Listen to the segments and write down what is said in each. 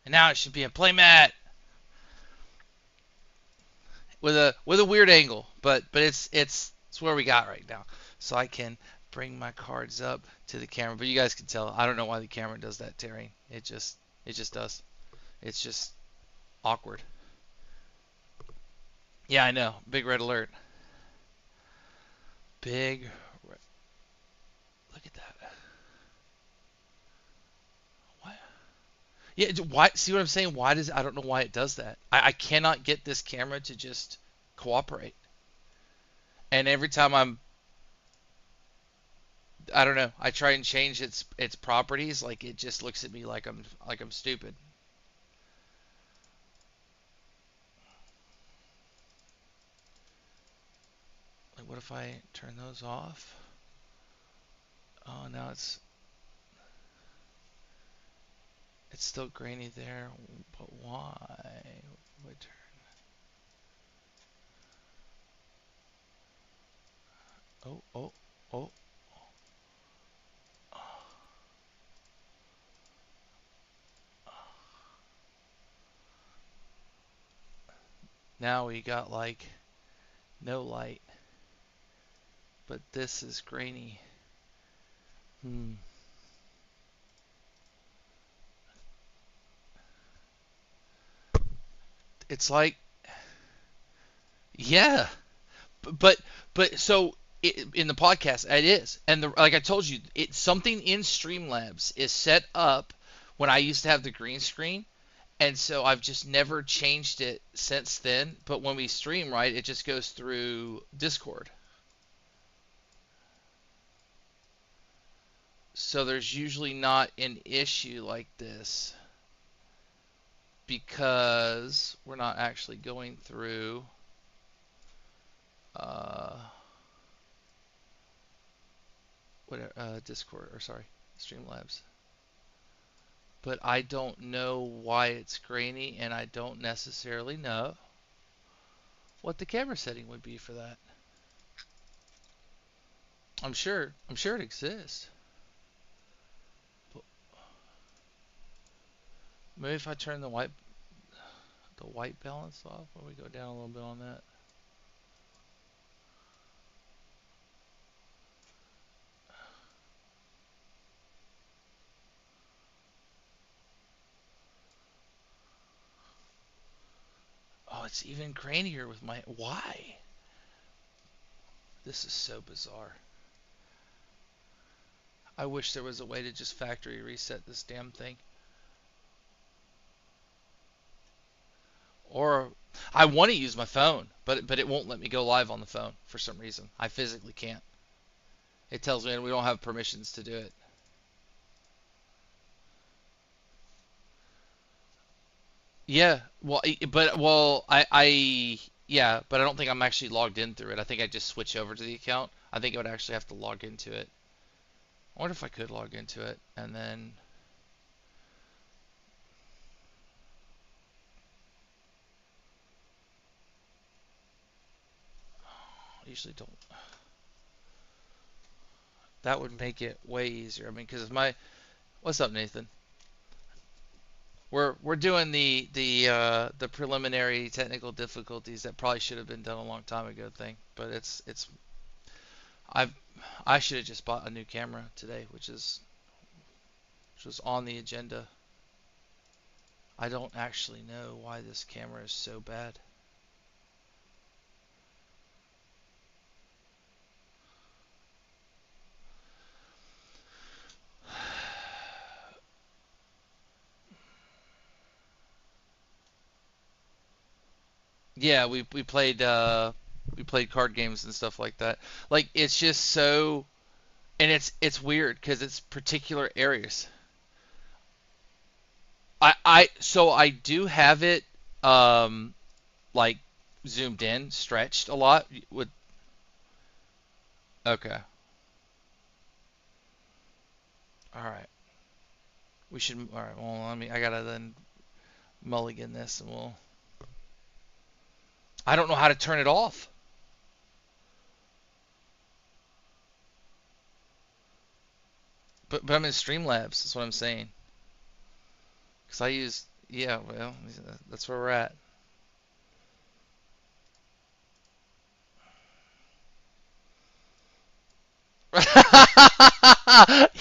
And now it should be a playmat with a weird angle, but it's where we got right now. So I can bring my cards up to the camera, but you guys can tell I don't know why the camera does that, Terry. It just does. It's just awkward. Yeah, I know. Big red alert. Big red. Look at that. What? Yeah, why? See what I'm saying? Why does I don't know why it does that. I cannot get this camera to just cooperate. And every time I don't know, I try and change its properties, like it just looks at me like I'm stupid. Like, what if I turn those off? Oh, now it's still grainy there, but why? Would turn. Oh, oh, oh. Now we got like no light, but this is grainy. Hmm. It's like, yeah, but so in the podcast it is, and like I told you, it's something in Streamlabs is set up when I used to have the green screen, and so I've just never changed it since then. But when we stream, right, it just goes through Discord. So there's usually not an issue like this because we're not actually going through uh, Discord or sorry, Streamlabs. But I don't know why it's grainy, and I don't necessarily know what the camera setting would be for that. I'm sure it exists. But maybe if I turn the white balance off, or we go down a little bit on that. Oh, it's even grainier with my. Why? This is so bizarre. I wish there was a way to just factory reset this damn thing. Or I want to use my phone, but it won't let me go live on the phone for some reason. I physically can't. It tells me we don't have permissions to do it. Yeah, well, yeah, but I don't think I'm actually logged in through it. I think I just switch over to the account. I think I would actually have to log into it. I wonder if I could log into it and then I usually don't. That would make it way easier. I mean, because my what's up, Nathan? We're doing the preliminary technical difficulties that probably should have been done a long time ago thing, but it's I've I should have just bought a new camera today, which was on the agenda. I don't actually know why this camera is so bad. Yeah, we played card games and stuff like that. Like it's just so and it's weird because it's particular areas. I do have it um like zoomed in, stretched a lot with okay. All right. We should all right, well I gotta then mulligan this and we'll I don't know how to turn it off. But I'm in Streamlabs, that's what I'm saying. Cuz I use Yeah, well, that's where we're at.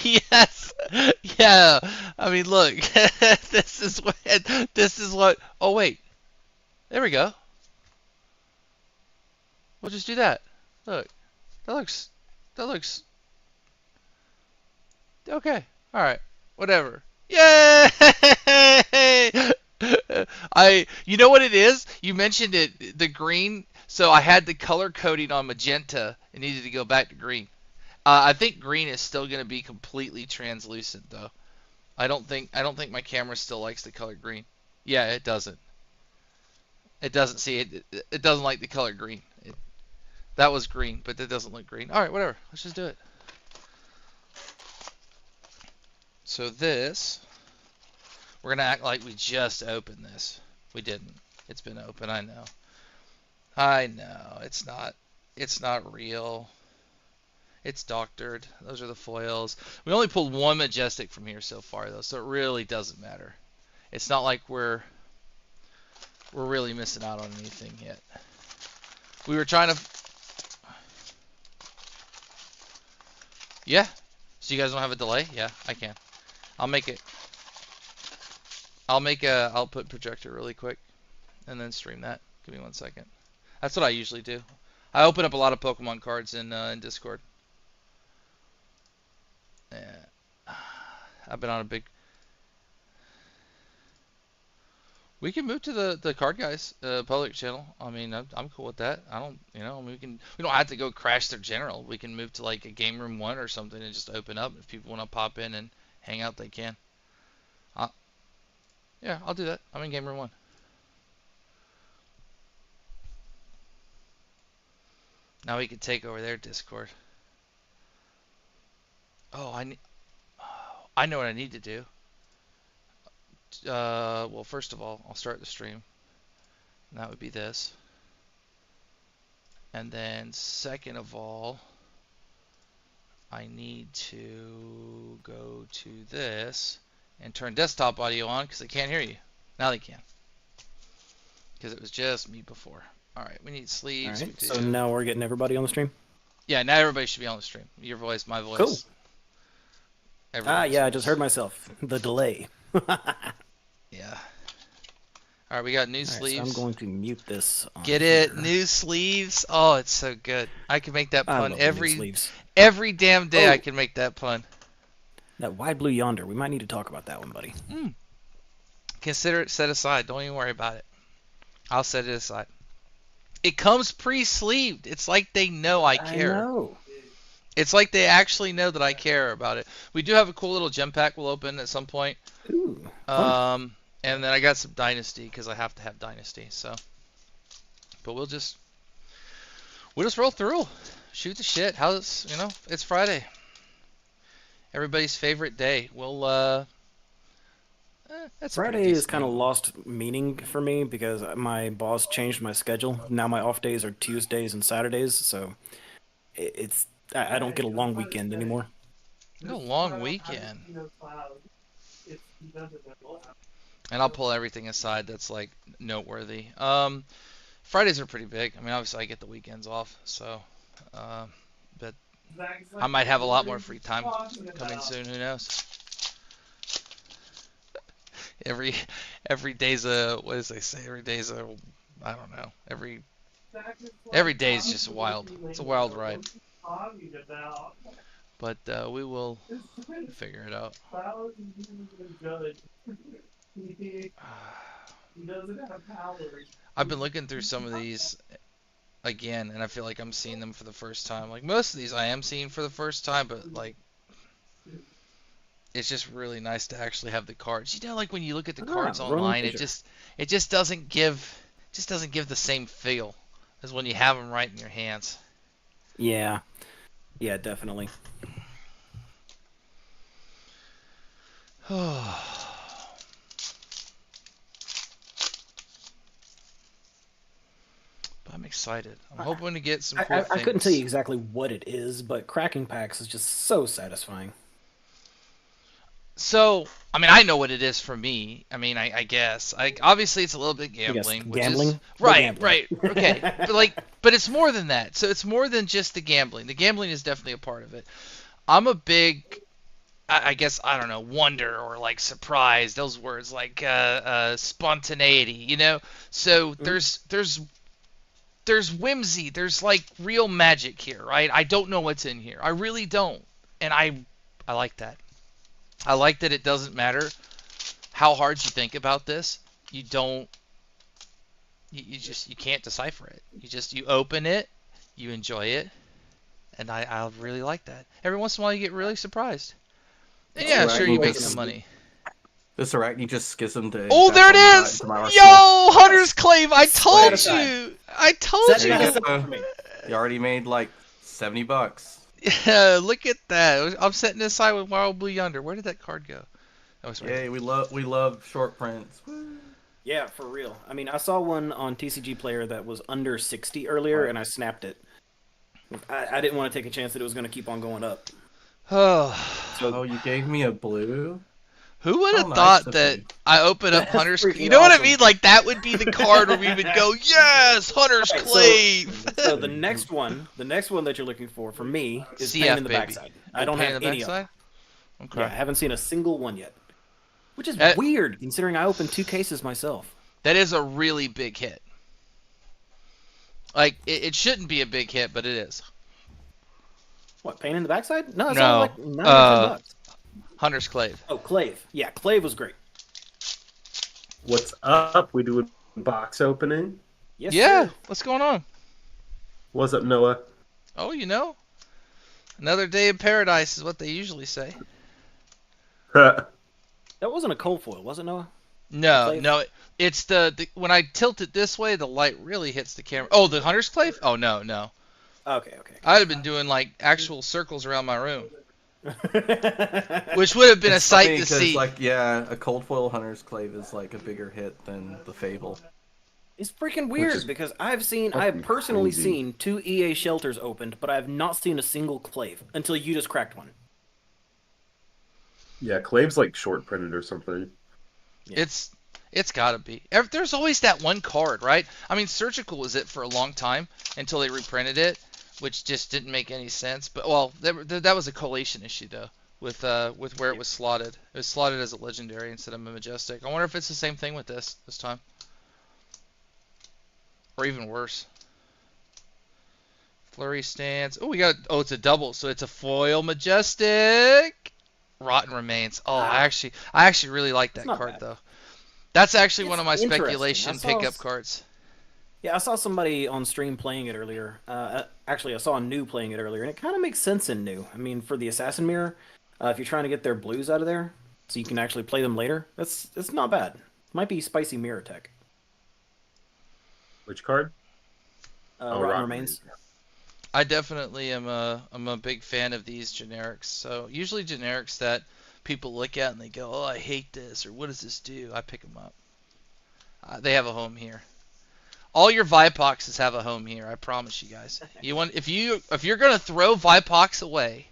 Yes. Yeah. I mean, look. This is what. Oh wait. There we go. We'll just do that. Look. That looks. That looks. Okay. All right. Whatever. Yay! You know what it is? You mentioned it, the green. So I had the color coding on magenta and needed to go back to green. I think green is still going to be completely translucent though. I don't think my camera still likes the color green. Yeah, it doesn't. It doesn't see it. It doesn't like the color green. That was green, but that doesn't look green. All right, whatever. Let's just do it. So this, we're gonna act like we just opened this. We didn't. It's been open. I know. I know. It's not. It's not real. It's doctored. Those are the foils. We only pulled one majestic from here so far though, so it really doesn't matter. It's not like we're really missing out on anything yet. We were trying to. Yeah. So you guys don't have a delay? Yeah, I can. I'll make it. I'll put projector really quick and then stream that. Give me 1 second. That's what I usually do. I open up a lot of Pokemon cards in Discord. Yeah. I've been on a big. We can move to the card guys public channel. I mean, I'm cool with that. I don't, we don't have to go crash their general. We can move to like a game room 1 or something and just open up. If people want to pop in and hang out, they can. Uh, yeah, I'll do that. I'm in game room 1. Now we can take over their Discord. Oh, I know what I need to do. Well, first of all, I'll start the stream. And that would be this. And then second of all, I need to go to this and turn desktop audio on because they can't hear you. Now they can. Because it was just me before. Alright, we need sleeves. Alright, so now we're getting everybody on the stream? Yeah, now everybody should be on the stream. Your voice, my voice. Cool. Yeah, I just heard myself. The delay. Yeah. Alright, we got new sleeves. So I'm going to mute this. Get it? Here. New sleeves? Oh, it's so good. I can make that pun every damn day. I can make that pun. That wide blue yonder. We might need to talk about that one, buddy. Consider it set aside. Don't even worry about it. I'll set it aside. It comes pre-sleeved. It's like they know I care. I know. It's like they actually know that I care about it. We do have a cool little gem pack we'll open at some point. Ooh, and then I got some Dynasty because I have to have Dynasty. So, but we'll just roll through, shoot the shit. How's it's Friday. Everybody's favorite day. Friday is kind of lost meaning for me because my boss changed my schedule. Now my off days are Tuesdays and Saturdays, so I don't get a long weekend anymore. No long weekend. And I'll pull everything aside that's like noteworthy. Fridays are pretty big. I mean, obviously I get the weekends off, so but I might have a lot more free time coming soon. Who knows? Every day's a, what does they say? Every day's a, I don't know. Every day is just wild. It's a wild ride. But we will figure it out. I've been looking through some of these again, and I feel like I'm seeing them for the first time. Like most of these I am seeing for the first time, but like it's just really nice to actually have the cards. Like when you look at the cards online, it just doesn't give the same feel as when you have them right in your hands. Yeah. Yeah, definitely. But I'm excited. I'm hoping to get some cool things. I couldn't tell you exactly what it is, but cracking packs is just so satisfying. So, I mean, I know what it is for me. I mean, I guess. Obviously it's a little bit I guess gambling, which is gambling. The right, gambling. right, okay. But it's more than that. So it's more than just the gambling. The gambling is definitely a part of it. I'm a big, I guess, I don't know, wonder or like surprise. Those words like spontaneity, you know. So there's whimsy. There's like real magic here, right? I don't know what's in here. I really don't, and I like that. I like that it doesn't matter how hard you think about this. You don't. You can't decipher it. You open it, you enjoy it, and I really like that. Every once in a while you get really surprised. And yeah, sure you make some money. This Arachne just schismed a. Oh, there it is! Yo, Hunter's Clave! I told you! I told you! You already made like $70. Yeah, look at that. I'm setting this aside with Wild Blue Yonder. Where did that card go? Oh, it's right. Yay, we love short prints. Yeah, for real. I mean, I saw one on tcgplayer that was under 60 earlier, and I snapped it. I didn't want to take a chance that it was going to keep on going up. Oh, you gave me a blue? Who would have thought that I open up Hunter's Clave? You know what I mean? Like, that would be the card where we would go, yes, Hunter's Clave! So the next one that you're looking for me, is CF, Pain in the Backside. I don't have any of them. Okay. Yeah, I haven't seen a single one yet. Which is weird, considering I opened 2 cases myself. That is a really big hit. Like, it shouldn't be a big hit, but it is. What, Pain in the Backside? No, it's only like $9 Hunter's Clave. Oh, Clave. Yeah, Clave was great. What's up? We doing box opening? Yes, yeah, sir. What's going on? What's up, Noah? Oh, you know. Another day in paradise is what they usually say. That wasn't a cold foil, was it, Noah? No. It's the when I tilt it this way, the light really hits the camera. Oh, the Hunter's Clave? Oh, no. Okay. I'd have been doing like actual circles around my room. Which would have been a sight to see. Like, yeah, a cold foil Hunter's Clave is like a bigger hit than the Fable. It's freaking weird because I've personally seen 2 EA shelters opened, but I have not seen a single Clave until you just cracked one. Yeah, Clave's like short printed or something. Yeah. It's gotta be. There's always that one card, right? I mean, Surgical was it for a long time until they reprinted it, which just didn't make any sense. But well, that was a collation issue though, with where it was slotted. It was slotted as a legendary instead of a majestic. I wonder if it's the same thing with this time, or even worse. Flurry Stance. Oh, it's a double, so it's a foil majestic. Rotten Remains. Oh, I actually really like that card bad. Though. That's actually one of my speculation pickup cards. Yeah, I saw somebody on stream playing it earlier. Actually, I saw a new playing it earlier, and it kind of makes sense in new. I mean, for the Assassin Mirror, if you're trying to get their blues out of there, so you can actually play them later, it's not bad. Might be spicy mirror tech. Which card? Rotten Remains. I definitely am a big fan of these generics. So usually generics that people look at and they go, "Oh, I hate this," or "What does this do?" I pick them up. They have a home here. All your Vipoxes have a home here. I promise you guys. If you're gonna throw Vipox away,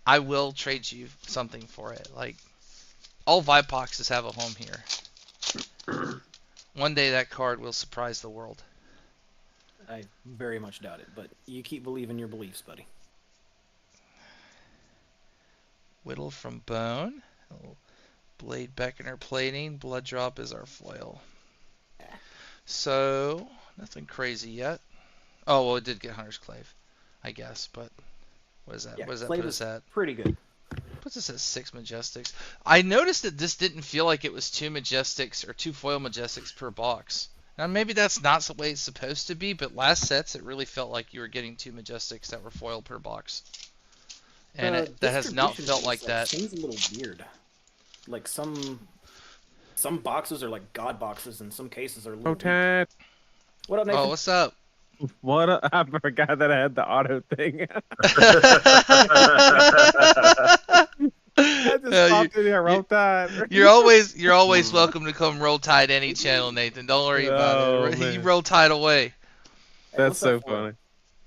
I will trade you something for it. Like all Vipoxes have a home here. One day that card will surprise the world. I very much doubt it, but you keep believing your beliefs, buddy. Whittle from Bone. Blade Beckoner plating. Blood Drop is our foil. So, nothing crazy yet. Oh, well, it did get Hunter's Clave, I guess, but what is that? Yeah, what does that Clave put us at? Pretty good. Puts us at 6 Majestics. I noticed that this didn't feel like it was 2 Majestics or 2 foil Majestics per box. Now, maybe that's not the way it's supposed to be, but last sets it really felt like you were getting 2 Majestics that were foil per box. And that has not felt like that. Seems a little weird. Like some boxes are like god boxes, and some cases are. Oh, Ted. What up, Nathan? Oh, what's up? What up? I forgot that I had the auto thing. I just popped in here, Roll Tide. You're always welcome to come Roll Tide any channel, Nathan. Don't worry about it. You Roll Tide away. That's so funny.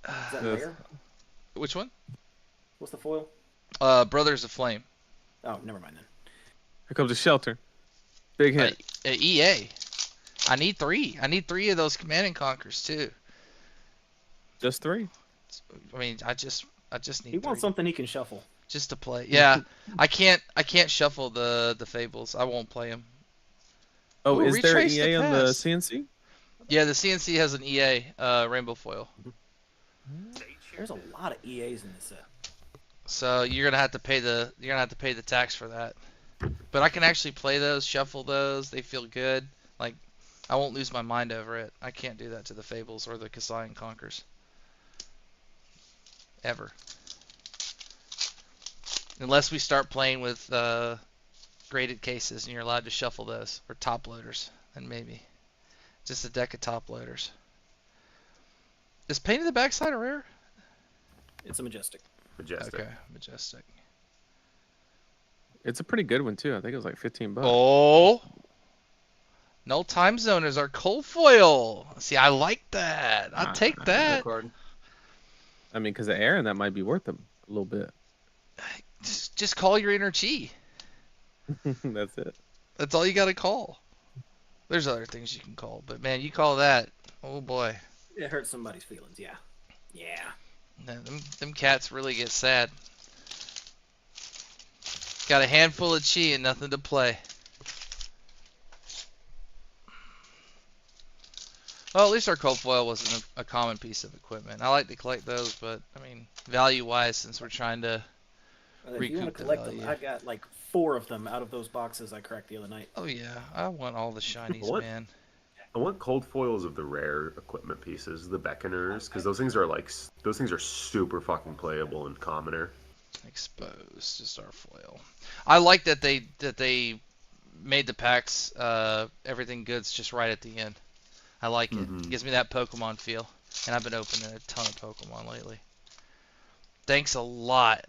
Is that rare? Which one? What's the foil? Brothers of Flame. Oh, never mind then. Here comes a shelter. Big hit. EA. I need 3. I need 3 of those Command and Conquers too. Just 3. I mean, I just need. He 3 wants something he can shuffle. just to play. Yeah, I can't shuffle the Fables. I won't play them. Oh, Ooh, is there retrace the EA on the past. CNC? Yeah, the CNC has an EA rainbow foil. There's a lot of EAs in this set. So you're gonna have to pay the tax for that. But I can actually play those, shuffle those. They feel good. Like I won't lose my mind over it. I can't do that to the Fables or the Kasai and Conquers. Ever. Unless we start playing with graded cases and you're allowed to shuffle those, or top loaders, then maybe. Just a deck of top loaders. Is paint in the backside a rare? It's a majestic. Majestic. Okay, majestic. It's a pretty good one too. I think it was like $15. Oh! No time zoners are cold foil. See, I like that. I'll take No that. card. I mean, because of Aaron, that might be worth them a little bit. Just call your inner chi. That's it. That's all you got to call. There's other things you can call, but man, you call that. Oh boy. It hurts somebody's feelings, yeah. Yeah. Man, them cats really get sad. Got a handful of chi and nothing to play. Well, at least our cold foil wasn't a common piece of equipment. I like to collect those, but I mean, value-wise, since we're trying to If you want recoup to the collect them, value. I got like 4 of them out of those boxes I cracked the other night. Oh yeah, I want all the shinies, What? man. I want cold foils of the rare equipment pieces, the beckoners, because those things are super fucking playable and commoner. Exposed to star foil. I like that they made the packs everything goods just right at the end. I like it. It gives me that Pokemon feel, and I've been opening a ton of Pokemon lately. Thanks a lot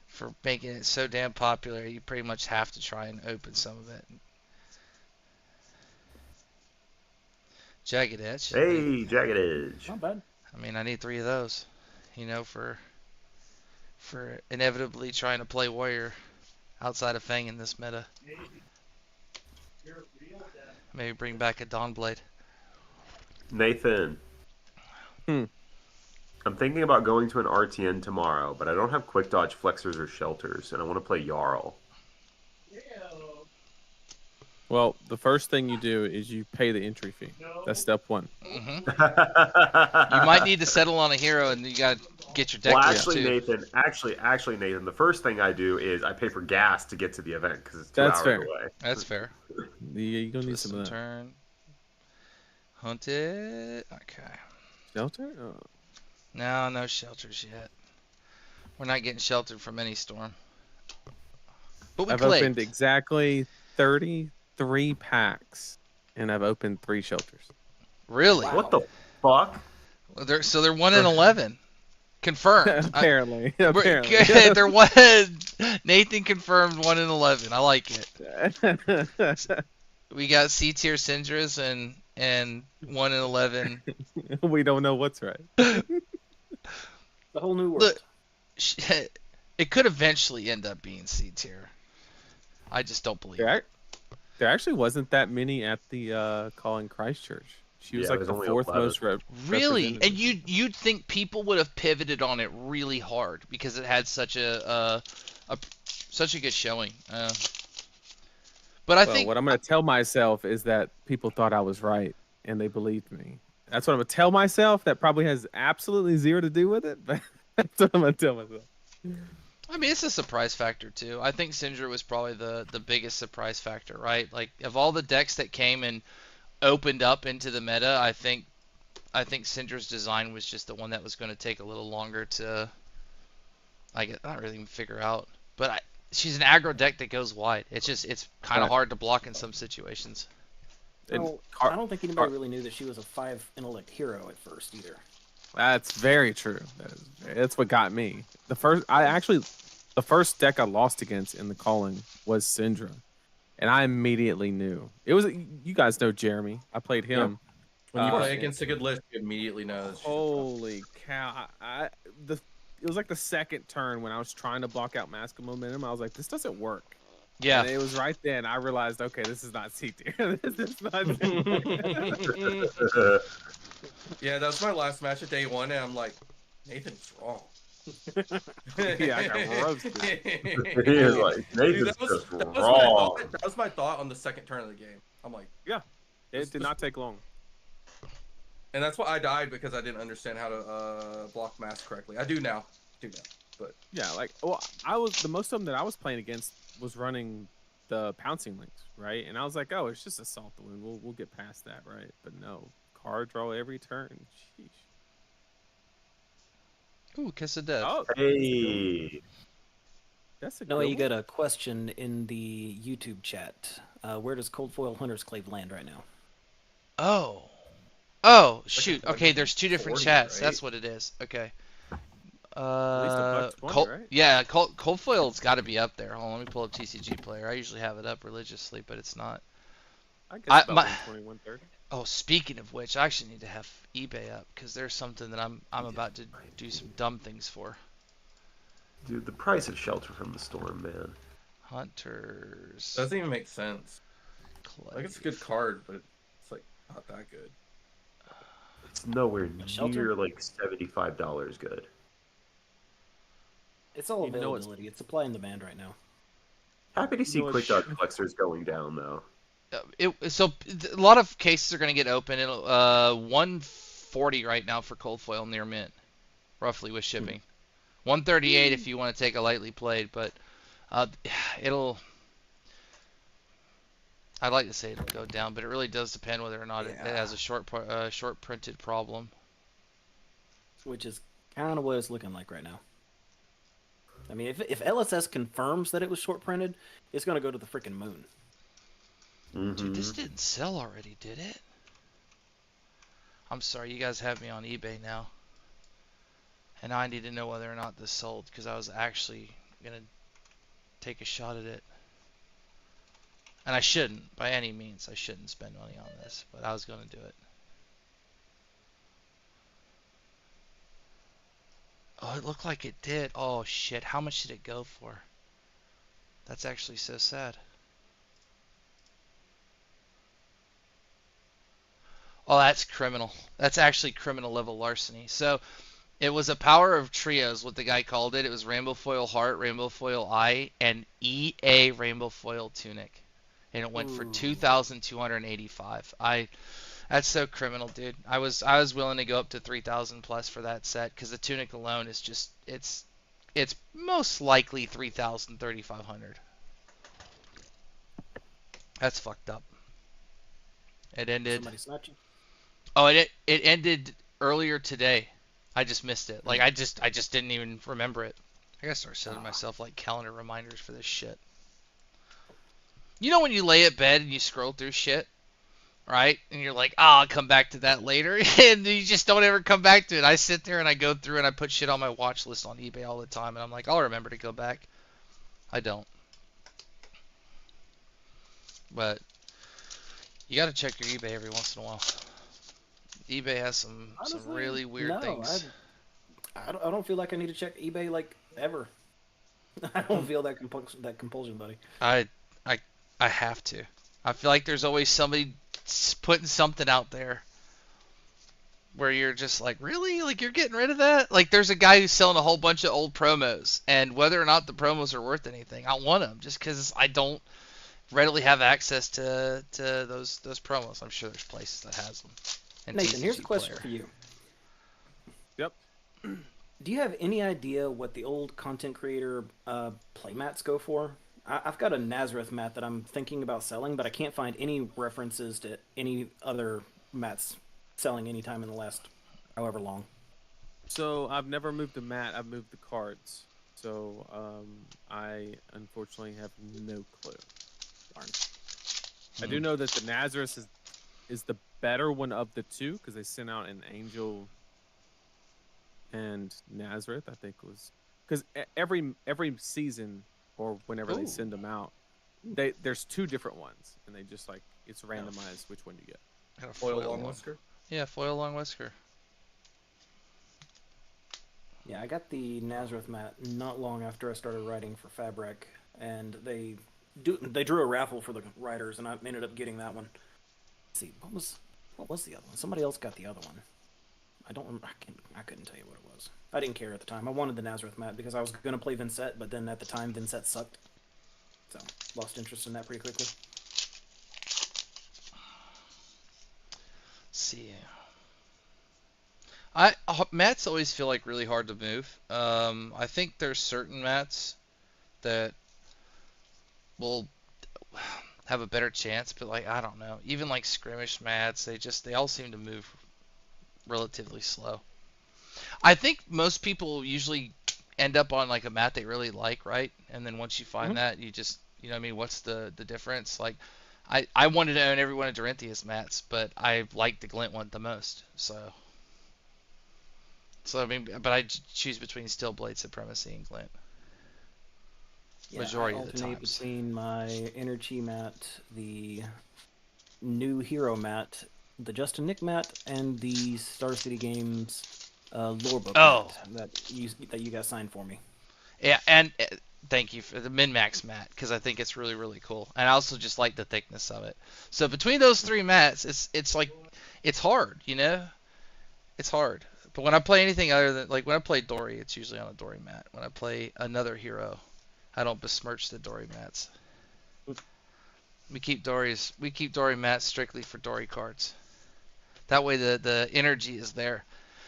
for making it so damn popular. You pretty much have to try and open some of it. Jagged Edge. Hey, Jagged Edge. Not bad. I mean, I need 3 of those, you know, for inevitably trying to play Warrior outside of Fang in this meta. Maybe bring back a Dawnblade. Nathan. I'm thinking about going to an RTN tomorrow, but I don't have quick dodge flexors or shelters, and I want to play Jarl. Well, the first thing you do is you pay the entry fee. That's step 1. You might need to settle on a hero, and you gotta get your deck Well, list actually, too. Nathan, Nathan, the first thing I do is I pay for gas to get to the event because it's 2 That's hours fair. away. That's fair. You're going to need Twist some of and that. turn. Hunted. Okay. Shelter? Oh. No shelters yet. We're not getting sheltered from any storm. But we I've played. opened exactly 33 packs, and I've opened 3 shelters. Really? Wow. What the fuck? Well, they're 1 in 11. Confirmed. Apparently. We're- Apparently. they're 1. Nathan confirmed 1 in 11. I like it. We got C tier Syndras and 1 in 11. We don't know what's right. The whole new world. Look, it could eventually end up being C tier. I just don't believe it. There actually wasn't that many at the Calling Christchurch. She was Yeah, like there's the only 4th 11. most Really? represented. And you'd think people would have pivoted on it really hard because it had such a good showing. But I Well, think what I'm going to tell myself is that people thought I was right, and they believed me. That's what I'm going to tell myself. That probably has absolutely 0 to do with it, but that's what I'm going to tell myself. I mean, it's a surprise factor too. I think Syndra was probably the biggest surprise factor, right? Like of all the decks that came and opened up into the meta, I think Syndra's design was just the one that was going to take a little longer to, not really even figure out. But she's an aggro deck that goes wide. It's kind of Right. hard to block in some situations. And Well, Car- I don't think anybody really knew that she was a 5 intellect hero at first either. That's very true. That's what got me. The first deck I lost against in the Calling was Syndra, and I immediately knew it was. You guys know Jeremy. I played him. When you Uh, play against a good list, you immediately know. that she's a Holy cow! It was like the second turn when I was trying to block out Mask of Momentum. I was like, this doesn't work. Yeah. And it was right then I realized, okay, this is not C tier. This is not C tier. Yeah, that was my last match of day one, and I'm like, Nathan's wrong. Yeah, I got roasted. He is like, Nathan's just wrong. That was my thought on the second turn of the game. I'm like, Yeah, it did not take long. and that's why I died, because I didn't understand how to block mass correctly. I do now. But Yeah, like, well, the most of them that I was playing against was running the pouncing links, right? And I was like, oh, it's just assault the wound. We'll get past that, right? But no, card draw every turn. Sheesh. Ooh, Kiss of Death. Oh, Hey, that's a Noah, good you one. got a question in the YouTube chat. Where does Cold Foil Hunter's Clave land right now? Oh, shoot. like Okay, there's two different 40, chats. right? That's what it is. Okay. At least $1.20, Cold, right? yeah, Cold Foil's got to be up there. Hold on, let me pull up TCG Player. I usually have it up religiously, but it's not. I guess about my- 120, 130. Oh, speaking of which, I actually need to have eBay up because there's something that I'm about to do some dumb things for. dude, the price of Shelter from the Storm, man. Hunters. doesn't even make sense. Like, it's a good Clave. card, but it's like not that good. It's nowhere Shelter? near like $75 good. It's all You know it's- availability. It's supply and demand right now. Happy to see No, Quick it's- Dodge Flexors going down though. So a lot of cases are going to get open. It'll 140 right now for Cold Foil near mint, roughly with shipping. 138 if you want to take a lightly played, but it'll. I'd like to say it'll go down, but it really does depend whether or not it has a short printed problem. Which is kind of what it's looking like right now. I mean, if LSS confirms that it was short printed, it's going to go to the freaking moon. Dude, this didn't sell already, did it? I'm sorry, you guys have me on eBay now. And I need to know whether or not this sold, because I was actually going to take a shot at it. And I shouldn't, by any means. I shouldn't spend money on this, but I was going to do it. Oh, it looked like it did. Oh, shit. How much did it go for? That's actually so sad. Oh, that's criminal. That's actually criminal level larceny. So, it was a power of trios, what the guy called it. It was Rainbow Foil Heart, Rainbow Foil Eye, and EA Rainbow Foil Tunic. And it went for 2,285. That's so criminal, dude. I was willing to go up to 3,000 plus for that set because the tunic alone is just it's most likely 3,000, 3,500. That's fucked up. It ended. Somebody snatch you. Oh, it ended earlier today. I just missed it. Like I just didn't even remember it. I gotta start setting myself like calendar reminders for this shit. You know when you lay at bed and you scroll through shit, right? And you're like, I'll come back to that later, and you just don't ever come back to it. I sit there and I go through and I put shit on my watch list on eBay all the time, and I'm like, I'll remember to go back. I don't. But you gotta check your eBay every once in a while. eBay has some Honestly, really weird things. I don't feel like I need to check eBay like ever. I don't feel that compulsion, buddy. I have to. I feel like there's always somebody putting something out there where you're just like, really? Like, you're getting rid of that? Like, there's a guy who's selling a whole bunch of old promos, and whether or not the promos are worth anything, I want them just because I don't readily have access to those promos. I'm sure there's places that has them. And Nathan, here's a TCG question Player. for you. Yep. Do you have any idea what the old content creator playmats go for? I've got a Nazareth mat that I'm thinking about selling, but I can't find any references to any other mats selling anytime in the last however long. So I've never moved the mat. I've moved the cards. So I unfortunately have no clue. Darn. I do know that the Nazareth is the better one of the two because they sent out an Angel and Nazareth. I think was because every season or whenever they send them out, there's two different ones, and they just like it's randomized which one you get. Got a Foil long one. whisker. Yeah, foil long whisker. Yeah, I got the Nazareth mat not long after I started writing for Fabric, and they they drew a raffle for the riders, and I ended up getting that one. Let's see, what was the other one? Somebody else got the other one. I don't remember. I couldn't tell you what it was. I didn't care at the time. I wanted the Nazareth mat because I was going to play Vincent, but then at the time Vincent sucked, so lost interest in that pretty quickly. Let's see. Mats always feel like really hard to move. I think there's certain mats that will have a better chance, but like I don't know. Even like skirmish mats, they all seem to move relatively slow. I think most people usually end up on like a mat they really like, right? And then once you find that, you just, you know what I mean, what's the difference? Like I wanted to own every one of Dorinthia's mats, but I like the Glint one the most. So I mean, but I choose between Steelblade Supremacy and Glint. Yeah, Majority I of the alternate times. between my Energy mat, the new Hero mat, the Justin Nick mat, and the Star City Games lore book mat that you guys signed for me. Yeah, and thank you for the min-max mat because I think it's really really cool, and I also just like the thickness of it. So between those three mats, it's like it's hard, you know, it's hard. But when I play anything other than like when I play Dory, it's usually on a Dory mat. When I play another hero, I don't besmirch the Dory mats. We keep Dory mats strictly for Dory cards. That way the energy is there.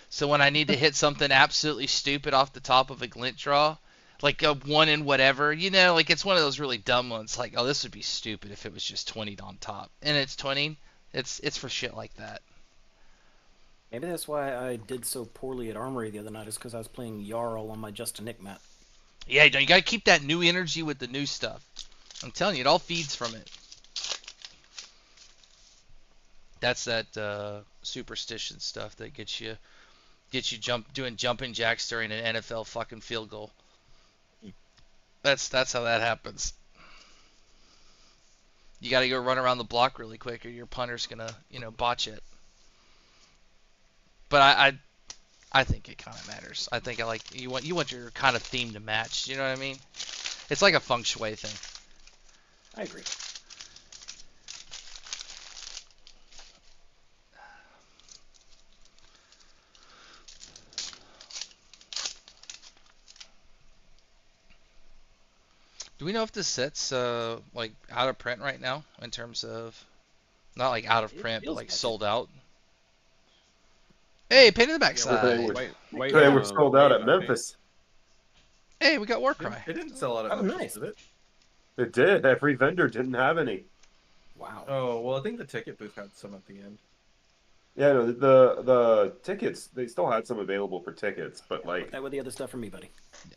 So when I need to hit something absolutely stupid off the top of a Glint draw, like a 1 in whatever, you know, like it's one of those really dumb ones. Like, oh, this would be stupid if it was just 20'd on top, and it's 20. It's for shit like that. Maybe that's why I did so poorly at Armory the other night, is because I was playing Jarl on my Justin Nick mat. Yeah, you gotta keep that new energy with the new stuff. I'm telling you, it all feeds from it. That's that superstition stuff that gets you doing jumping jacks during an NFL fucking field goal. That's how that happens. You got to go run around the block really quick, or your punter's gonna botch it. But I think it kind of matters. I think you want your kind of theme to match. You know what I mean? It's like a feng shui thing. I agree. Do we know if this set's like out of print right now in terms of not like out of print but like sold out? Hey, paint in the backside. They were sold out at Memphis. Hey, we got Warcry. It didn't sell out at Memphis, did it? It did. Every vendor didn't have any. Wow. Oh well, I think the ticket booth had some at the end. Yeah, no, the tickets, they still had some available for tickets, but like Put that with the other stuff for me, buddy.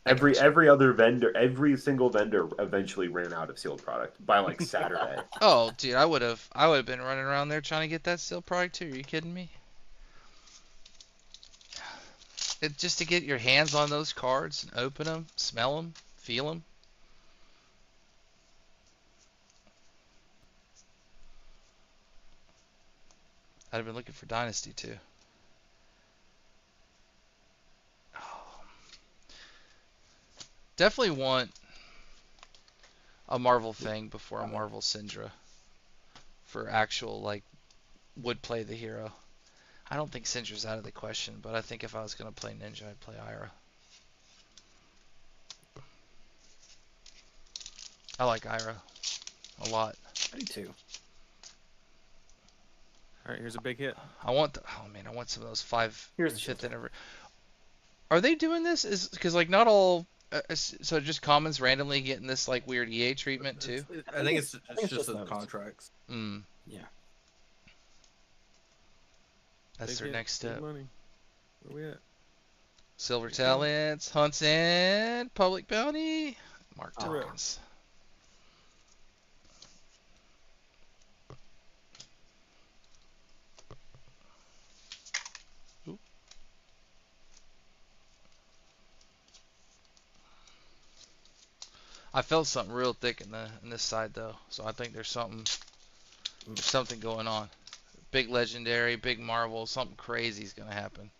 every other vendor, every single vendor eventually ran out of sealed product by like Saturday. Oh, dude, I would have been running around there trying to get that sealed product too. Are you kidding me? Just to get your hands on those cards and open them, smell them, feel them. I'd have been looking for Dynasty too. Oh. Definitely want a Marvel thing before a Marvel Syndra for actual like would play the hero. I don't think Syndra's out of the question, but I think if I was going to play Ninja, I'd play Ira. I like Ira a lot. I do too. All right, here's a big hit. I want some of those Here's the fifth shit. anniversary. Are they doing this? Is because like not all, so just commons randomly getting this like weird EA treatment too? I think it's just the those. contracts. Yeah. That's Big their hit, next big step. money. Where we at? Silver Talents, Hunts and Public Bounty. Mark Oh. tokens. Oop. I felt something real thick in this side though, so I think there's something going on. Big legendary, big Marvel, something crazy is gonna happen.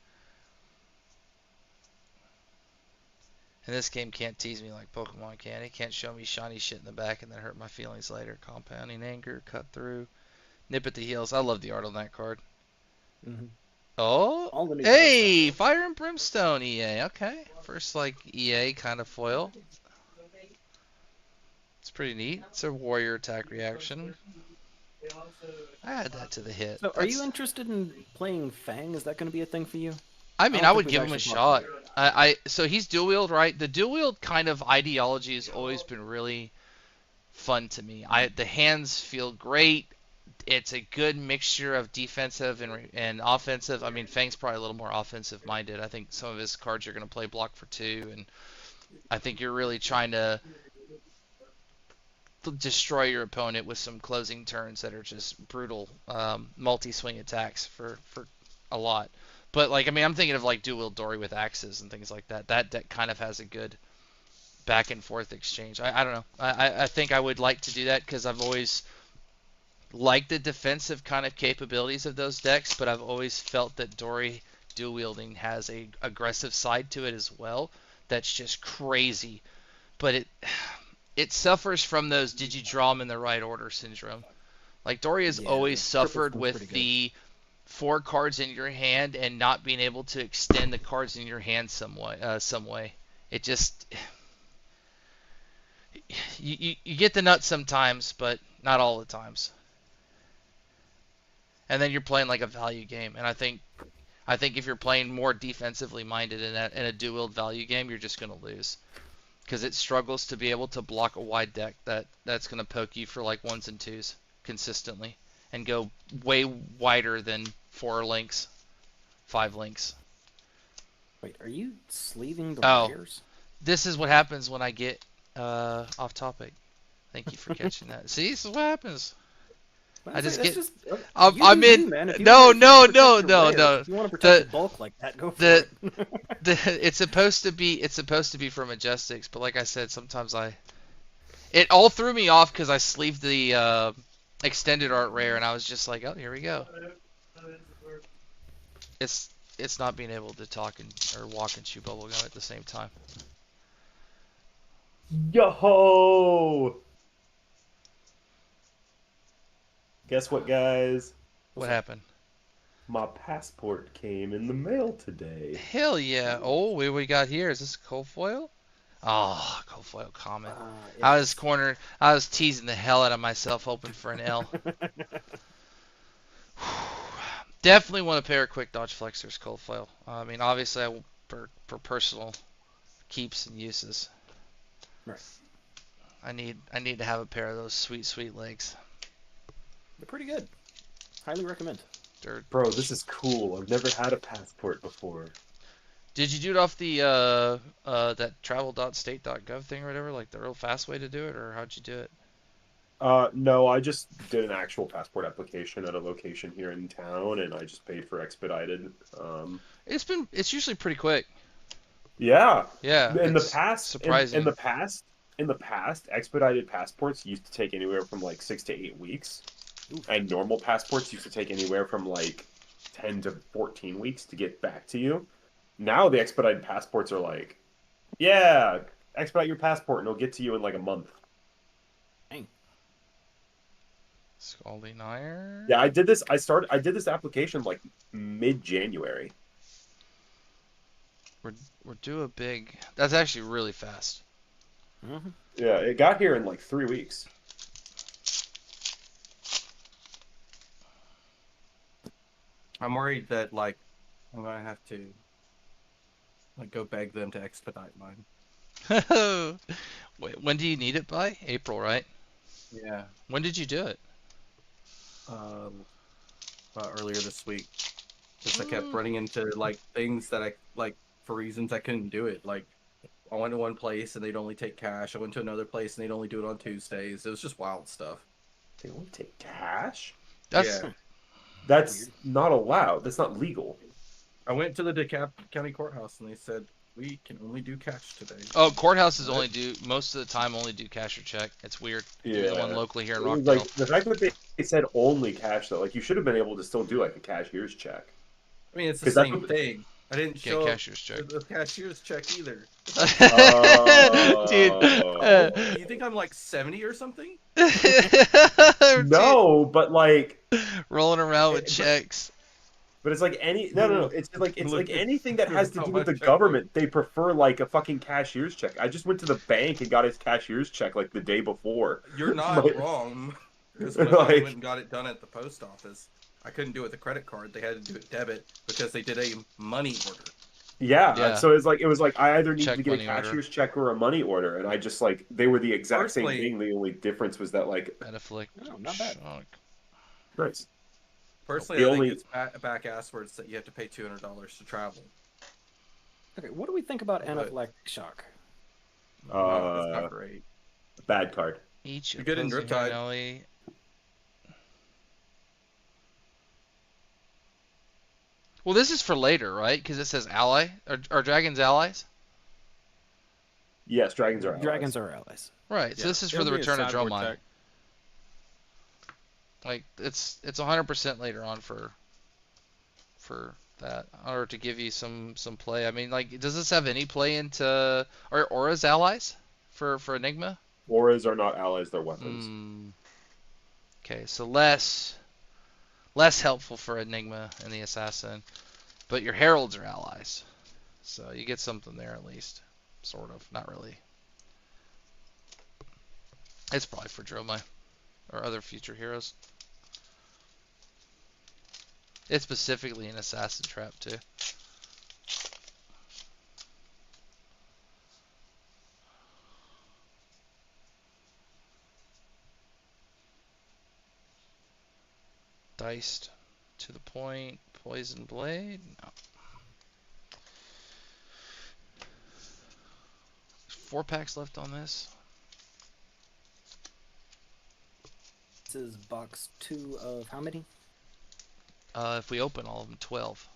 And this game can't tease me like Pokemon can. It can't show me shiny shit in the back and then hurt my feelings later. Compounding anger, cut through, nip at the heels. I love the art on that card. Mm-hmm. Oh, All the new hey, Fire and Brimstone EA. Okay, first like EA kind of foil. It's pretty neat. It's a warrior attack reaction. I add that to the hit. So, are you interested in playing Fang? Is that going to be a thing for you? I mean, don't I think would we've give him a actually shot. talked about So he's dual wield, right? The dual wield kind of ideology has always been really fun to me. The hands feel great. It's a good mixture of defensive and offensive. I mean, Fang's probably a little more offensive minded. I think some of his cards are going to play block for 2, and I think you're really trying to destroy your opponent with some closing turns that are just brutal multi-swing attacks for a lot. But like, I mean, I'm thinking of like dual wield Dory with axes and things like that. That deck kind of has a good back and forth exchange. I don't know. I think I would like to do that because I've always liked the defensive kind of capabilities of those decks, but I've always felt that Dory dual wielding has a aggressive side to it as well. That's just crazy. But it suffers from those did you draw them in the right order syndrome. Like Dory has always suffered with the 4 cards in your hand and not being able to extend the cards in your hand some way. It just you get the nuts sometimes, but not all the times. And then you're playing like a value game, and I think if you're playing more defensively minded in a dual wield value game, you're just gonna lose. Because it struggles to be able to block a wide deck that's going to poke you for like 1s and 2s consistently and go way wider than 4 links, 5 links. Wait, are you sleeving the Oh. rares? This is what happens when I get off topic. Thank you for catching that. See, this is what happens. I just get. I'm in. No. If you want to protect the bulk like that, go for it. It's supposed to be for Majestics, but like I said, sometimes it all threw me off because I sleeved the extended art rare, and I was just like, oh, here we go. It's not being able to talk or walk and chew bubblegum at the same time. Yo! Guess what, guys? What happened? My passport came in the mail today. Hell yeah! Oh, what we got here? Is this a cold foil? Oh, cold foil common. I was teasing the hell out of myself, hoping for an L. Definitely want a pair of quick dodge flexors, cold foil. I mean, obviously, for personal keeps and uses. Right. I need to have a pair of those sweet legs. They're pretty good. Highly recommend. Bro, this is cool. I've never had a passport before. Did you do it off the that travel.state.gov thing or whatever, like the real fast way to do it, or how'd you do it? No, I just did an actual passport application at a location here in town, and I just paid for expedited. It's usually pretty quick. Yeah. Yeah. In the past, surprising. In the past, expedited passports used to take anywhere from like 6 to 8 weeks, and normal passports used to take anywhere from like 10 to 14 weeks to get back to you. Now the expedited passports are like, yeah, expedite your passport and it'll get to you in like a month. Dang. Scalding Iron? Yeah, I did this application like mid-January. We're due a big. That's actually really fast. Mm-hmm. Yeah, it got here in like 3 weeks. I'm worried that like I'm gonna have to like go beg them to expedite mine. Wait, when do you need it by? April, right? Yeah. When did you do it? Earlier this week, because I kept running into like things that I like for reasons I couldn't do it. Like I went to one place and they'd only take cash. I went to another place and they'd only do it on Tuesdays. It was just wild stuff. They only take cash? Yeah. That's not allowed. That's not legal. I went to the DeKalb County Courthouse and they said we can only do cash today. Oh, courthouses only do most of the time only do cash or check. It's weird. Yeah. Even the one locally here in Rockdale. Like the fact that they said only cash though, like you should have been able to still do like a cashier's check. I mean, it's the same thing. I didn't Get show cashier's check. the cashier's check either. Dude. Do you think I'm like 70 or something? Dude, No, but like, rolling around with but- checks. but it's like any no. It's like Look at- anything that has to how do with much the check was. government. They prefer like a fucking cashier's check. I just went to the bank and got his cashier's check like the day before. You're not Like- wrong. Because when I Like- went and got it done at the post office, I couldn't do it with a credit card. They had to do it debit because they did a money order. Yeah, Yeah. so it was like I either need Check to get a money order. cashier's check or a money order, and I just like they were the exact same Personally- thing. The only difference was that like Metaflick. Oh, not bad. Shock. nice. Personally, The I only- think it's back ass where it's that you have to pay $200 to travel. Okay, what do we think about But- anaphylactic shock? That's not great. Bad card. Each You're good in opposing Riptide. ally. Well, this is for later, right? Because it says ally. Are dragons allies? Yes, dragons are allies. Dragons are allies. Right. So Yeah. this is for It'll the be a return of sideboard Dromai. check. Like it's 100% later on for that, or to give you some play. I mean, like, does this have any play into are auras allies for Enigma? Auras are not allies; they're weapons. Okay, so less helpful for Enigma and the Assassin, but your heralds are allies, so you get something there at least, sort of. Not really. It's probably for Dromai or other future heroes. It's specifically an assassin trap too. Diced to the point, poison blade. No. 4 packs left on this. This is box 2 of how many? If we open all of them, 12.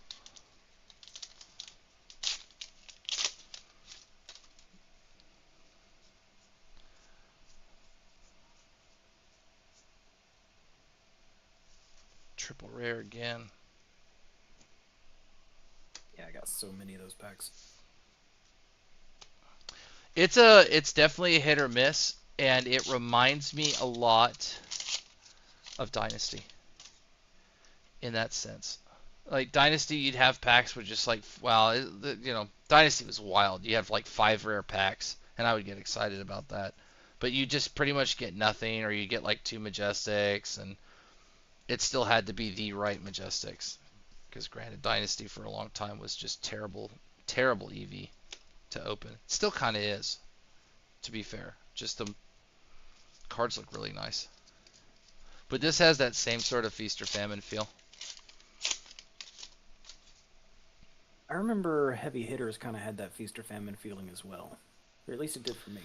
Triple rare again. Yeah, I got so many of those packs. It's definitely a hit or miss, and it reminds me a lot of Dynasty in that sense. Like Dynasty, you'd have packs with just like, wow, Dynasty was wild. You have like 5 rare packs, and I would get excited about that. But you just pretty much get nothing, or you get like 2 Majestics, and it still had to be the right Majestics. Because granted, Dynasty for a long time was just terrible EV to open. It still kind of is, to be fair. Just the cards look really nice. But this has that same sort of feast or famine feel. I remember heavy hitters kind of had that feast or famine feeling as well, or at least it did for me.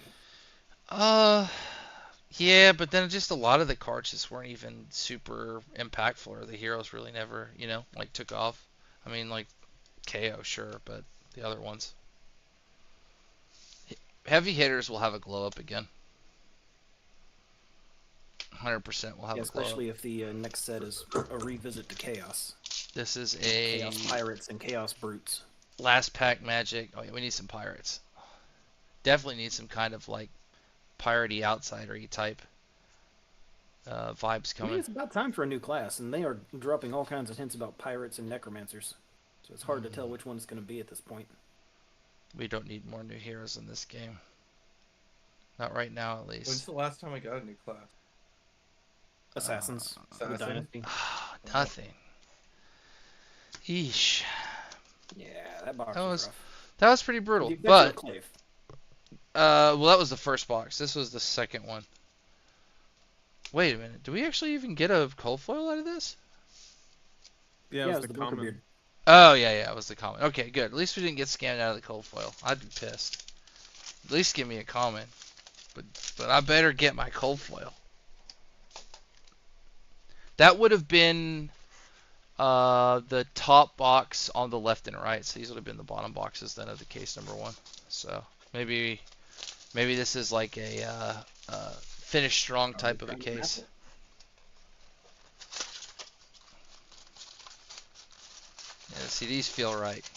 Yeah, but then just a lot of the cards just weren't even super impactful, or the heroes really never, like took off. I mean, like KO, sure, but the other ones. Heavy hitters will have a glow up again. 100% will have Yeah, a glow up. especially if the next set is a revisit to Chaos. This is a Chaos Pirates and Chaos Brutes. last pack magic. Oh yeah, we need some pirates. Definitely need some kind of like piratey outsidery type vibes I mean, coming. it's about time for a new class, and they are dropping all kinds of hints about pirates and necromancers. So it's hard to tell which one it's going to be at this point. We don't need more new heroes in this game. Not right now, at When's least. the last time I got a new class? Assassins. the Assassin? Dynasty. Nothing. Eesh. Yeah, that box That was was- rough. That was pretty brutal. The But exception of Clave. well, that was the first box. This was the second one. Wait a minute. Do we actually even get a cold foil out of this? Yeah, Yeah, it it was was the the Bunker common. Beard. Oh yeah, it was the comment. Okay, good. At least we didn't get scammed out of the cold foil. I'd be pissed. At least give me a comment. But I better get my cold foil. That would have been the top box on the left and right. So these would have been the bottom boxes then of the case number 1. So maybe this is like a finish strong type of a case. Yeah, see, these feel right.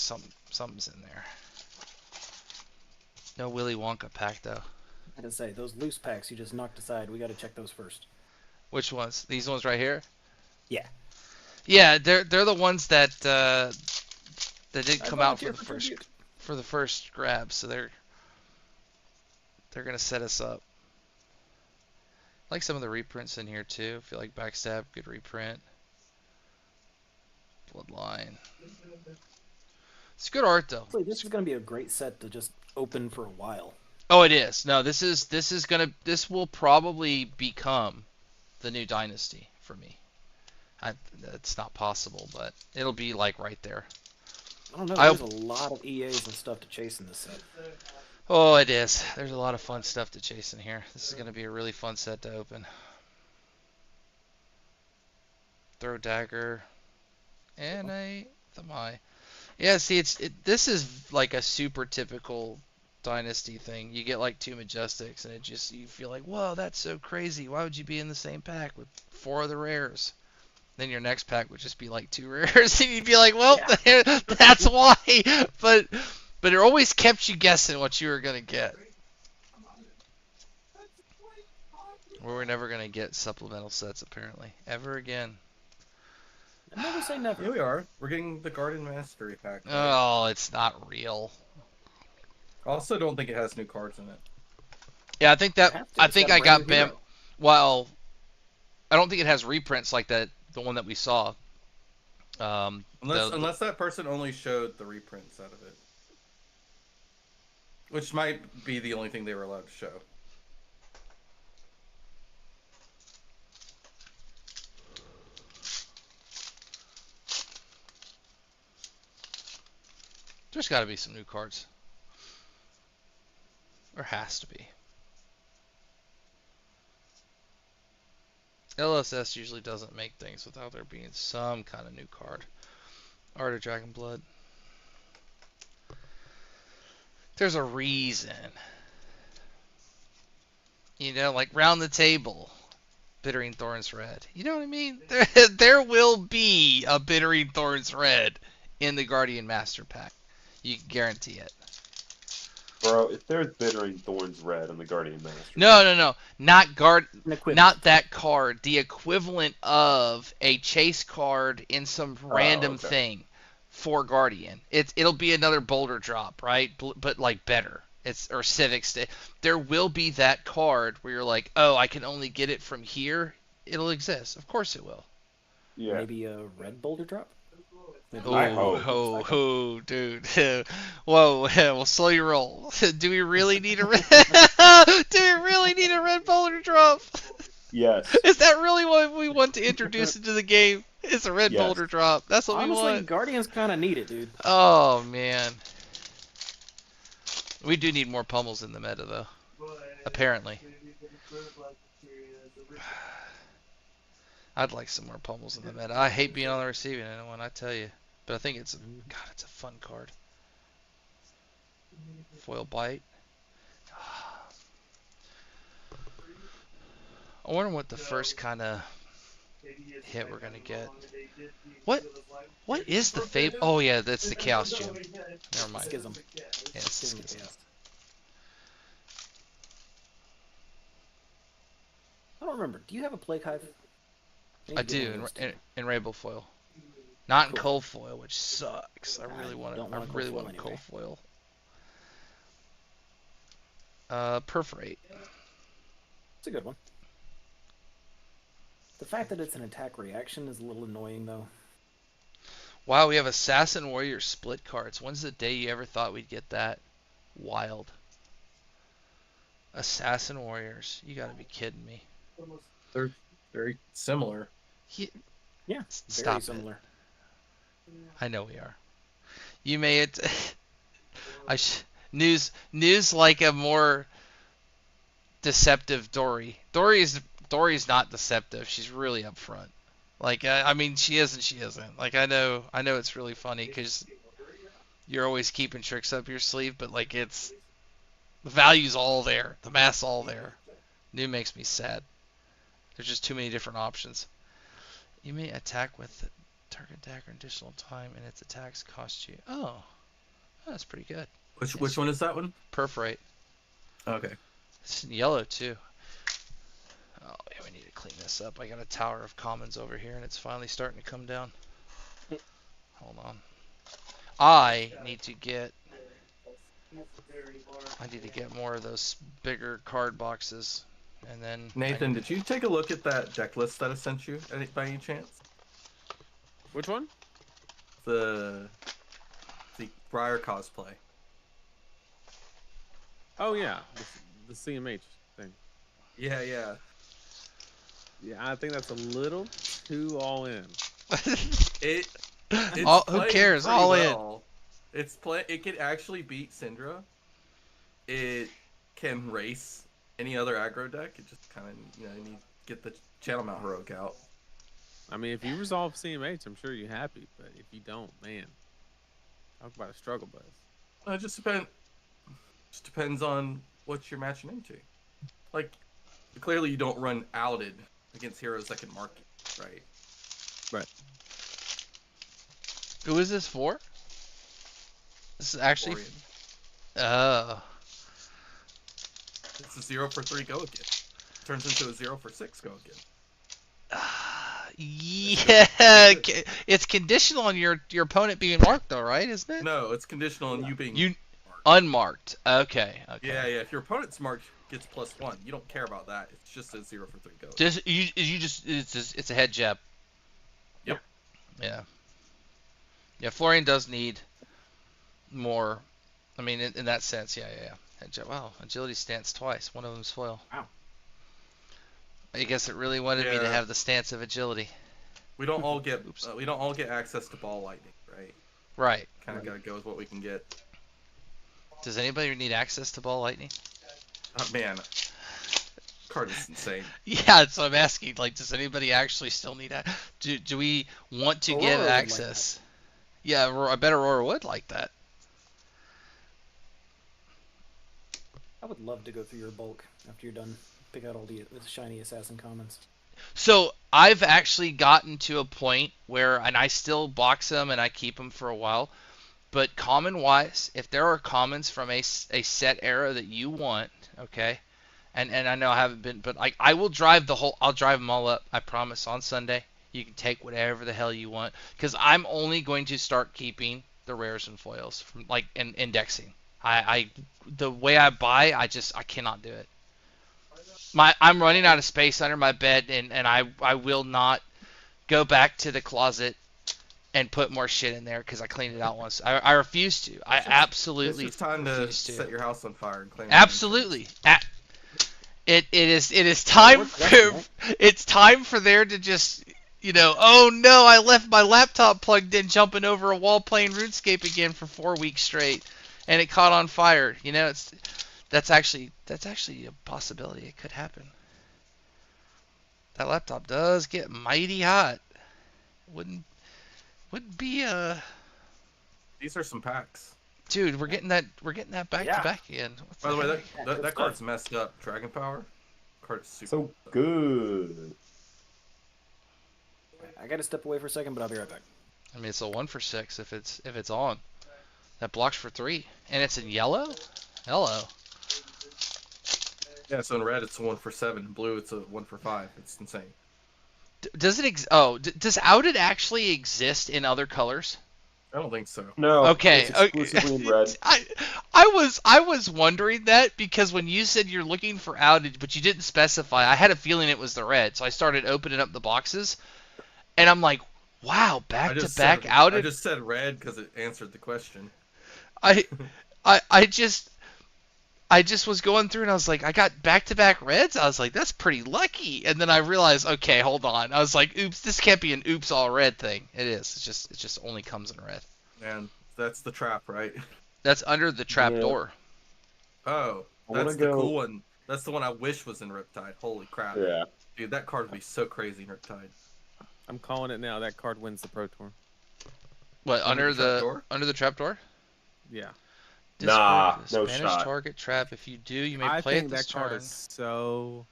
something's in there. No Willy Wonka pack though. I had to say, those loose packs you just knocked aside, we got to check those first. Which ones? These ones right here? Yeah. Yeah, they're the ones that didn't come out volunteer for tribute. the first grab, so they're gonna set us up. I like some of the reprints in here too. I feel like Backstab, good reprint. Bloodline. It's good art though. Honestly, this is going to be a great set to just open for a while. Oh, it is. No, this will probably become the new Dynasty for me. It's not possible, but it'll be like right there. I don't know. There's a lot of EAs and stuff to chase in this set. Oh, it is. There's a lot of fun stuff to chase in here. This is going to be a really fun set to open. Throw Dagger and a Thamai. Yeah, see, this is like a super typical Dynasty thing. You get like 2 Majestics, and you feel like, whoa, that's so crazy. Why would you be in the same pack with 4 of the rares? Then your next pack would just be like 2 rares, and you'd be like, well, yeah. That's why. But it always kept you guessing what you were gonna get. We're never gonna get supplemental sets apparently ever again. Never say never. Here we are. We're getting the Garden Mastery pack. Oh, it's not real. I also don't think it has new cards in it. Yeah, I think I got Bam. Well, I don't think it has reprints like that. The one that we saw. Unless that person only showed the reprints out of it. Which might be the only thing they were allowed to show. There's got to be some new cards. There has to be. LSS usually doesn't make things without there being some kind of new card. Art of Dragon Blood. There's a reason. You know, like Round the Table. Bittering Thorns Red. You know what I mean? There will be a Bittering Thorns Red in the Guardian Master Pack. You can guarantee it. Bro, if there's Bittering Thorns Red on the Guardian Master. No. Not that card. The equivalent of a chase card in some random thing for Guardian. It'll be another Boulder drop, right? But like better. Or Civic State. There will be that card where you're like, oh, I can only get it from here. It'll exist. Of course it will. Yeah. Maybe a red Boulder drop? Oh, dude. Whoa, well, slow your roll. Do we really need a red? Do we really need a red Boulder drop? Yes. Is that really what we want to introduce into the game? It's a red Boulder drop. That's what Honestly, we want. Guardians kind of need it, dude. Oh, man. We do need more pummels in the meta, though. Apparently. I'd like some more pummels in the meta. I hate being on the receiving end one, I tell you. But I think it's a fun card. Foil Bite. I wonder what the first kind of hit we're gonna get. What is the FAB? Oh yeah, that's the Chaos Gem. Never mind. Schism. Yeah, it's Schism. I don't remember. Do you have a Plague Hive? I do in Rainbow Foil. Not in Cold Foil, which sucks. I really want a Cold Foil. Perforate. It's a good one. The fact that it's an attack reaction is a little annoying, though. Wow, we have Assassin Warrior split cards. When's the day you ever thought we'd get that? Wild. Assassin Warriors. You gotta be kidding me. They're very similar. Yeah, Stop very similar. I know we are. You may news like a more deceptive Dory. Dory's not deceptive. She's really upfront. Like I mean, she is and she isn't. Like I know it's really funny because you're always keeping tricks up your sleeve, but like the value's all there, the math's all there. New makes me sad. There's just too many different options. You may attack with Target dagger additional time and its attacks cost you. Oh, that's pretty good. Which one is that one? Perforate. Okay. It's in yellow too. Oh, yeah, we need to clean this up. I got a tower of commons over here, and it's finally starting to come down. Hold on. I need to get more of those bigger card boxes, and then Nathan, did you take a look at that deck list that I sent you by any chance? Which one? The Briar cosplay. Oh yeah, the CMH thing. Yeah. Yeah, I think that's a little too all in. It's who playing cares? pretty All well. It could actually beat Syndra. It can race any other aggro deck. It just kind of you need to get the Channel Mount Heroic out. I mean, if you resolve CMH, I'm sure you're happy. But if you don't, man, talk about a struggle bus. It just depends on what you're matching into. Like, clearly you don't run outed against heroes that can mark you, right? Right. Who is this for? This is actually. Orion. Oh. It's a 0 for 3 go again. Turns into a 0 for 6 go again. Yeah, it's conditional on your opponent being marked, though, right? Isn't it? No, it's conditional on you being unmarked. Okay. Yeah. If your opponent's marked gets +1, you don't care about that. It's just a 0 for 3 go. It's a head jab. Yep. Yeah. Yeah, Florian does need more. I mean, in that sense, yeah. Head jab. Wow, agility stance twice. One of them's foil. Wow. I guess it really wanted me to have the stance of agility. We don't all get access to ball lightning, right? Right. Kind of gotta go with what we can get. Does anybody need access to ball lightning? Oh, man, card is insane. Yeah, that's what I'm asking. Like, does anybody actually still need that? Do we want to get access? Yeah, I bet Aurora would like that. I would love to go through your bulk after you're done. Pick out all the shiny assassin commons. So I've actually gotten to a point where, and I still box them and I keep them for a while, but common wise, if there are commons from a set era that you want, okay, and I know I haven't been, but I will drive I'll drive them all up, I promise, on Sunday. You can take whatever the hell you want, because I'm only going to start keeping the rares and foils from and indexing. The way I buy, I cannot do it. I'm running out of space under my bed, and I will not go back to the closet and put more shit in there because I cleaned it out once. I refuse to. I absolutely It's time to set your house on fire and clean it. Absolutely. It is time for it's time for there to just oh no, I left my laptop plugged in jumping over a wall playing RuneScape again for 4 weeks straight and it caught on fire. That's actually a possibility. It could happen. That laptop does get mighty hot. Wouldn't be These are some packs. Dude, we're getting that back to back again. By the way, that card's messed up. Dragon Power card is super So good. I gotta step away for a second, but I'll be right back. I mean, it's a 1 for 6 if it's on. That blocks for 3, and it's in yellow. Hello. Yeah, so in red it's a 1 for 7. In blue it's a 1 for 5. It's insane. Does it? Does Outed actually exist in other colors? I don't think so. No. Okay. It's exclusively in red. I was wondering that because when you said you're looking for Outed, but you didn't specify, I had a feeling it was the red, so I started opening up the boxes, and I'm like, wow, back to back Outed. I just said red because it answered the question. I just was going through and I was like, I got back-to-back reds. I was like, that's pretty lucky. And then I realized, okay, hold on. I was like, oops, this can't be an oops all red thing. It is. It just only comes in red. Man, that's the trap, right? That's under the trap door. Oh, that's the cool one. That's the one I wish was in Riptide. Holy crap. Yeah. Dude, that card would be so crazy in Riptide. I'm calling it now. That card wins the Pro Tour. What, under the trap door? Yeah. Nah, no Spanish shot. target trap. If you do, you may I play think it this that card turn. is so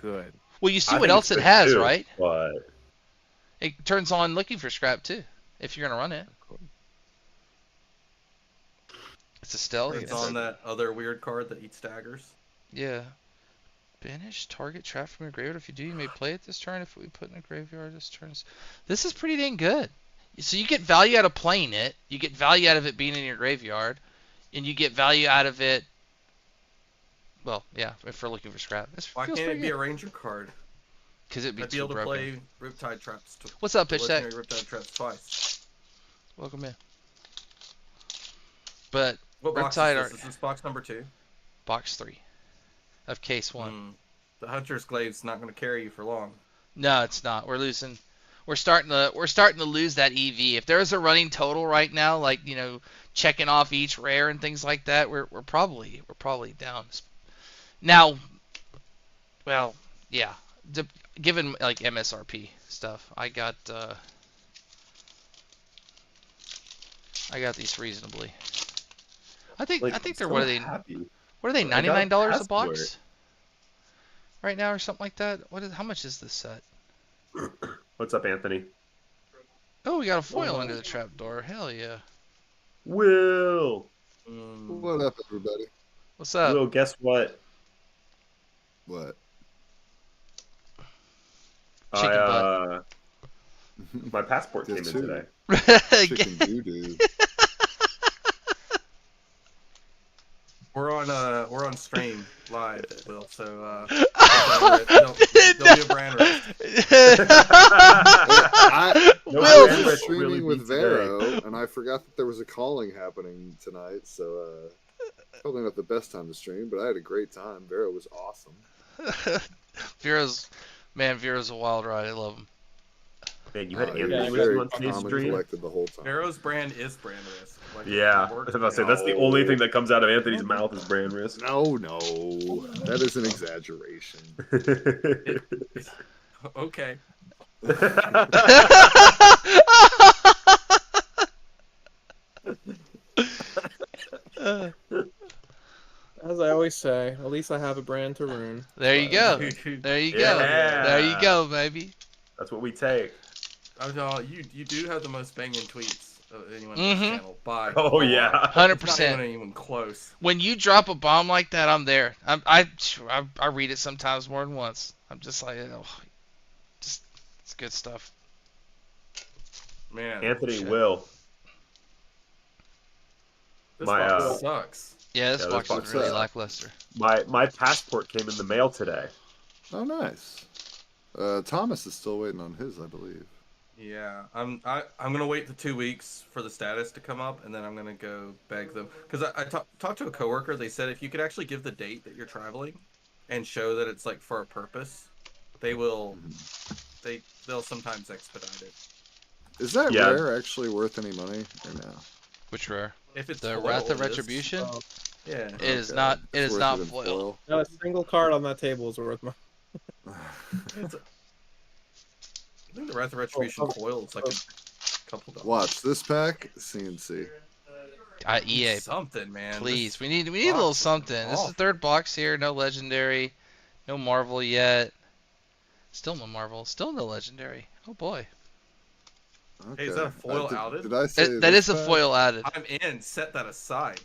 good. Well, you see I what think else so it has, too, right? But It turns on looking for scrap too, if you're gonna run it. It's a stealth. It's on that other weird card that eats daggers. Yeah. Banish target trap from your graveyard. If you do, you may play it this turn. If we put in a graveyard this turn. This is pretty dang good. So you get value out of playing it. You get value out of it being in your graveyard. And you get value out of it. Well, yeah, if we're looking for scrap. Why can't it be a ranger card? Because it'd be I'd be too able to broken. play Riptide Traps. What's up, Pitch Tech? Riptide Traps twice. Welcome in. But What box Riptide is this? Is this box number 2? Box 3 of case 1. The Hunter's Glaive's not going to carry you for long. No, it's not. We're losing. We're starting to lose that EV. If there's a running total right now, like checking off each rare and things like that, we're probably down. Now, well, yeah. Given like MSRP stuff, I got these reasonably. I think they're what are they? What are they? $99 a box right now or something like that. How much is this set? What's up, Anthony? Oh, we got a foil under the trapdoor. Hell yeah. Will. What up, everybody? What's up? Will, guess what? What? Chicken butt. My passport came in Guess who? today. Chicken doo-doo. We're on stream live, Will. So there'll be a brand roast. No Will. brand I was roast really streaming with beats today. Vero, and I forgot that there was a calling happening tonight, so probably not the best time to stream, but I had a great time. Vero was awesome. Vero's a wild ride. I love him. Man, you had He Anthony was with very you on today's calm and stream. collected the whole time. Pharaoh's brand is brand risk. Like, Yeah, I was about to say that's the only thing that comes out of Anthony's mouth is brand risk. No, that is an exaggeration. Okay. As I always say, at least I have a brand to ruin. There you go. There you go. Yeah. There you go, baby. That's what we take. You do have the most banging tweets of anyone on this channel. By Oh yeah. 100%. Not even close. When you drop a bomb like that, I'm there. I read it sometimes more than once. I'm just like, it's good stuff. Man, Anthony Shit. Will. this my, box sucks. Yeah, this Yeah, box this is box really sucks. lackluster. My passport came in the mail today. Oh, nice. Thomas is still waiting on his, I believe. Yeah, I'm gonna wait the 2 weeks for the status to come up, and then I'm gonna go beg them. Because I talked to a coworker. They said if you could actually give the date that you're traveling, and show that it's like for a purpose, they will. They'll sometimes expedite it. Is that Yeah. rare actually worth any money or no? Which rare? If it's The foil, Wrath of it is. Retribution? Yeah. It is Okay. not. It It's is worth not it in foil. Not a single card on that table is worth my. I think the Wrath of Retribution foil is like a couple dollars. Watch this pack, CNC. EA, Something, man. please. We need a box little is something. This is the awful. third box here. No legendary. No Marvel yet. Still no Marvel. Still no legendary. Oh boy. Okay. Hey, is that a foil outed? Did I say That this is a pack? foil added. I'm in. Set that aside.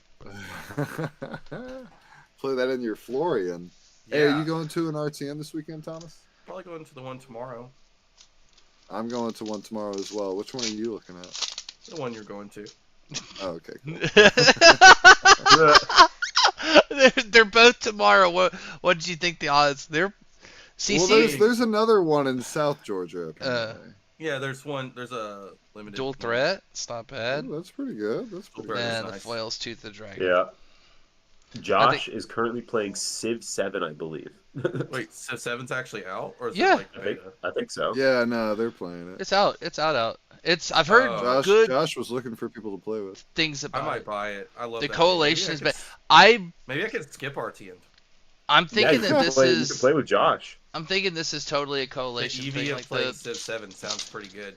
Play that in your Florian. Yeah. Hey, are you going to an RTM this weekend, Thomas? Probably going to the one tomorrow. I'm going to one tomorrow as well. Which one are you looking at? The one you're going to. Oh, okay, cool. they're both tomorrow. What did you think the odds? They're Well, CC there's another one in South Georgia. Apparently. Yeah, there's a limited dual one. threat. It's not bad. Ooh, that's pretty good. That's pretty Very good. And the nice. foil's Tooth of the Dragon. Yeah. Josh is currently playing Civ 7, I believe. Wait, Civ 7's actually out, or is Yeah. it like I think, beta? I think so. Yeah, no, they're playing it. It's out. It's out. I've heard Oh. good Josh was looking for people to play with. things I about might it. buy it. I love The that coalition game. is Maybe bad. Maybe I could skip RTN. I'm thinking yeah, that you can this play with Josh. I'm thinking this is totally a The coalition EV thing. of Like playing Civ 7 sounds pretty good.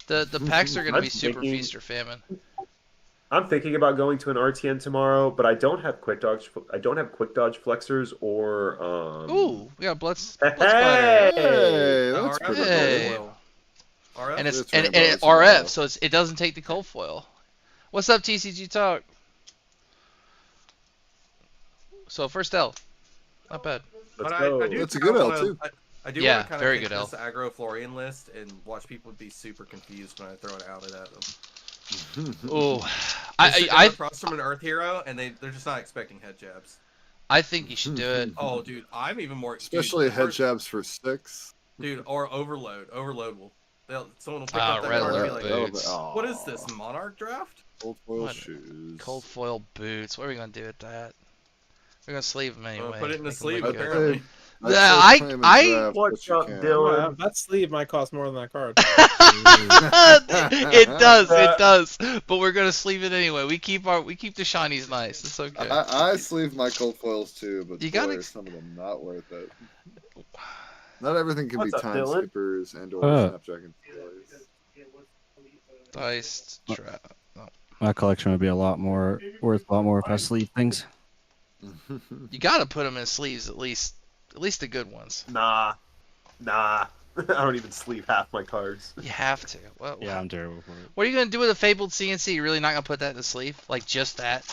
the packs are going to I'm be super thinking- feast or famine. I'm thinking about going to an RTN tomorrow, but I don't have quick dodge flexors or Ooh, we got blood Hey! splatter. Hey, that's Alright. pretty Hey. cool. Well, RF? and it's That's and, rainbow, and it's RF, rainbow. so it doesn't take the cold foil. What's up, TCG Talk? So first L, not bad. But Let's I go. do That's a kinda good L, wanna- too. I do Yeah, want to kind very of good pick L. this aggro Florian list and watch people be super confused when I throw it out at them. Oh, They sit down I across from an Earth Hero and they're just not expecting head jabs. I think you should do it. Oh, dude, I'm even more. Especially dude, head jabs for 6. Dude, or overload. Overload will. Someone will pick Ah, up that red card and be alert like, boots. "What is this Monarch draft?" Cold foil What? shoes. Cold foil boots. What are we gonna do with that? We're gonna sleeve them anyway. Put it in the Make 'em sleeve, look good. apparently. I'd Yeah, say play 'em in I- draft, What's but you up, can't. Dylan? That sleeve might cost more than that card. It does. But we're gonna sleeve it anyway. We keep the shinies nice. It's okay. I sleeve my cold foils too, but You boy, gotta- are some of them not worth it. Not everything can What's be up, time Dylan? skippers and or snapdragon toys. Diced trap. My collection would be worth a lot more if I sleeve things. You gotta put them in sleeves at least the good ones. Nah. I don't even sleeve half my cards. You have to. Yeah, I'm terrible for it. What are you gonna do with a fabled CNC? You're really not gonna put that in the sleeve? Like just that?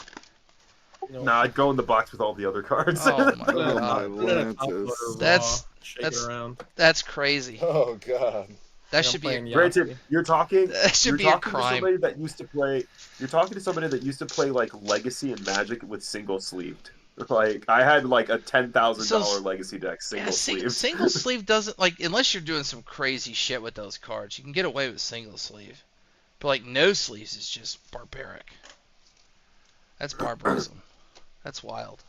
Nah, I'd go in the box with all the other cards. Oh my Oh my god. Lantis. That's- shake that's- it around. That's crazy. Oh god. That I'm should be playing Granted, Yahtzee. you're talking. that should You're be a talking to crime. somebody that used to play. You're talking to somebody that used to play like Legacy and Magic with single sleeved. Like I had like a $10,000 Legacy deck single sleeved. Single sleeve doesn't like unless you're doing some crazy shit with those cards. You can get away with single sleeve, but like no sleeves is just barbaric. That's barbarism. That's wild.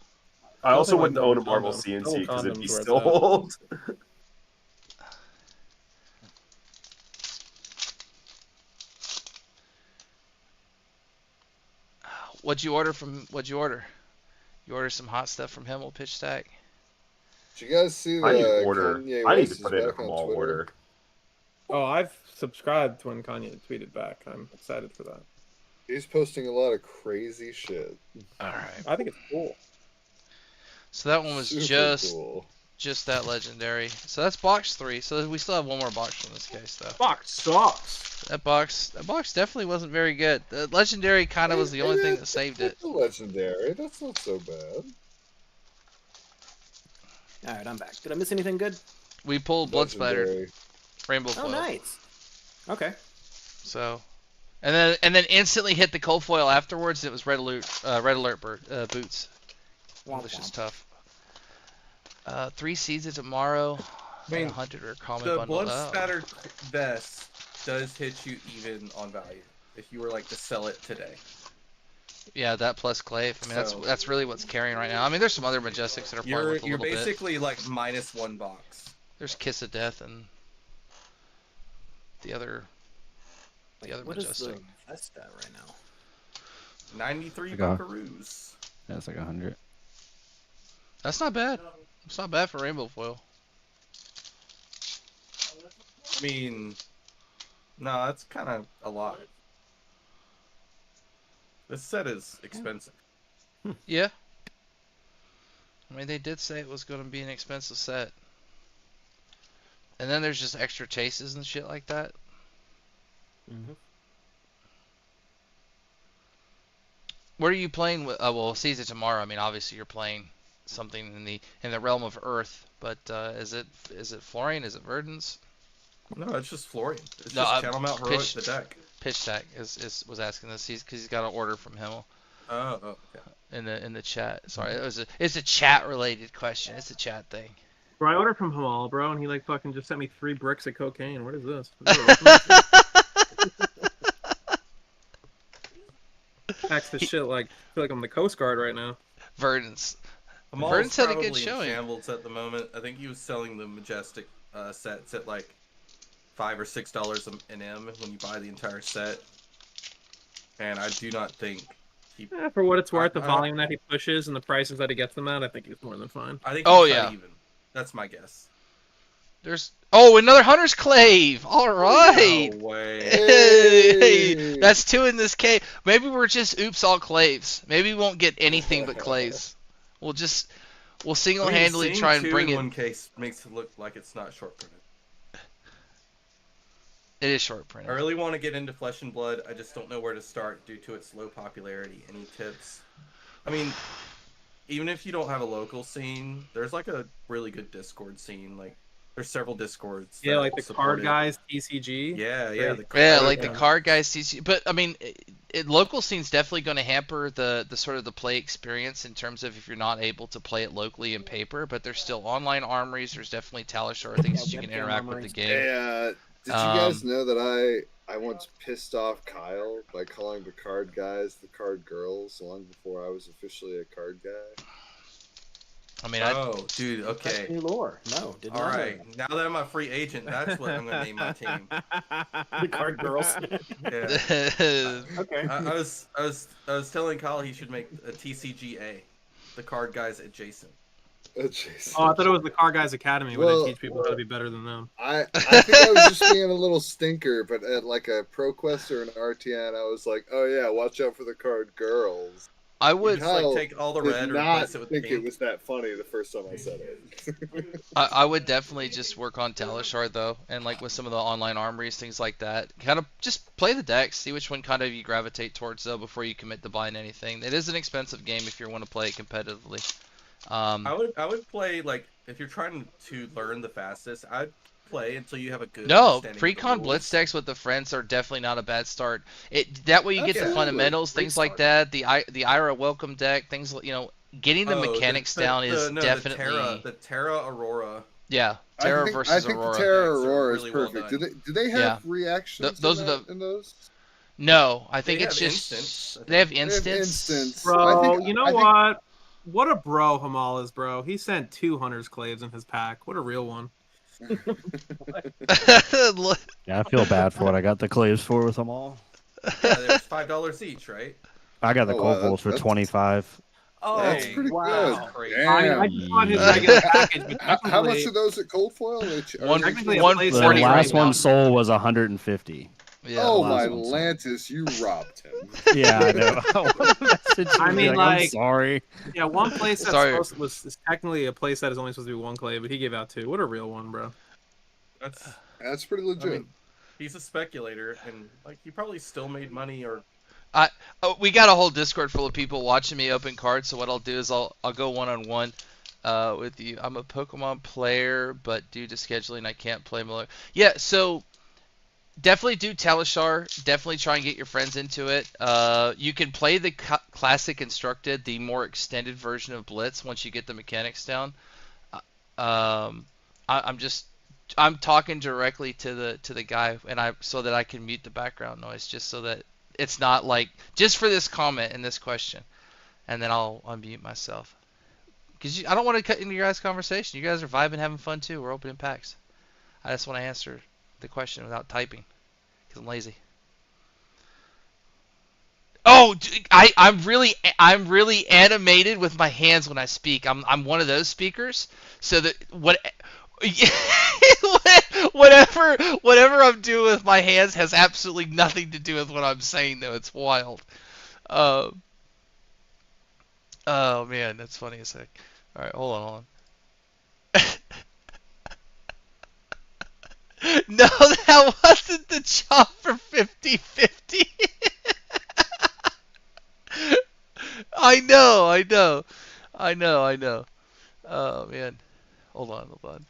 I also Nothing wouldn't like own a double Marvel condom. CNC Double because it'd be condoms where it's still at. old. What'd you order? You order some hot stuff from Himmel Pitch Stack? Did you guys see the I need to order. Kanye I need West to is put in a back on small Twitter? order. Oh, I've subscribed when Kanye tweeted back. I'm excited for that. He's posting a lot of crazy shit. All right. I think it's cool. So that one was Super cool. just that legendary. So that's box 3. So we still have one more box in this case though. Box sucks. That box definitely wasn't very good. The legendary kind of was the only thing that saved it. It's a legendary. That's not so bad. All right, I'm back. Did I miss anything good? We pulled blood splattered Legendary. rainbow Oh, foil. nice. Okay. So, and then instantly hit the cold foil afterwards. It was red alert boots, Womp which is womp. tough. 3 seeds of tomorrow. I mean, 100 or common The bundle. blood Oh. spattered vest does hit you even on value if you were like to sell it today. Yeah, that plus Clave. I mean, So- that's really what's carrying right now. I mean, there's some other Majestics that are playing You're with a little bit. basically like minus 1 box. There's Kiss of Death and the other Wait, what is Majestic. the vest at right now? 93 I got- buckaroos. That's like 100. That's not bad. It's not bad for rainbow foil. I mean, no, that's kind of a lot. This set is expensive. Yeah. I mean, they did say it was going to be an expensive set. And then there's just extra chases and shit like that. Mm-hmm. What are you playing with? Well, Seize It Tomorrow. I mean, obviously you're playing something in the realm of Earth, but is it Florian? Is it Verdance? No, it's just Florian. It's No, just Cattlemount Heroic, pitch- the deck. Pitch Stack was asking this. Because he's got an order from Himmel Oh, okay. in the chat. Sorry, it's a chat related question. It's a chat thing. Bro, I ordered from Hamal, bro, and he like fucking just sent me 3 bricks of cocaine. What is this? Acts the shit like I feel like I'm the Coast Guard right now. Verdance. Amal's Verdance had a good probably showing. in shambles at the moment. I think he was selling the Majestic sets at like $5 or $6 an M when you buy the entire set. And I do not think he. For what it's worth, the I- volume that he pushes and the prices that he gets them at, I think he's more than fine. I think Oh, he's yeah. not even. That's my guess. There's another Hunter's Clave. All right. No way. Hey, that's 2 in this case. Maybe we're just oops all claves. Maybe we won't get anything but claves. We'll single-handedly try and bring in it. one case makes it look like it's not short printed. It is short I printed. really want to get into Flesh and Blood. I just don't know where to start due to its low popularity. Any tips? I mean, even if you don't have a local scene, there's like a really good Discord scene. Like, there's several Discords. Yeah, that like the support card it. guys, TCG. Yeah, Great. the Yeah, card like the guys. card guys CC. But I mean, local scene's definitely going to hamper the sort of the play experience in terms of if you're not able to play it locally in paper. But there's still online armories. There's definitely Talishar things that you can webcam interact with the armories. game. Hey, did you guys know that I once pissed off Kyle by calling the card guys the card girls long before I was officially a card guy? I mean, Oh, dude, That's okay. new lore. No, did not All know right. Now that I'm a free agent, that's what I'm gonna name my team. that. The card girls. Yeah. Okay. I was telling Kyle he should make a TCGA, the card guys adjacent. Jason. Oh, I thought it was the Card Guys Academy where Well, they teach people how to be better than them. I think I was just being a little stinker, but at like a ProQuest or an RTN, I was like, oh yeah, watch out for the card girls. I would. Just like take all the Did red or not replace it with think it pink. was that funny the first time I said it. I would definitely just work on Talishar though, and like with some of the online armories, things like that. Kind of just play the decks, see which one kind of you gravitate towards though before you commit to buying anything. It is an expensive game if you want to play it competitively. I would play, like, if you're trying to learn the fastest, I'd play until you have a good No, understanding of the pre-con rules. blitz decks with the friends are definitely not a bad start. That way you get the Absolutely. fundamentals, Great things like start. that. The Ira welcome deck, things getting the Oh, mechanics down is definitely the Terra Aurora. yeah. Terra versus I think Aurora. the Terra decks are Aurora is really well perfect. done. Do they have Yeah. reactions Those in are that, in those? No, I think They it's have just instants, I they have think. They have instants. instants. Bro, you know I think- what? What a bro Hamal is, bro. He sent 2 Hunter's Claves in his pack. What a real one. Yeah, I feel bad for what I got the claves for with them all. Yeah, there's $5 each, right? I got the Oh, wow, Cold for that's- 25. Oh, That's pretty wow. good. Crazy. I mean, I Damn. just want his Yeah. regular package, but How much technically- are those at Cold Foil? One- technically a one place The that $40 is last right now. one sold was 150. Yeah. Oh the my last one sold. Lantis, you robbed him. Yeah, I know. I wanted to message you I and be mean, I'm like- sorry. Yeah, one place that's Sorry. is technically a place that is only supposed to be 1 clave, but he gave out 2. What a real one, bro. That's pretty I legit. mean, he's a speculator, and like he probably still made money or. We got a whole Discord full of people watching me open cards. So what I'll do is I'll go one-on-one with you. I'm a Pokemon player, but due to scheduling, I can't play Miller. Yeah, so definitely do Talishar. Definitely try and get your friends into it. You can play the classic instructed, the more extended version of Blitz once you get the mechanics down. I'm talking directly to the guy, and so that I can mute the background noise, just so that it's not like just for this comment and this question, and then I'll unmute myself because I don't want to cut into your guys' conversation. You guys are vibing, having fun too. We're opening packs. I just want to answer the question without typing because I'm lazy. Oh, I'm really animated with my hands when I speak. I'm one of those speakers. So that whatever I'm doing with my hands has absolutely nothing to do with what I'm saying, though. It's wild. Oh man, that's funny as heck. All right, hold on. No, that wasn't the chop for 50-50. I know. Oh man, hold on.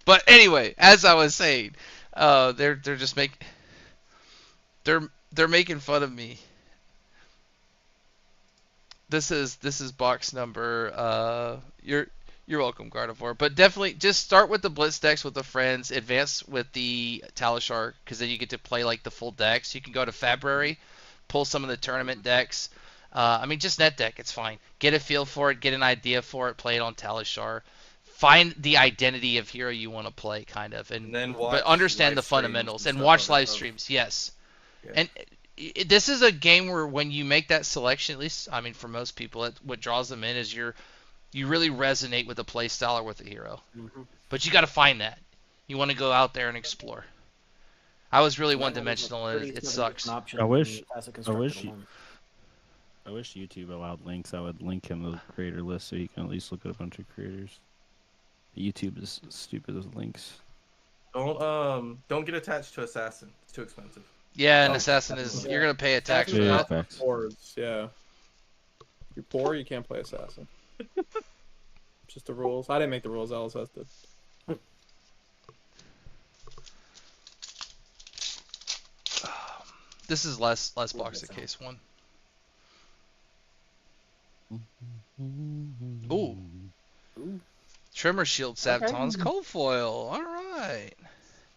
But anyway, as I was saying, they're just they're making fun of me. This is box number. You're welcome, Gardevoir. But definitely just start with the Blitz decks with the friends. Advance with the Talishar, because then you get to play like the full decks. You can go to February, pull some of the tournament decks. I mean, just net deck. It's fine. Get a feel for it. Get an idea for it. Play it on Talishar. Find the identity of hero you want to play, kind of, and then but watch understand the live streams fundamentals and and stuff watch of it, live of- streams. Yes, Yeah. and this is a game where when you make that selection, at least I mean for most people, what draws them in is you really resonate with a play style or with a hero. Mm-hmm. But you got to find that. You want to go out there and explore. I was really one-dimensional, and it sucks. I wish YouTube allowed links. I would link him to the creator list so you can at least look at a bunch of creators. YouTube is stupid with links. Don't get attached to assassin. It's too expensive. Yeah, an Oh, assassin is you're gonna pay a tax for Assassin's Yeah, that. not facts. for boards, yeah. If you're poor, you can't play assassin. Just the rules. I didn't make the rules. LSS did. This is less box of case 1. Ooh. Ooh. Trimmer shield Sabton's cold foil. All right.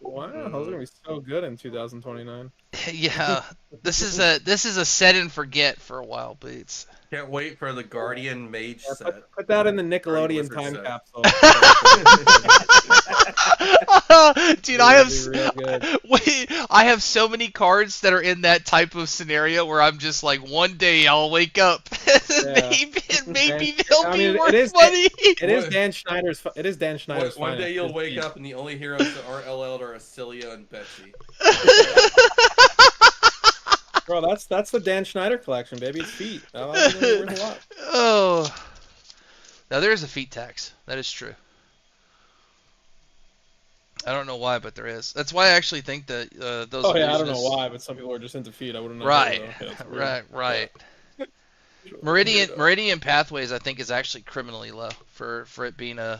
Wow, those are gonna be so good in 2029. Yeah, this is a set and forget for a while, Boots. Can't wait for the Guardian Mage Yeah, set. put that in the Guardian Nickelodeon Wizard time set. capsule. Dude, I have Real good. wait, I have so many cards that are in that type of scenario where I'm just like, one day I'll wake up, Yeah. maybe they'll I be mean, worth it is- money. It is Dan Schneider's. It is Dan Schneider's. One day finest. you'll It's wake deep. up and the only heroes that aren't LL'd are Acilia and Betsy. Bro, that's the Dan Schneider collection, baby. It's feet. That's gonna be worth a lot. Oh, now there's a feet tax. That is true. I don't know why, but there is. That's why I actually think that those. Oh yeah, I don't know illusionists- why, but some people are just into feet. I wouldn't know. Right, though. Yeah, it's weird. right. Sure. Meridian Pathways, I think, is actually criminally low for it being a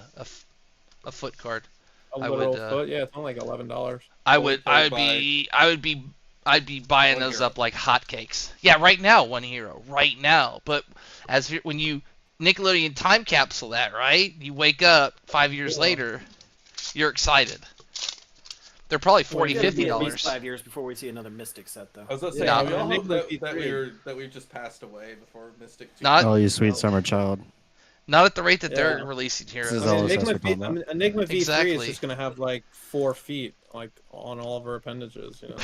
foot card. A I literal would, foot. Yeah, it's only like $11. I'd be buying One those hero. up like hotcakes. Yeah, right now, one hero, right now. But when you Nickelodeon time capsule that, right? You wake up 5 years Yeah. later, you're excited. They're probably Well, $40, it's gonna be at $50. least 5 years before we see another Mystic set, though. I was gonna say, No. we all hope Enigma that V3. we just passed away before Mystic. Not- Oh, you sweet summer child. Not at the rate that they're Yeah. releasing This heroes. is I mean, all Enigma, accessory combat. Enigma V3 Exactly. is just gonna have like 4 feet, like on all of her appendages. You know.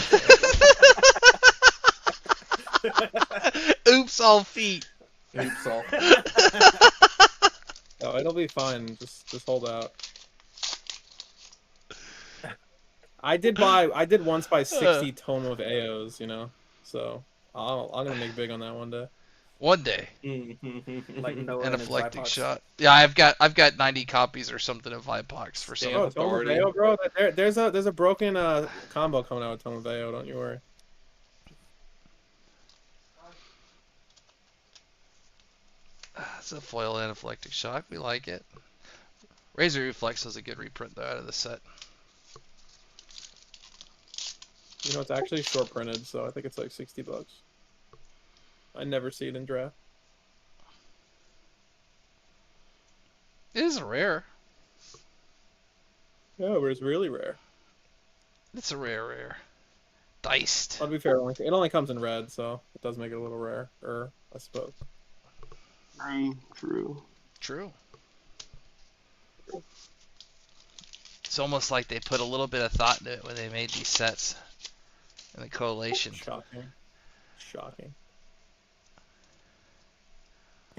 Oops, all feet. Oops, all. Oh, it'll be fine. Just hold out. I did once buy 60 Tome of AOs, you know. So I'm gonna make big on that one day. One day. Like Noah and his Anaphylactic Vipox. shot. Yeah, I've got 90 copies or something of Vipox for some. Damn. Oh, Tome of Authority. AO, bro. There's a broken combo coming out with Tome of AO. Don't you worry. It's a foil anaphylactic shock. We like it. Razor Reflex was a good reprint though out of the set. You know, it's actually short printed, so I think it's like $60. I never see it in draft. It is rare. Yeah, but it's really rare. It's a rare. Diced. I'll be fair, it only comes in red, so it does make it a little rare, I suppose. True. True. It's almost like they put a little bit of thought into it when they made these sets in the collation. Shocking.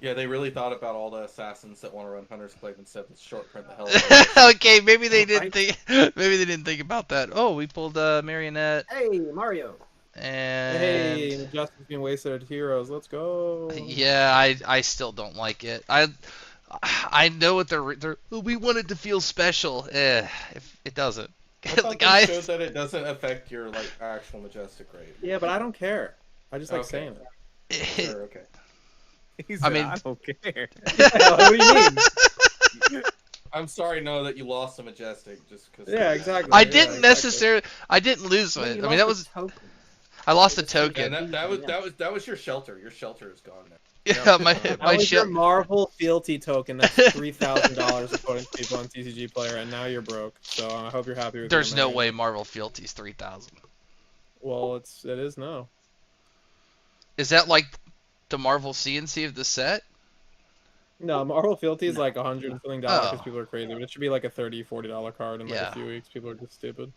Yeah, they really thought about all the assassins that want to run Hunter's Claim instead of short print the hell out of it. Okay, maybe they didn't think. Maybe they didn't think about that. Oh, we pulled Marionette Hey, Mario. and. Hey, Justice being wasted at heroes. Let's go. Yeah, I still don't like it. I know what they're we want it to feel special. If it doesn't. I thought they showed that it doesn't affect your like actual majestic rate. Yeah, but I don't care. I just like Okay. saying it. Sure, okay. I mean, I don't care. What do you mean? I'm sorry, no, that you lost a majestic just because. Yeah, exactly. I Yeah, didn't exactly. necessarily. I didn't lose Well, it. you I mean, lost that the was. token. I lost the And token. that was your shelter. Your shelter is gone now. Yeah, my That my was your shit. Marvel fealty token. That's $3,000 according to people on TCG Player, and now you're broke. So I hope you're happy with. There's your no money. way Marvel Fealty's 3,000. Well, it is now. Is that like the Marvel CNC of the set? No, Marvel Fealty is like $100 and something because Oh. people are crazy, but it should be like a $30, $40 card in like Yeah. a few weeks. People are just stupid.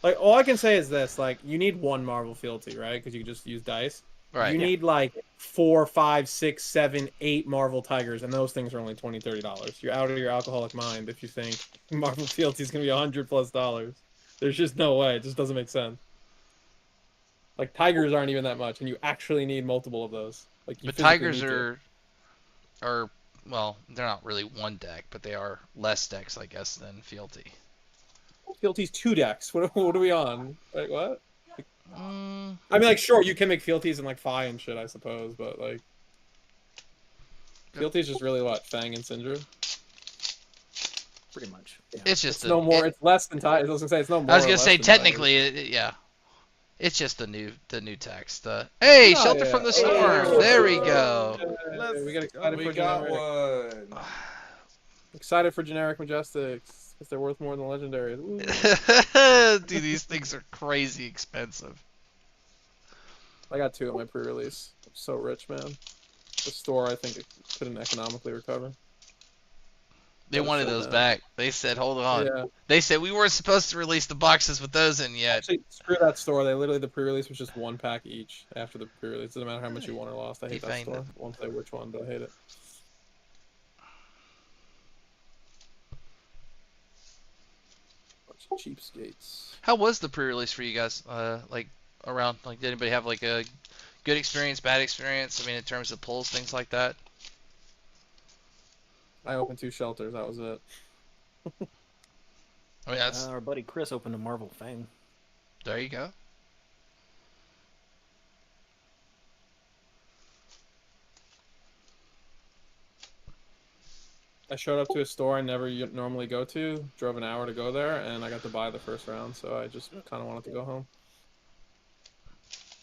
Like all I can say is this: like you need one Marvel Fealty, right? Because you can just use dice. Right. You need like 4, 5, 6, 7, 8 Marvel Tigers, and those things are only $20, $30. You're out of your alcoholic mind if you think Marvel Fealty is gonna be $100+. There's just no way. It just doesn't make sense. Like Tigers aren't even that much, and you actually need multiple of those. Like you But physically Tigers need to. are well, they're not really one deck, but they are less decks, I guess, than Fealty. fealties 2 decks. What are we on? Like what? Mm, I mean, like, sure, you can make fealties in like Fi and shit, I suppose, but like, fealties just really what Fang and Syndra. Pretty much. Yeah. it's just It's no more. It's less than Tigers. I was gonna say it's no more. I was or gonna less say than technically, yeah. It's just the new text. Hey, Oh, shelter yeah. from the storm. Oh, there we go. Tigers. We got excited We for got generic. one. Excited for generic Majestics because they're worth more than legendaries. Ooh. Dude, these things are crazy expensive. I got 2 at my pre-release. I'm so rich, man. The store, I think, it couldn't economically recover. They wanted those back. They said, hold on. Yeah. They said we weren't supposed to release the boxes with those in yet. Actually, screw that store. They literally, the pre-release was just 1 pack each after the pre-release. Doesn't matter how much you won or lost. I hate that store. Won't say which one, but I hate it. Bunch of cheapskates. How was the pre-release for you guys? Like around, like, did anybody have like a good experience, bad experience? I mean, in terms of pulls, things like that. I opened 2 shelters. That was it. I mean, that's Our buddy Chris opened a Marvel Fang. there you go. I showed up to a store I never normally go to, drove an hour to go there, and I got to buy the first round, so I just kind of wanted to go home.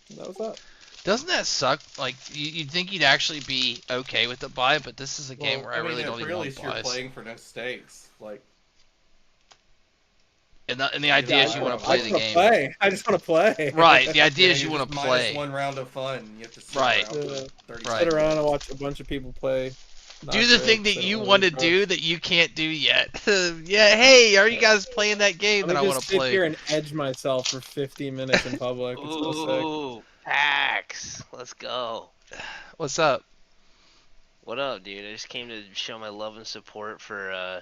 And that was that. Doesn't that suck? Like, you'd think you'd actually be okay with the buy, but this is a game where I really don't even want You're buys. playing for no stakes, like. And the idea is you want to play the game. I just want to play. Right. The idea is Yeah, you want to minus play. 1 round of fun. You have to sit Right. around for 30 Right. Sit around and watch a bunch of people play. Do the thing that you want to do that you can't do yet. Yeah. Hey, are you guys playing that game that I want to sit play? here and edge myself for 15 minutes in public. It's so sick. Ooh, packs. Let's go. What's up? What up, dude? I just came to show my love and support for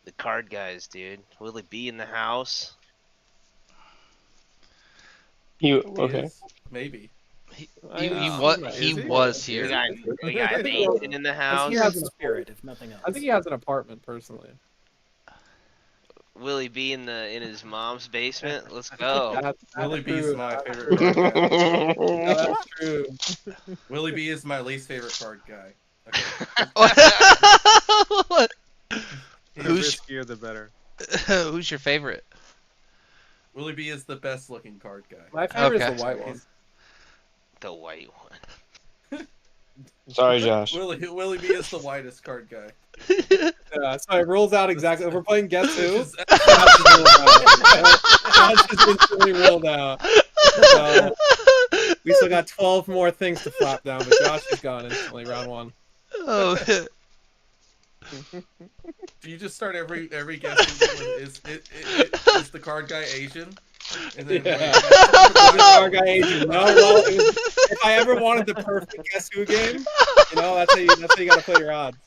the card guys, dude. Will it be in the house? Okay. Maybe. He Is he? was We here. got Nathan in the house. He has a spirit, if nothing else. I think he has an apartment personally. Will he be in his mom's basement? Let's go. That's Willie B is true. my favorite card guy. No, that's true. Willie B is my least favorite card guy. Okay. The Who's riskier the better. who's your favorite? Willie B is the best looking card guy. My favorite Okay. is the white one. The white one. Sorry, Josh. Willie B is the whitest card guy. Yeah, so it rules out exactly. If we're playing Guess Who, Just- Josh is instantly ruled out. So, we still got 12 more things to flap down, but Josh is gone instantly, round 1. Oh, Do you just start every guessing with is the card guy Asian? And then Yeah. Our guy Adrian. No, well, if I ever wanted the perfect Guess Who game, that's how you gotta play your odds.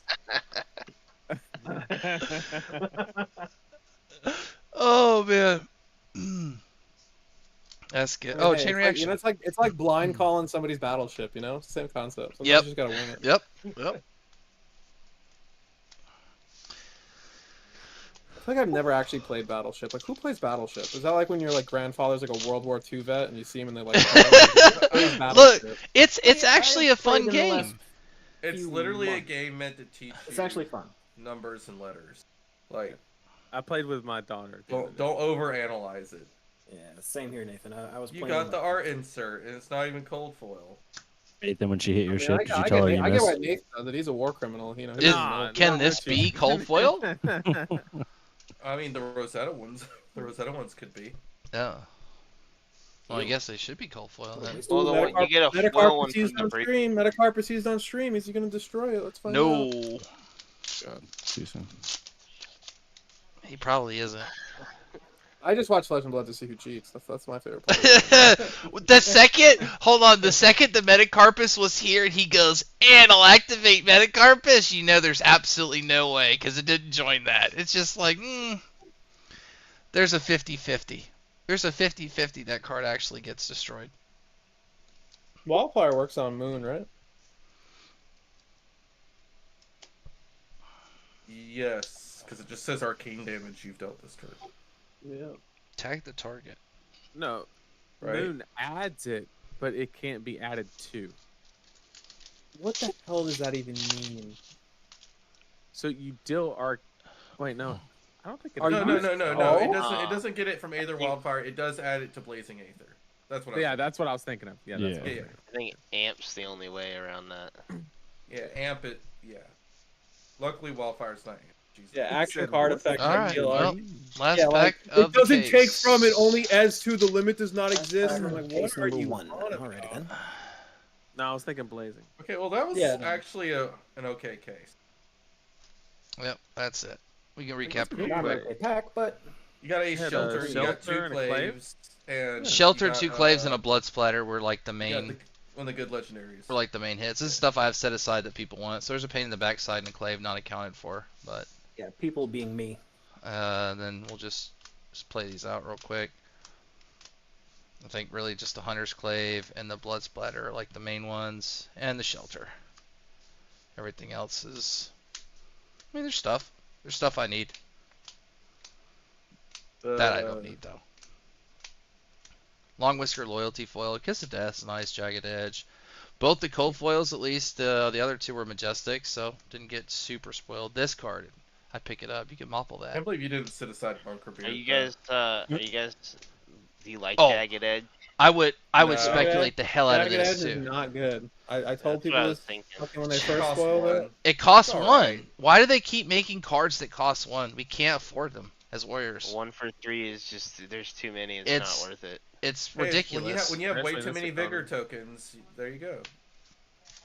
oh man. That's good. Oh, Hey, chain it's reaction. Like, it's like blind calling somebody's battleship. It's the same concept. Sometimes Yep. You just gotta wing it. Yep. I feel like I've never actually played Battleship. Like, who plays Battleship? Is that like when your grandfather's like a World War II vet and you see him and they're like, Look, it's actually a fun played in the last game. It's few literally a months. game meant to teach It's you actually fun. numbers and letters. Like, I played with my daughter. the other don't day. overanalyze it. Yeah, same here, Nathan. I was You playing. got the art insert, and it's not even cold foil. Nathan, when she hit your ship, did you I tell her you get missed? why Nathan does it. He's a war criminal. He Is- doesn't know. Can this be cold foil? I mean, the Rosetta ones. The Rosetta ones could be. Yeah. Well, I guess they should be cold foil then. Well, the one, you get a foil Metacarp one is from used the on break. stream. Metacarp is used on stream. Is he gonna destroy it? Let's find out. No, God, too soon. he probably isn't. I just watch Flesh and Blood to see who cheats. That's my favorite part. The second the Metacarpus was here and he goes, and I'll activate Metacarpus, there's absolutely no way, because it didn't join that. It's just like, there's a 50-50. There's a 50-50 that card actually gets destroyed. Wildfire works on Moon, right? Yes, because it just says arcane damage you've dealt this turn. Yeah. Tag the target. No, Right. Moon adds it, but it can't be added to. What the hell does that even mean? So you deal our. Wait, no. I don't think it. No. Oh? It doesn't get it from Aether Wildfire. It does add it to Blazing Aether. That's what. Yeah, that's what I was thinking of. Yeah, that's what I was Yeah. thinking. I think Amp's the only way around that. Yeah, amp it. Yeah. Luckily, Wildfire's not amp. Jesus. Yeah, action card effect. All right. Well, last Yeah, pack like, of it doesn't the take case. from it, only adds to the limit does not exist. And I'm like, Case what are number you one. on about? Alrighty then. No, I was thinking Blazing. Okay, well that was Yeah. actually an okay case. Yep, that's it. We can recap it Not real a quick. great pack, but You got a Had a shelter, you got shelter two and a clave. claves, and Shelter, you got, 2 claves, and a blood splatter were like the you got main. one of the good legendaries. For like the main hits. This is stuff I have set aside that people want. So there's a pain in the backside and a clave not accounted for, but yeah, people being me. then we'll just play these out real quick. I think really just the hunter's clave and the blood splatter are like the main ones, and the shelter. Everything else is, I mean, there's stuff. There's stuff I need. That I don't need though. Long Whisker Loyalty foil, Kiss of Death, nice, Jagged Edge. Both the cold foils, at least, the other two were majestic, so didn't get super spoiled. This card, I pick it up. You can mopple I that. can't believe you didn't set aside Bunker Beard. Are you guys? Do you like Oh. Jagged Edge? I would No. speculate the hell out of Jagged this Edge is too. not good. I told That's people what I was this thinking. fucking when they It first costs spoiled one. it. It costs It's one. alright. Why do they keep making cards that cost one? We can't afford them as warriors. 1 for 3 is just there's too many. It's It's- not worth it. It's Hey, ridiculous. When you have way Especially too in many this vigor economy. tokens, there you go.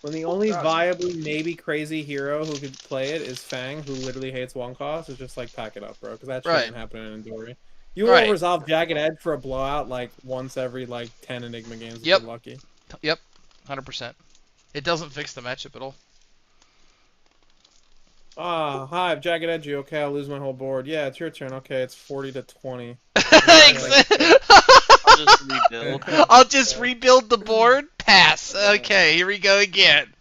When the only God. viable, maybe crazy hero who could play it is Fang, who literally hates one cost. It's just like pack it up, bro, because that shouldn't Right. happen in Endori. You will Right. resolve Jagged Edge for a blowout like once every like 10 Enigma games if Yep. you're lucky. Yep, 100%. It doesn't fix the matchup at all. Ah, hi, I've Jagged Edge you. Okay, I'll lose my whole board. Yeah, it's your turn. Okay, it's 40 to 20. I'll just rebuild. I'll just rebuild the board. Pass. Okay, here we go again.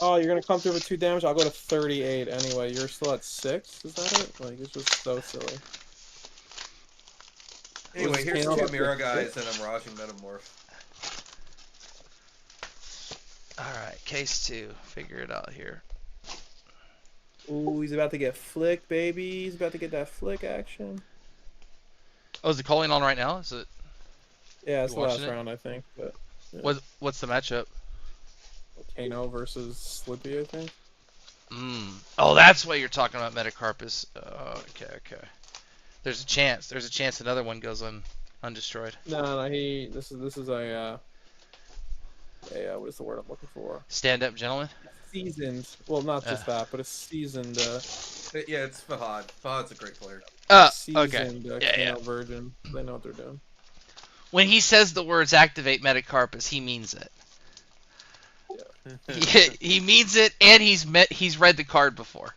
Oh, you're gonna come through with 2 damage? I'll go to 38 anyway. You're still at 6? Is that it? Like, it's just so silly. Anyway, here's Kano two up Mira to guys and I'm Rajing Metamorph. Alright, case 2. Figure it out here. Ooh, he's about to get flick, baby. He's about to get that flick action. Oh, is it calling on right now? Is it? Yeah, it's You the last watching it? round, I think. But yeah. What's the matchup? Kano versus Slippy, I think. Oh, that's what you're talking about, Metacarpus. Okay. There's a chance. There's a chance another one goes undestroyed. No, this is a what is the word I'm looking for? Stand up, gentlemen. Seasoned. Well, not just that, but a seasoned. Yeah, it's Fahad. Fahad's a great player. Okay. Seasoned Yeah. Kano virgin. They know what they're doing. When he says the words activate Metacarpus, he means it. He means it, and he's read the card before.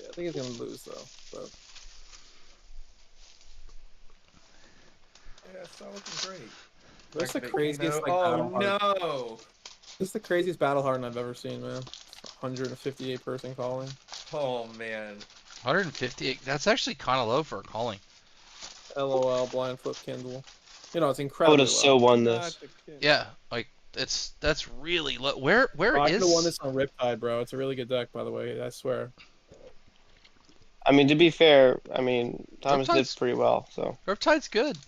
Yeah, I think he's gonna lose though. But Yeah, it's not looking great. that's the Activate craziest. Kano. Like, battle Oh harden. no! This is the craziest battle harden I've ever seen, man. 158 person calling. Oh man. 158. That's actually kind of low for a calling. LOL, blind flip Kindle. You know, it's I incredible. would have so won this. Yeah, like that's really low. Where I is? could have won this on Riptide, bro. It's a really good deck, by the way. I swear. I mean, to be fair, I mean, Thomas did Sometimes- pretty well. So Riptide's good.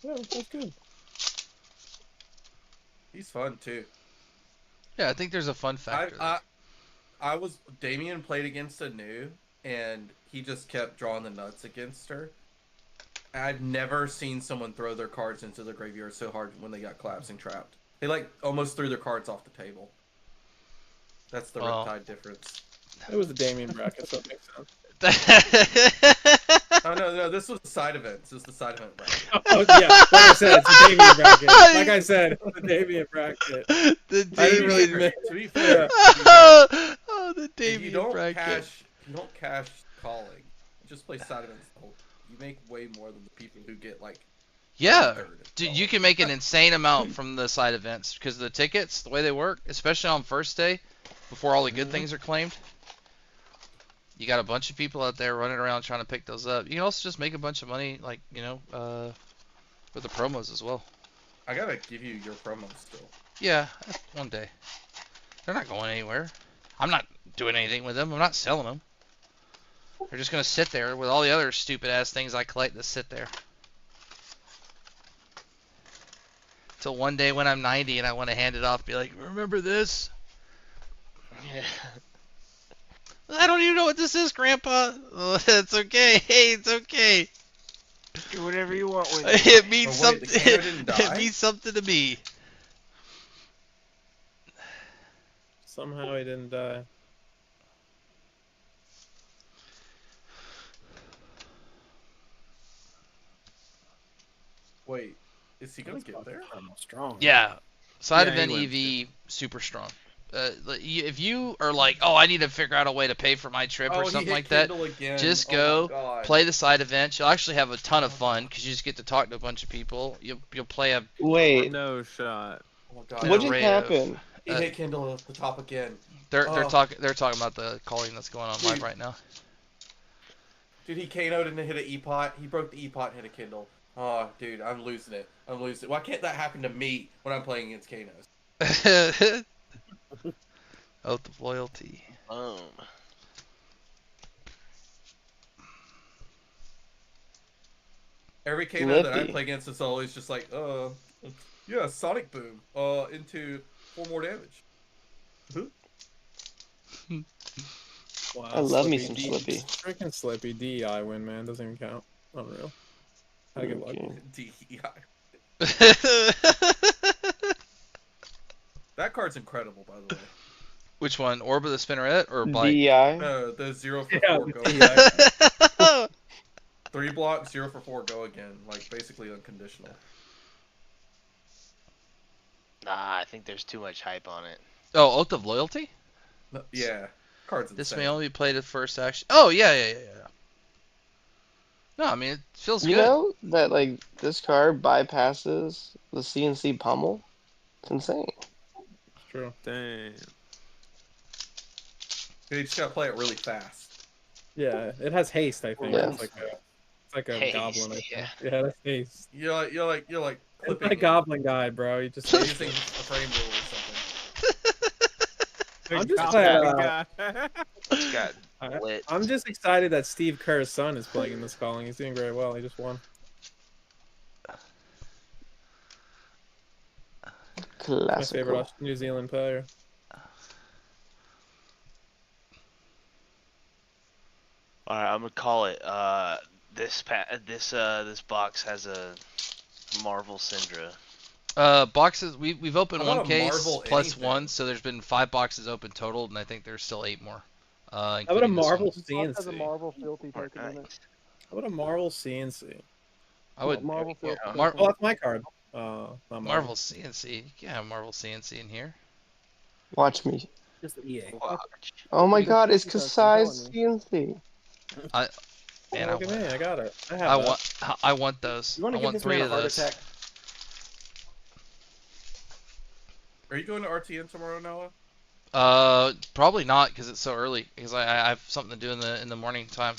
Yeah, that's good. He's fun too. Yeah, I think there's a fun factor. there. I was Damien played against a new and he just kept drawing the nuts against her. I've never seen someone throw their cards into the graveyard so hard when they got collapsing trapped. They like almost threw their cards off the table. That's the Well. Riptide difference. It was the Damien bracket, so it makes sense. Oh no, this was side events. This was the side event bracket. Oh, yeah, like I said, it's the Damien bracket. Like I said, it's the Damien bracket. The I didn't really Damien. make To be fair, Oh, the if Damien you don't bracket. cash calling, you just play side events. You make way more than the people who get like. Yeah, third. dude, you can make an insane amount from the side events because the tickets, the way they work, especially on first day, before all the good things are claimed. You got a bunch of people out there running around trying to pick those up. You can also just make a bunch of money, like, with the promos as well. I gotta give you your promos still. Yeah, one day. They're not going anywhere. I'm not doing anything with them. I'm not selling them. They're just gonna sit there with all the other stupid ass things I collect that sit there. Till one day when I'm 90 and I want to hand it off, be like, remember this? Yeah. I don't even know what this is, Grandpa. Oh, it's okay. Hey, it's okay. Do whatever you want with it. It means Oh, wait, the something. Kano didn't It die? means something to me. Somehow he didn't die. Wait, is he gonna get there? Strong. Yeah. Side Yeah, event he EV, super strong. If you are like, oh, I need to figure out a way to pay for my trip or Oh, he something hit like that, Kindle again. just Oh my go God. play the side events. You'll actually have a ton of fun because you just get to talk to a bunch of people. You'll play a Wait, No shot. Oh my God. what just array of- happened? He hit Kindle at the top again. They're Oh. talking about the calling that's going on live Dude. right now. Dude, he KO'd and hit an E-pot. He broke the E-pot and hit a Kindle. Oh, dude, I'm losing it. I'm losing it. Why can't that happen to me when I'm playing against Kanos? Oath of loyalty. Boom. Every Kano that I Flippy. play against is always just like, yeah, Sonic Boom, into 4 more damage. Wow, I love me Slippy some D- Slippy. Freaking Slippy DEI win, man. Doesn't even count. Unreal. I get lucky. Okay. DEI. That card's incredible, by the way. Which one? Orb of the Spinneret or Bike? DEI. No, the 0 for Yeah, 4 the go. DEI. 3 block, 0 for 4 go again. Like, basically unconditional. Nah, I think there's too much hype on it. Oh, Oath of Loyalty? No, yeah. Card's insane. This may only be played at first action. Oh, yeah. No, I mean, it feels You good. know that like this card bypasses the CNC pummel? It's insane. It's true. Damn. You just gotta play it really fast. Yeah, it has haste, I think. Yeah. It's like a Haste, goblin, I think. yeah. Yeah, that's haste. You're like It's clipping, my goblin guy, bro. You just using a frame rule or something. I'm just It's got I- lit. I'm just excited that Steve Kerr's son is playing in this calling. He's doing very well. He just won. My favorite Classical. New Zealand player. All right, I'm gonna call it. This box has a Marvel Syndra. Boxes, we've opened How about one a case Marvel plus anything? one, so there's been 5 boxes open total, and I think there's still 8 more. How about a including this Marvel one. CNC? Nice. How about a Marvel CNC? I would Marvel Mar- Oh, that's my card. Not Marvel CNC. You can have Marvel CNC in here. Watch me. Just EA. Watch. Oh my god, it's Kasai's CNC. Man, Look at me, I got it. I have I that. want those. You want I to give want this 3 man a of heart those. attack? Are you going to RTN tomorrow, Noah? Probably not because it's so early. Because I have something to do in the morning time.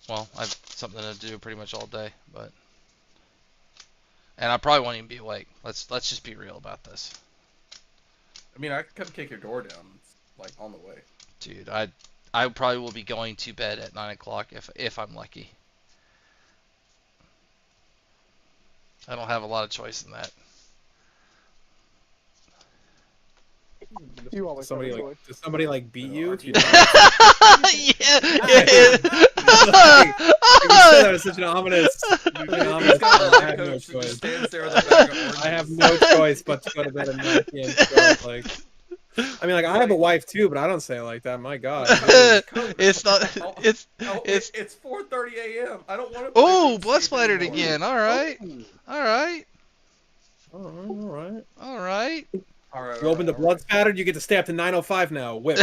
Well, I have something to do pretty much all day, and I probably won't even be awake. Let's just be real about this, I mean, I could come kick your door down. It's like on the way. dude. I probably will be going to bed at 9 o'clock if I'm lucky. I don't have a lot of choice in that. Does somebody like beat you? If you Yeah. you said that was such an ominous. He's got a I line have no coach that choice. just stands there with a bag of oranges. I have no choice but to go to bed at 9 p.m. start, like, I mean, like, I have a wife too, but I don't say it like that. My God. It's not. It's. It's 4:30 a.m. I don't want to. Oh, blood splattered again. All right. All right. All right. All right. All right. You open the blood spattered, you get to stay up to 9:05 now. Whip.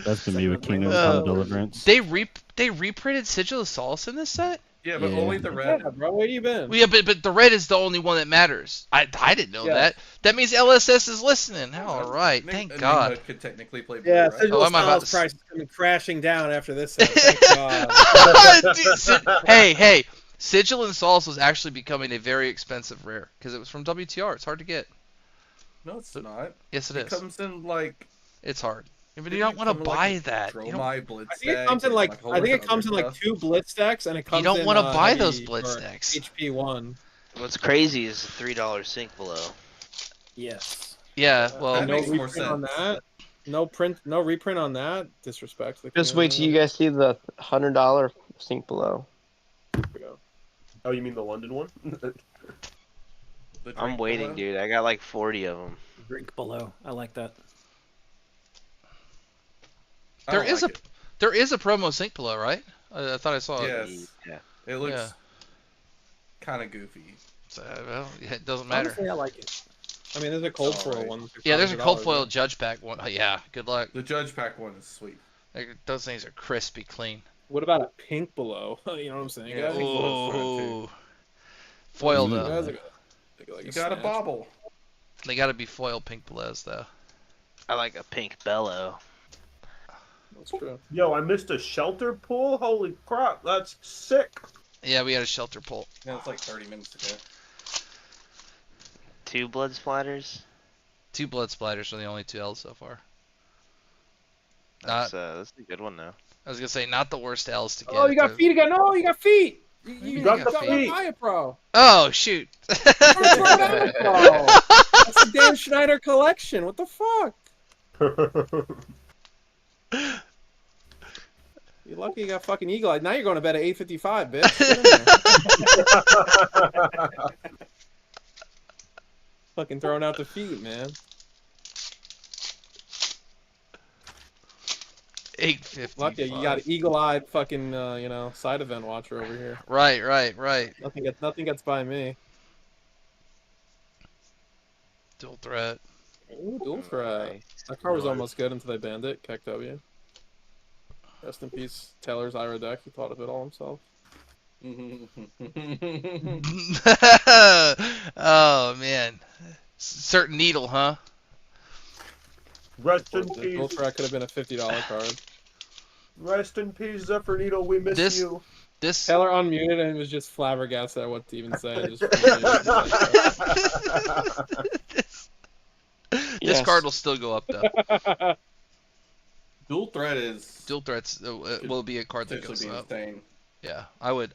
That's gonna be with Kingdom Come Deliverance. They reprinted Sigil of Solace in this set. Yeah, but Yeah. only the red. Yeah, bro, where you been? Well, yeah, but the red is the only one that matters. I didn't know Yeah. that. That means LSS is listening. All right, Enigma thank God. could technically play blue, Yeah, right? Sigil Oh, am I about Styles to- price is coming crashing down after this set. Thank God. Dude, hey, Sigil and Sauls was actually becoming a very expensive rare because it was from WTR. It's hard to get. No, it's not. Yes, it It is. comes in like. It's hard. But Didn't you don't it want to come in, like, buy a that. You don't, Chromai Blitz I think it deck comes in and, like a whole I think bunch it of comes in other like stuff? 2 blitz decks, and it comes. don't in, wanna buy heavy those blitz or decks. HP 1. What's crazy is the $3 sink below. Yes. yeah, well, That no makes more reprint on sense. that. No reprint on that. Disrespect. to the Just wait till you community. guys see the $100 sink below. Oh, you mean the London one? The I'm drink waiting, below? dude. I got like 40 of them. Drink below. I like that. I there don't is like a there is a promo sync below, right? I thought I saw it. Yes. Yeah. It looks Yeah. kind of goofy. So, well, yeah, it doesn't matter. Honestly, I like it. I mean, there's a cold It's foil alright. one. for Yeah, there's a $500, cold foil right? judge pack one. Yeah, good luck. The Judge Pack one is sweet. Those things are crispy clean. What about a pink below? You know what I'm saying, Yeah, guys? pink below's fine, too. Ooh. Foil Ooh. though. Guys are like You got a snatch. bobble. They got to be foil pink belows though. I like a pink bellow. That's true. Yo, I missed a shelter pool. Holy crap, that's sick. Yeah, we had a shelter pull. Yeah, it's like 30 minutes ago. 2 blood splatters. 2 blood splatters are the only 2 L's so far. That's a good one though. I was gonna say not the worst L's to get. Oh, you got feet again. No, you got feet. You got got feet? to buy it, bro. Oh shoot! That's the Dan Schneider collection. What the fuck? You're lucky you got fucking eagle eye. Now you're going to bed at 8:55, bitch. Get in there. Fucking throwing out the feet, man. 8:50. Lucky you got eagle-eyed fucking side event watcher over here. Right. Nothing gets by me. Dual threat. Ooh, dual threat. Nice. That card was almost good until they banned it. Keck W. Rest in peace, Taylor's Ira deck. He thought of it all himself. Oh man, certain needle, huh? Rest in The dual peace. threat could have been a $50 card. Rest in peace, Zephyr Needle. We miss This- you. This Taylor unmuted and was just flabbergasted at what to even say. Just this Yes. card will still go up though. Dual threat is Dual threats will be a card that goes potentially be up. insane. Yeah, I'd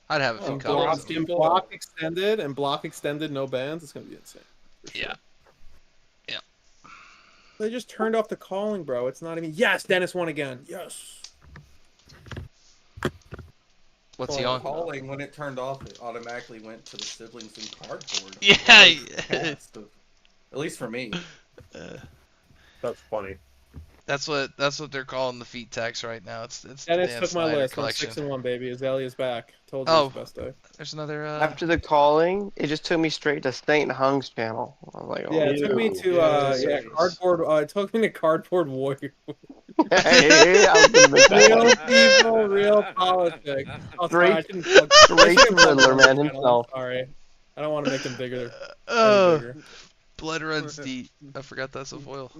have a few copies. block extended, no bans. It's gonna be insane. For sure. Yeah. They just turned off the calling, bro. It's not even. Yes, Dennis won again. Yes. What's he on? Calling, when it turned off, it automatically went to the siblings in cardboard. Yeah. At least for me. That's funny. That's what they're calling the feet tax right now. It's Dennis Dan took my Snyder list. I'm collection. 6-1, baby. Azalea's back. Told you Oh. it's the best day. There's another. After the calling, it just took me straight to Saint Hung's channel. I was like, oh, Yeah, it took me to cardboard. It took me to Cardboard Warrior. hey, I was gonna make that Real one. people, real politics. Oh, sorry, I shouldn't plug- I Straight shouldn't to plug Riddler, my man channel. himself. Sorry, I don't want to make them bigger. Oh, bigger. blood runs deep. I forgot that's a foil.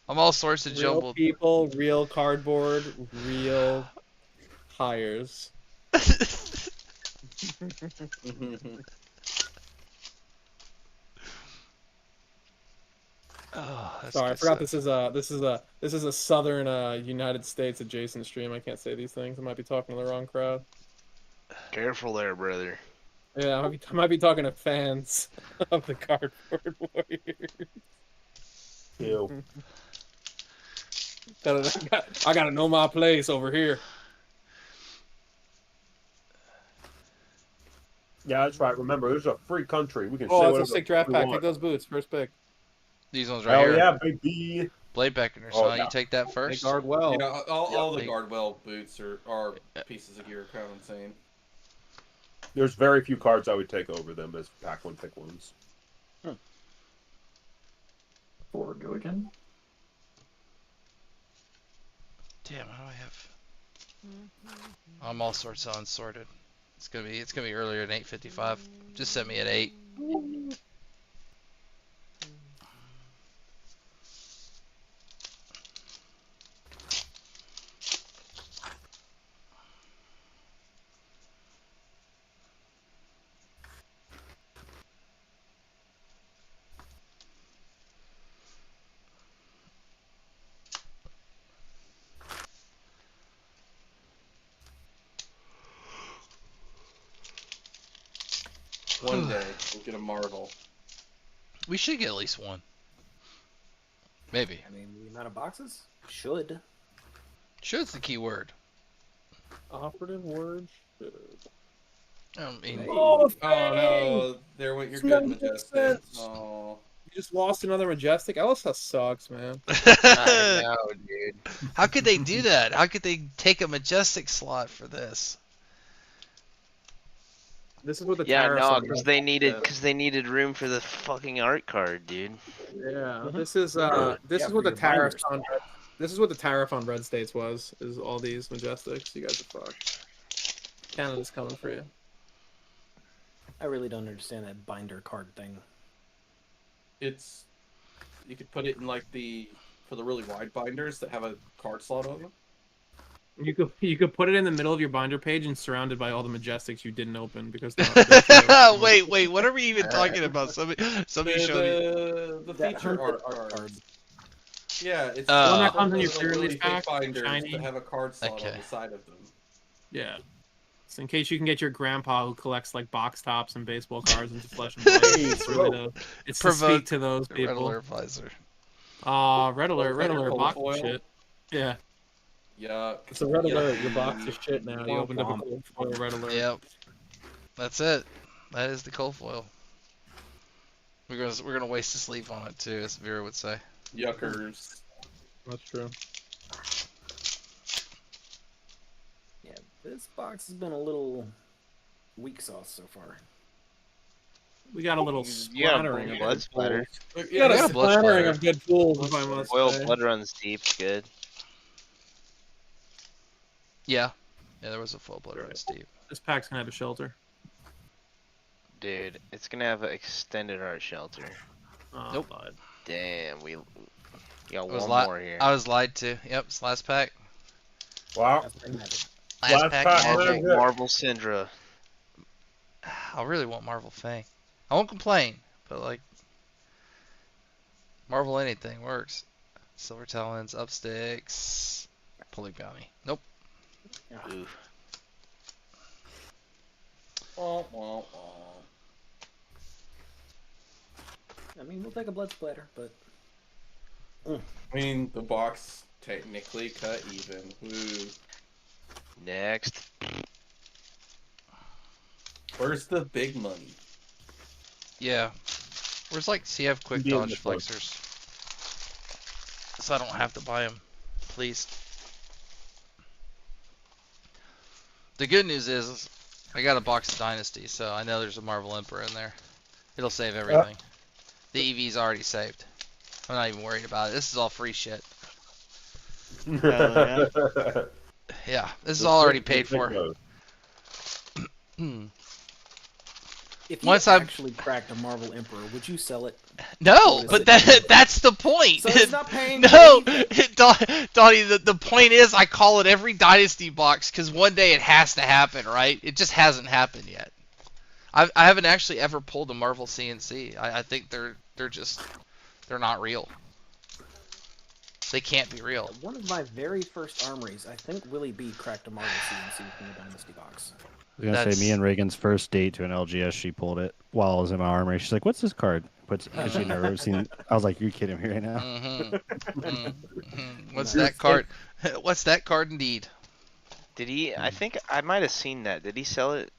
I'm all sorts of Real jumbled. people, real cardboard, real hires. Oh, that's Sorry, I good forgot stuff. this is a southern United States adjacent stream. I can't say these things. I might be talking to the wrong crowd. Careful there, brother. Yeah, I might be talking to fans of the Cardboard Warriors. Ew. I gotta know my place over here. Yeah, that's right. Remember, this is a free country. We can say Oh, that's whatever a sick draft we pack. want. Take those boots. First pick. These ones right Hell here. yeah, baby. Blade Beckoners. Oh, You yeah. take that They first. guard well. You know, all the They- Guardwell boots are pieces of gear, kind of insane. There's very few cards I would take over them as pack one pick ones. Forward go again. Damn, how do I have? I'm all sorts of unsorted. It's gonna be earlier than 8:55. Just send me at 8. One day we'll get a Marvel. We should get at least one. Maybe. I mean, the amount of boxes should. Should's the key word. Operative word. Should. I mean, Oh no, there went your Small good Majestic. sense. Oh. You just lost another Majestic. LSS sucks, man. I know, dude. How could they do that? How could they take a Majestic slot for this? This is what the Yeah, tariffs no, on because red- they needed room for the fucking art card, dude. Yeah, this is what for the your tariffs binders. on red, this is what the tariff on red states was. Is all these Majestics? You guys are fucked. Canada's coming for you. I really don't understand that binder card thing. It's you could put it in like for the really wide binders that have a card slot on them. You could put it in the middle of your binder page and surrounded by all the Majestics you didn't open because. They're Wait, what are we even talking about? Somebody showed me. The That feature Hunter art card. Yeah, it's Oh. One that comes in your those, clear really leaf thick pack, binders shiny. that have a card slot Okay. on the side of them. Yeah. So in case you can get your grandpa who collects like box tops and baseball cards into Flesh and Blood. It's really it's to Provoke speak to those Red people. Alert Visor. Red alert Cold box foil? shit. Yeah. Yeah. It's a red alert. Your box is shit now. You Womp opened up a womp. cold foil red alert. Yep. That's it. That is the cold foil. We're gonna waste a sleeve on it too, as Vera would say. Yuckers. That's true. Yeah, this box has been a little weak sauce so far. We got a little You got a splattering of blood good splatter. pools. Yeah, We got got a a blood splattering splatter. of good pools, if I must Oil say. blood runs deep, good. Yeah. Yeah, there was a full blood run, Steve. This pack's gonna have a shelter. Dude, it's gonna have an extended art shelter. Oh, Nope. bud. Damn, we got I was, one more here. I was lied to. Yep, it's last pack. Wow. That's pretty magic. Last pack. pack, Marvel. man. good. Marvel Syndra. I really want Marvel Fang. I won't complain, but like Marvel anything works. Silver Talons, Upsticks, Pulley Bounty. Nope. Ooh. Wah, wah, wah. I mean, we'll take a blood splatter, but I mean, the box technically cut even. Woo. Next. Where's the big money? Yeah. Where's like CF quick Be in dodge the book. flexors? So I don't have to buy them, please. The good news is I got a box of Dynasty, so I know there's a Marvel Emperor in there. It'll save everything. The EV's already saved. I'm not even worried about it. This is all free shit. yeah. Yeah, this is all already paid for. if you Once I've- actually cracked a Marvel Emperor, would you sell it? No, Or is but it- that's the point. So it's not paying. No, for anything. Donnie, the point is I call it every Dynasty box because one day it has to happen, right? It just hasn't happened yet. I haven't actually ever pulled a Marvel CNC. I think they're not real. They can't be real. One of my very first armories, I think Willie B cracked a Marvel CNC from the Dynasty box. I was gonna That's- say me and Reagan's first date to an LGS. She pulled it while I was in my armory. She's like, "What's this card?" Puts. Cause she never seen. I was like, "You're kidding me right now." What's that card? What's that card indeed? Did he? I think I might have seen that. Did he sell it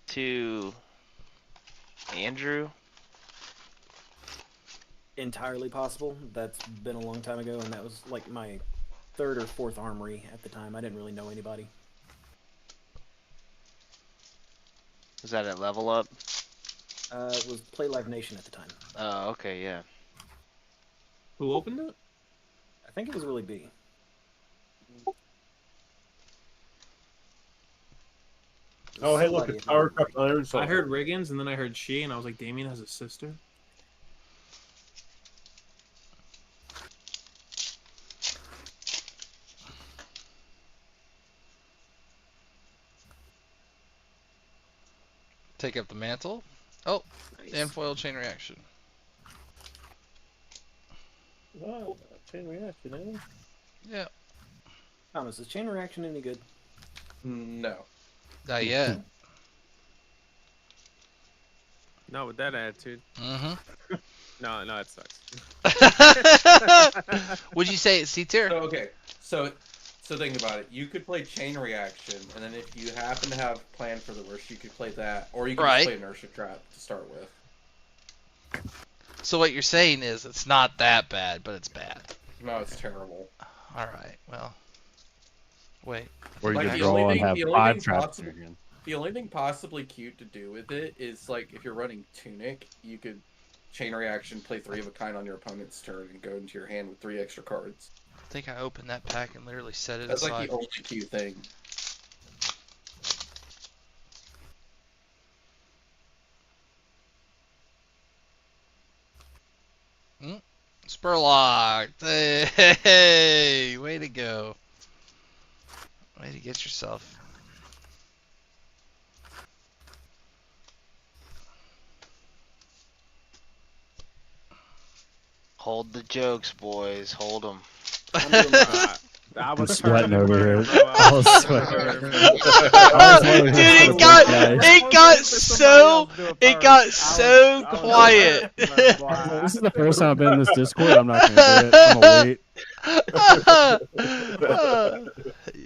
to Andrew? Entirely possible. That's been a long time ago, and that was like my third or fourth armory at the time. I didn't really know anybody. Was that at Level Up? It was Play Live Nation at the time. Oh, okay, yeah. Who opened it? I think it was Willie B. Oh, hey, look, Somebody it's Power Cup Iron I Song. heard Riggins, and then I heard she, and I was like, Damien has a sister? Take up the mantle. Oh, and foil chain reaction. Wow, chain reaction, eh? Yeah. Thomas, is chain reaction any good? No. Not yet. No, with that attitude. Mm-hmm. No, it sucks. Would you say it's C tier? So okay, so think about it. You could play chain reaction, and then if you happen to have plan for the worst, you could play that, or you could Right. just play inertia trap to start with. So what you're saying is it's not that bad, but it's bad. No, it's terrible. All right. Well. Wait. Or you Like, just the only draw and thing- have the only 5 thing traps possible- in your hand. The only thing possibly cute to do with it is, like, if you're running Tunic, you could chain reaction, play 3 of a kind on your opponent's turn, and go into your hand with 3 extra cards. I think I opened that pack and literally set it That's aside. like the only cute thing. Spurlocked. Hey, way to go. Way to get yourself. Hold the jokes, boys. Hold them. I I'm was sweating over here. bro. I was sweating. Dude, it got so quiet. This is the first time I've been in this Discord. I'm not gonna do it. I'm gonna wait.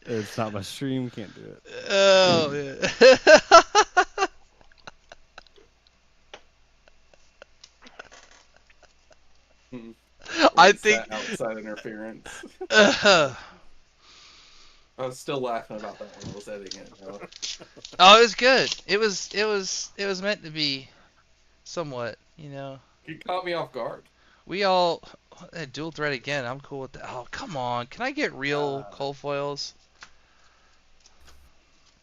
It's not my stream. Can't do it. Oh, yeah. I think That outside interference. uh, I was still laughing about that when I was editing it. Though. oh, it was good. It was meant to be somewhat, you know. You caught me off guard. We all dual threat again. I'm cool with that. Oh, come on. Can I get real cold foils?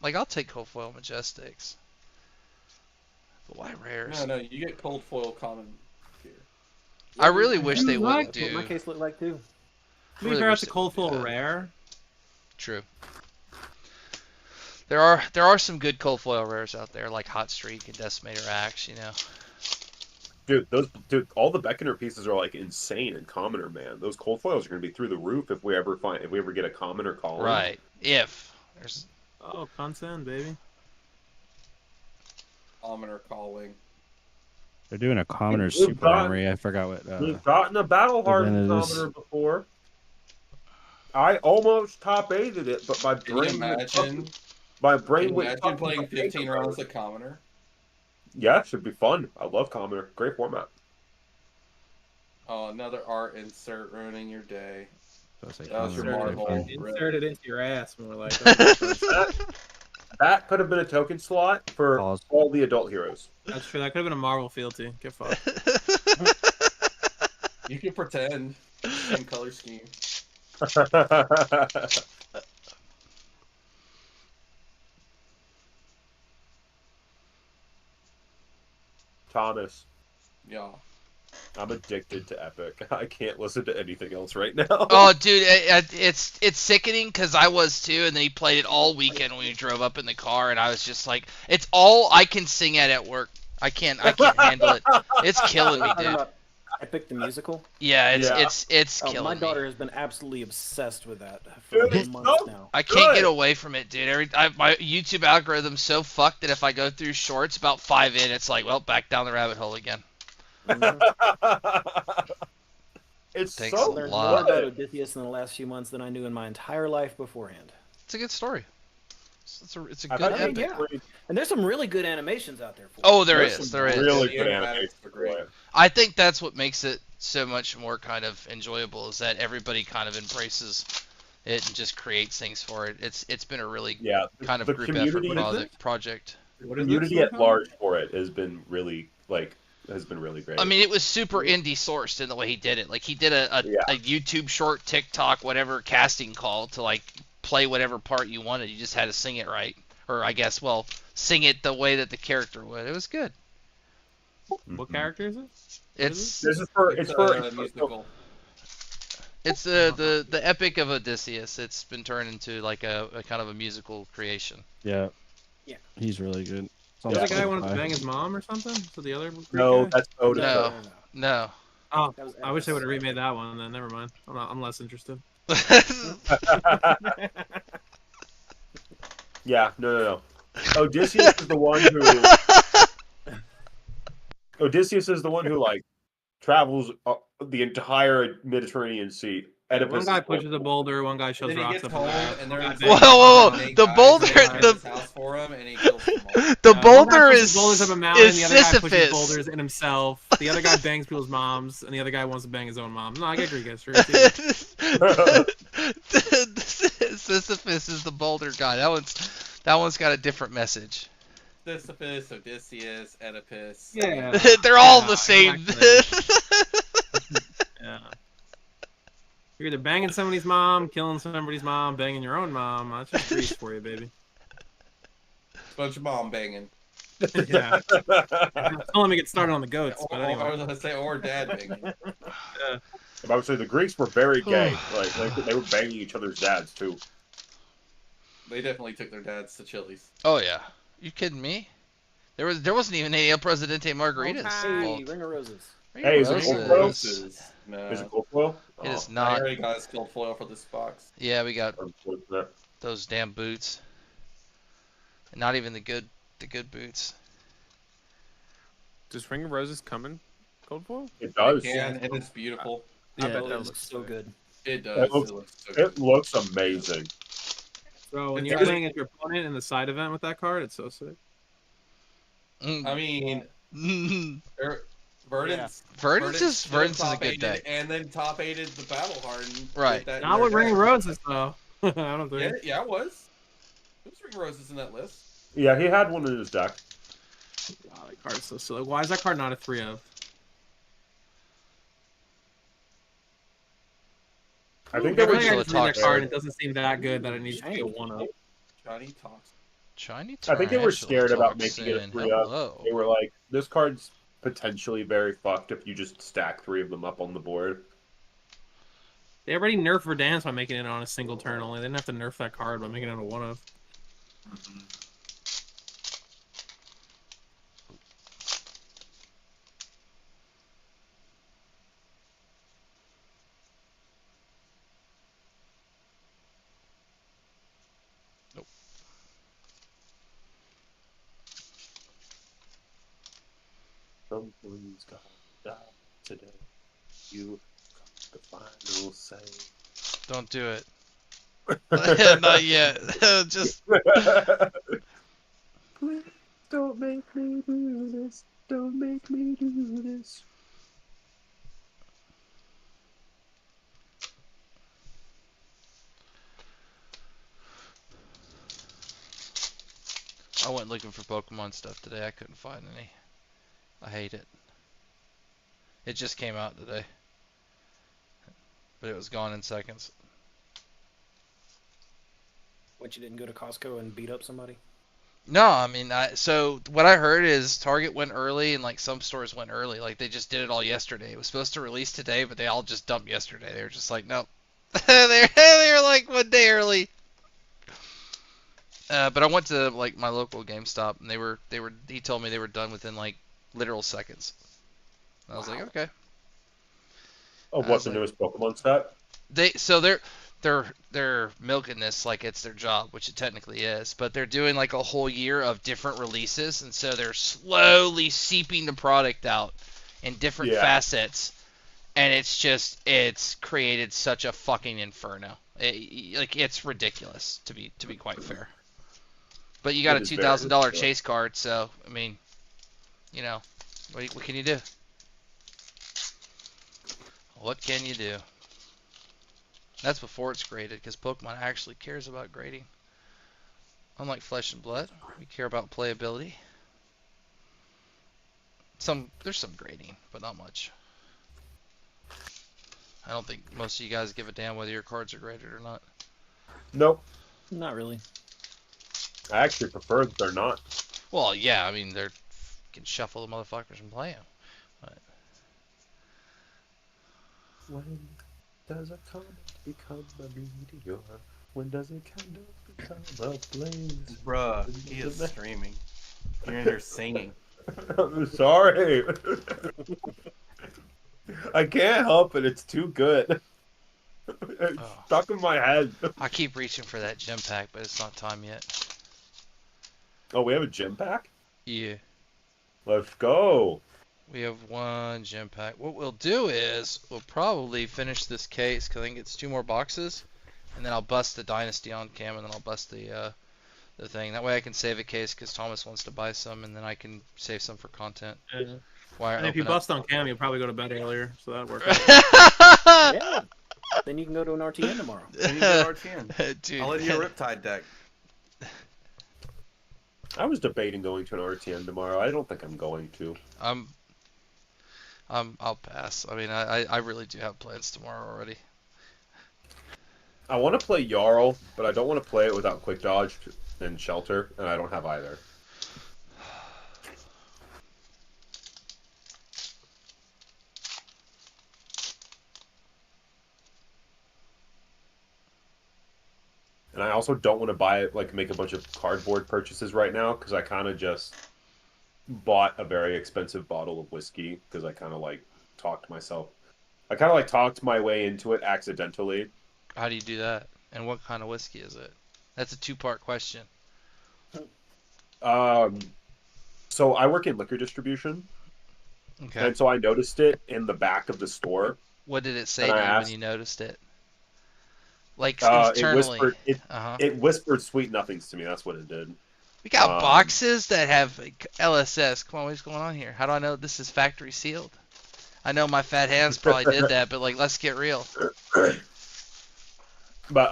Like, I'll take cold foil majestics. But why rares? No, you get cold foil common here. I really wish they What? wouldn't That's what do. my case looked like too. To be Really fair, wish it's a they cold wouldn't do full that. rare. True. There are some good cold foil rares out there, like Hot Streak and Decimator Axe, you know. Dude, all the Beckoner pieces are like insane in commoner, man. Those cold foils are gonna be through the roof if we ever get a commoner call. Right. If there's Oh, consent, baby. Commoner calling. They're doing a commoner's We've super got- armory. I forgot what. We've gotten a battle hardened then it is- commoner before. I almost top 8'd it, but my Can you brain imagine? my Can brain you went imagine playing 15 rounds of commoner? Yeah, it should be fun. I love commoner. Great format. Oh, another art insert ruining your day. So it's like That was your commoner marble. type thing. Insert it into your ass, more like. That could have been a token slot for Pause. all the adult heroes. That's true. That could have been a Marvel fealty. Get fucked. You can pretend. Same color scheme. Thomas, Yeah. I'm addicted to Epic. I can't listen to anything else right now. Oh, dude, it's sickening because I was too, and then he played it all weekend when we drove up in the car, and I was just like, it's all I can sing at work. I can't handle it. It's killing me, dude. Epic the musical. Yeah, Yeah. it's Oh, killing my me. daughter has been absolutely obsessed with that for Dude, it's months so now. I can't Good. get away from it, dude. My YouTube algorithm's so fucked that if I go through shorts about 5 in, it's like, well, back down the rabbit hole again. It's Thanks so a Learned lot. more about good. Odysseus in the last few months than I knew in my entire life beforehand. It's a good story. It's a I've good had epic. yeah. And there's some really good animations out there for it. Oh, there There's is. some There is. really The good animatics animation. are great. I think that's what makes it so much more kind of enjoyable is that everybody kind of embraces it and just creates things for it. It's been a really Yeah, kind of the group effort community- project. What is Community this? at large for it has been really great. I mean, it was super indie sourced in the way he did it. Like he did a YouTube short, TikTok, whatever casting call to like play whatever part you wanted. You just had to sing it right. or I guess, well, sing it the way that the character would. It was good. What character is it? It's This is for It's it's for a musical. it's the Epic of Odysseus. It's been turned into like a kind of a musical creation. Yeah. Yeah. He's really good. It's on The other guy Spotify. wanted to bang his mom or something? So the other Greek no, guy? that's Otis. No, no. Oh, That was I wish they Otis. would have remade that one. Then never mind. I'm less interested. Yeah, no. Odysseus is the one who. Odysseus is the one who like travels the entire Mediterranean Sea. Oedipus One is guy the one- pushes a boulder, one guy shoves Then he rocks gets up home, there. and they're One in guy Whoa, bangs whoa, whoa. Snake The guys boulder- arrive at the- his house for him, and he kills them all. The one guy boulder pushes is boulders up a mountain, is the other guy pushes Sisyphus. boulders in himself. The other guy bangs people's moms, and the other guy wants to bang his own mom. No, I get Greek history. It's easy. Sisyphus is the boulder guy. That one's got a different message. Sisyphus, Odysseus, Oedipus. Yeah. They're all Yeah, the same. exactly. Yeah. You're either banging somebody's mom, killing somebody's mom, banging your own mom. That's just Greece for you, baby. Bunch of mom banging. Yeah. Don't let me get started on the goats, but I anyway. was gonna say, or dad banging. I would say the Greeks were very gay. Like they were banging each other's dads too. They definitely took their dads to Chili's. Oh yeah. You kidding me? There wasn't even any El Presidente margaritas. Hey, Ring of Roses. Hey, is it gold foil? Roses. No. Is it gold foil? It is I not. already got skilled foil for this box. Yeah, we got Oh, those damn boots. And not even the good boots. Does Ring of Roses come in cold foil? It does. And it's beautiful. I Yeah, bet that that looks looks so good. It does. It looks, so good. it looks amazing. So when It's you're just- playing as your opponent in the side event with that card, it's so sick. I mean, Verdant's Verdant's is a top good eighted, deck. and then top eighted the Battle Hardened. Right. with that Not in with their Ring of deck. Roses, though. I don't think. Yeah, it was. There was Ring of Roses in that list. Yeah, he had one in his deck. Wow, that card is so silly. Why is that card not a 3 of? I think there Every was time I just read that Toxic. card, it doesn't seem that good that it needs to be a 1 of. Johnny talks. Shiny I think they were Tarantula scared about talks making it a in. 3 up. Hello. They were like, this card's potentially very fucked if you just stack 3 of them up on the board. They already nerfed Verdansk by making it on a single turn only. They didn't have to nerf that card by making it a 1 of. Someone's gonna die today. You got the final say. Don't do it. Not yet. Just Please don't make me do this. Don't make me do this. I went looking for Pokemon stuff today. I couldn't find any. I hate it. It just came out today. But it was gone in seconds. What, you didn't go to Costco and beat up somebody? No, I mean, so what I heard is Target went early and like some stores went early. Like they just did it all yesterday. It was supposed to release today, but they all just dumped yesterday. They were just like, nope. they were like 1 day early. But I went to like my local GameStop and he told me they were done within like literal seconds. I was like, okay. Oh, what's the newest Pokemon set? They're milking this like it's their job, which it technically is, but they're doing like a whole year of different releases, and so they're slowly seeping the product out in different facets, and it's created such a fucking inferno. It's ridiculous to be quite fair. But you got a $2,000 chase card, so I mean, you know, what can you do? What can you do? That's before it's graded, because Pokemon actually cares about grading. Unlike Flesh and Blood, we care about playability. There's some grading, but not much. I don't think most of you guys give a damn whether your cards are graded or not. Nope. Not really. I actually prefer that they're not. Well, yeah, I mean, they're can shuffle the motherfuckers and play them. But... When does a comet become a meteor? When does a candle become a blaze? Bruh, he is streaming. You're in here singing. I'm sorry. I can't help it. It's too good. It's stuck in my head. I keep reaching for that gem pack, but it's not time yet. Oh, we have a gem pack? Yeah. Let's go. We have one gem pack. What we'll do is we'll probably finish this case because I think it's 2 more boxes, and then I'll bust the Dynasty on cam, and then I'll bust the thing. That way I can save a case because Thomas wants to buy some, and then I can save some for content. Yeah. Why And if you bust on cam, you'll probably go to bed earlier, so that'd work. Yeah. Then you can go to an RTN tomorrow. Then you go to RTN. Dude, I'll let you a Riptide deck. I was debating going to an RTN tomorrow. I don't think I'm going to. I'll pass. I mean, I really do have plans tomorrow already. I want to play Jarl, but I don't want to play it without Quick Dodge and Shelter, and I don't have either. And I also don't want to buy it, like make a bunch of cardboard purchases right now, because I kind of just bought a very expensive bottle of whiskey, because I kind of like talked myself. I kind of like talked my way into it accidentally. How do you do that? And what kind of whiskey is it? That's a 2-part question. So I work in liquor distribution. Okay. And so I noticed it in the back of the store. What did it say to you when you noticed it? Like internally. It whispered sweet nothings to me. That's what it did. We got boxes that have LSS. Come on, what's going on here? How do I know this is factory sealed? I know my fat hands probably did that, but like, let's get real. But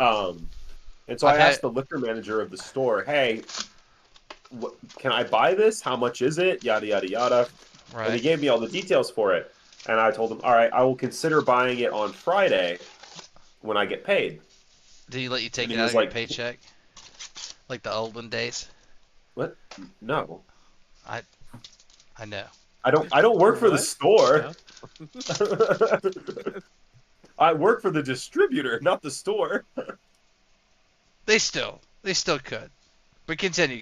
and so I asked the liquor manager of the store, "Hey, can I buy this? How much is it? Yada yada yada." Right. And he gave me all the details for it, and I told him, "All right, I will consider buying it on Friday when I get paid." Did he let you take it out of your paycheck, like the olden days? What? No. I know. I don't work for the store. I work for the distributor, not the store. They still could, but continue.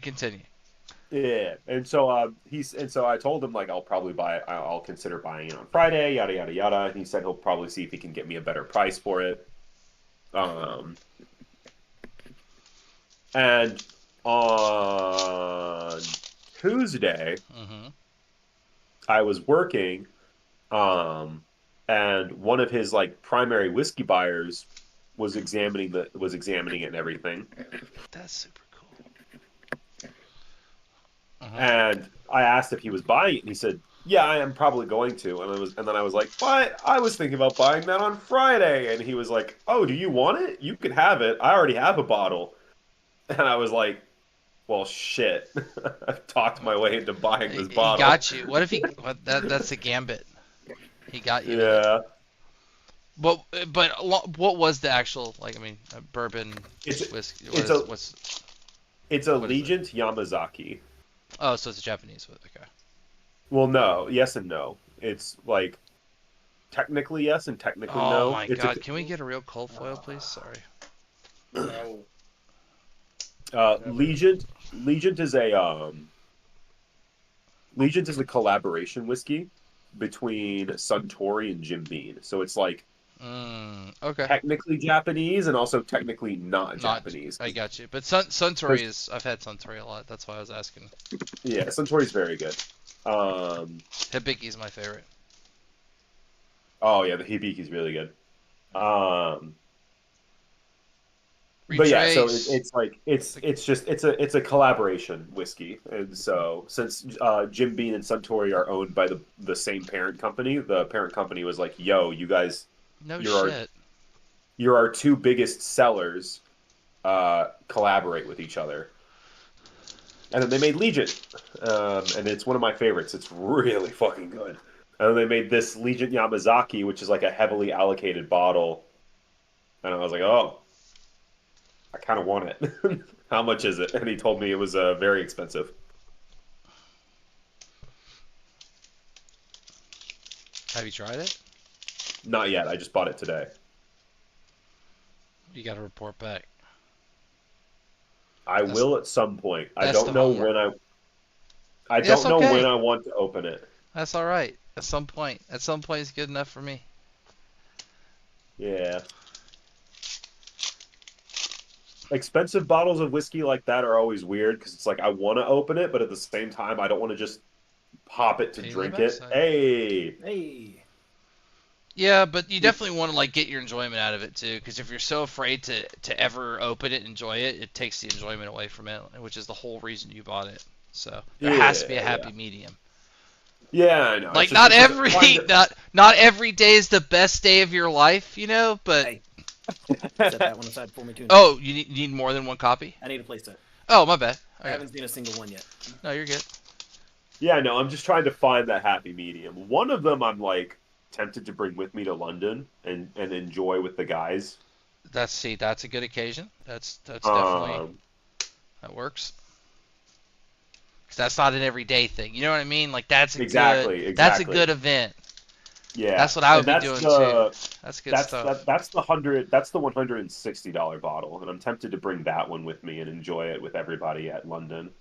Yeah, and so I told him like I'll probably buy it. I'll consider buying it on Friday. Yada yada yada. And he said he'll probably see if he can get me a better price for it. And on Tuesday, I was working, and one of his like primary whiskey buyers was examining it and everything. That's super cool. And I asked if he was buying it, and he said, "Yeah, I am probably going to." And then I was like, "But I was thinking about buying that on Friday." And he was like, "Oh, do you want it? You can have it. I already have a bottle." And I was like, "Well, shit." I've talked my way into buying this bottle. He got you. What if he? That's a gambit. He got you. Yeah. But what was the actual bourbon whiskey? It's a Legent Yamazaki. Oh, so it's a Japanese one. Okay. Well, no. Yes and no. It's like technically yes and technically no. Oh my god! Can we get a real cold foil, please? Sorry. No. Legent is a collaboration whiskey between Suntory and Jim Beam. So it's like okay. technically Japanese and also technically not Japanese. I got you. But Suntory is, I've had Suntory a lot. That's why I was asking. Yeah, Suntory's very good. Hibiki's my favorite. Oh yeah, the Hibiki's really good. But yeah, so it's a collaboration whiskey, and so since Jim Beam and Suntory are owned by the same parent company, the parent company was like, "Yo, you guys, you're our 2 biggest sellers. Collaborate with each other." And then they made Legent, and it's one of my favorites. It's really fucking good. And then they made this Legent Yamazaki, which is like a heavily allocated bottle, and I was like, "Oh." I kind of want it. How much is it? And he told me it was very expensive. Have you tried it? Not yet. I just bought it today. You got to report back. I will at some point. I that's don't the know homework. when I That's don't know okay. when I want to open it. That's all right. At some point. At some point, it's good enough for me. Yeah. Expensive bottles of whiskey like that are always weird because it's like I want to open it, but at the same time I don't want to just pop it to Pay drink the it. backside. Hey. Yeah, but you definitely want to like get your enjoyment out of it too, because if you're so afraid to ever open it and enjoy it, it takes the enjoyment away from it, which is the whole reason you bought it. So there has to be a happy medium. Yeah, I know. Like It's not just every trying to- not every day is the best day of your life, you know, but Hey. Set that one aside for me too. oh, you need more than one copy? I need a playset. Oh, my bad. I Okay. haven't seen a single one yet. No, you're good. Yeah, no, I'm just trying to find that happy medium. One of them I'm like tempted to bring with me to London and enjoy with the guys. That's a good occasion. That's definitely that works. 'Cause that's not an everyday thing. You know what I mean? Like that's a Exactly. that's a good event. Yeah, That's what I would and be doing the, too. That's good stuff. That's the $160 bottle, and I'm tempted to bring that one with me and enjoy it with everybody at London.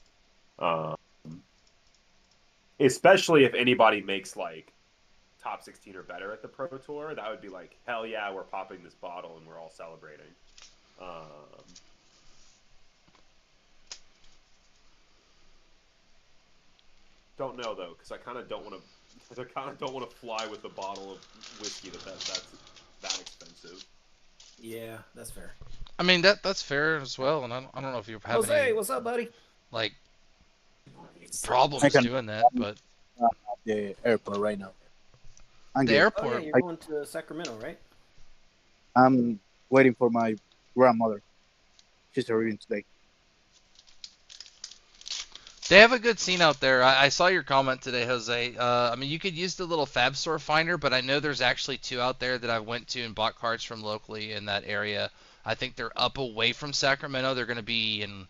Especially if anybody makes like top 16 or better at the Pro Tour, that would be like hell yeah, we're popping this bottle and we're all celebrating. Don't know though, because I kind of don't want to. I kind of don't want to fly with a bottle of whiskey that's that expensive. Yeah, that's fair. I mean that's fair as well, and I don't know if you're having Jose, any, what's up, buddy? like problems doing that, but at the airport right now. I'm the good. airport. Oh, yeah, you're going to Sacramento, right? I'm waiting for my grandmother. She's arriving today. They have a good scene out there. I saw your comment today, Jose. I mean, you could use the little FAB store finder, but I know there's actually two out there that I went to and bought cards from locally in that area. I think they're up away from Sacramento. They're going to be in,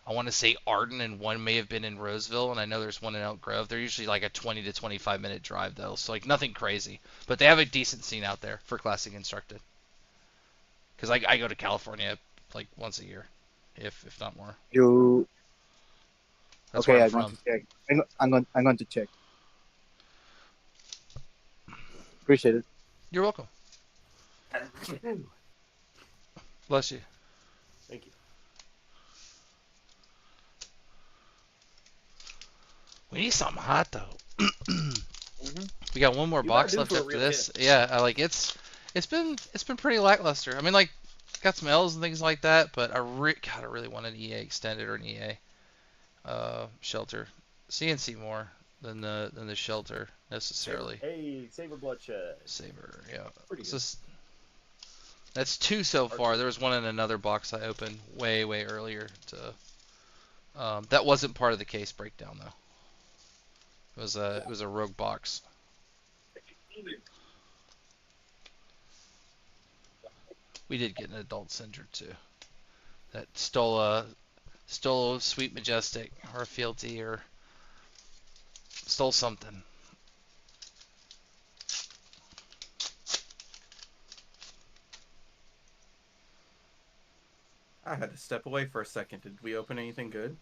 I want to say Arden, and one may have been in Roseville, and I know there's one in Elk Grove. They're usually like a 20 to 25 minute drive, though, so like nothing crazy. But they have a decent scene out there for Classic Instructed. Because I go to California like once a year, if not more. You... That's okay, where I'm going to check. I'm going to check. Appreciate it. You're welcome. Bless you. Thank you. We need something hot though. We got one more box left after this. Yeah, it's been pretty lackluster. I mean, like got some L's and things like that, but I really want an EA extended or an EA shelter. CNC more than the shelter necessarily. Hey, Saber Bloodshed. Saber, yeah. That's two so far. There was one in another box I opened way earlier. That wasn't part of the case breakdown though. It was a rogue box. We did get an adult Cinder too. That stole a Sweet Majestic or a Fealty or stole something. I had to step away for a second. Did we open anything good?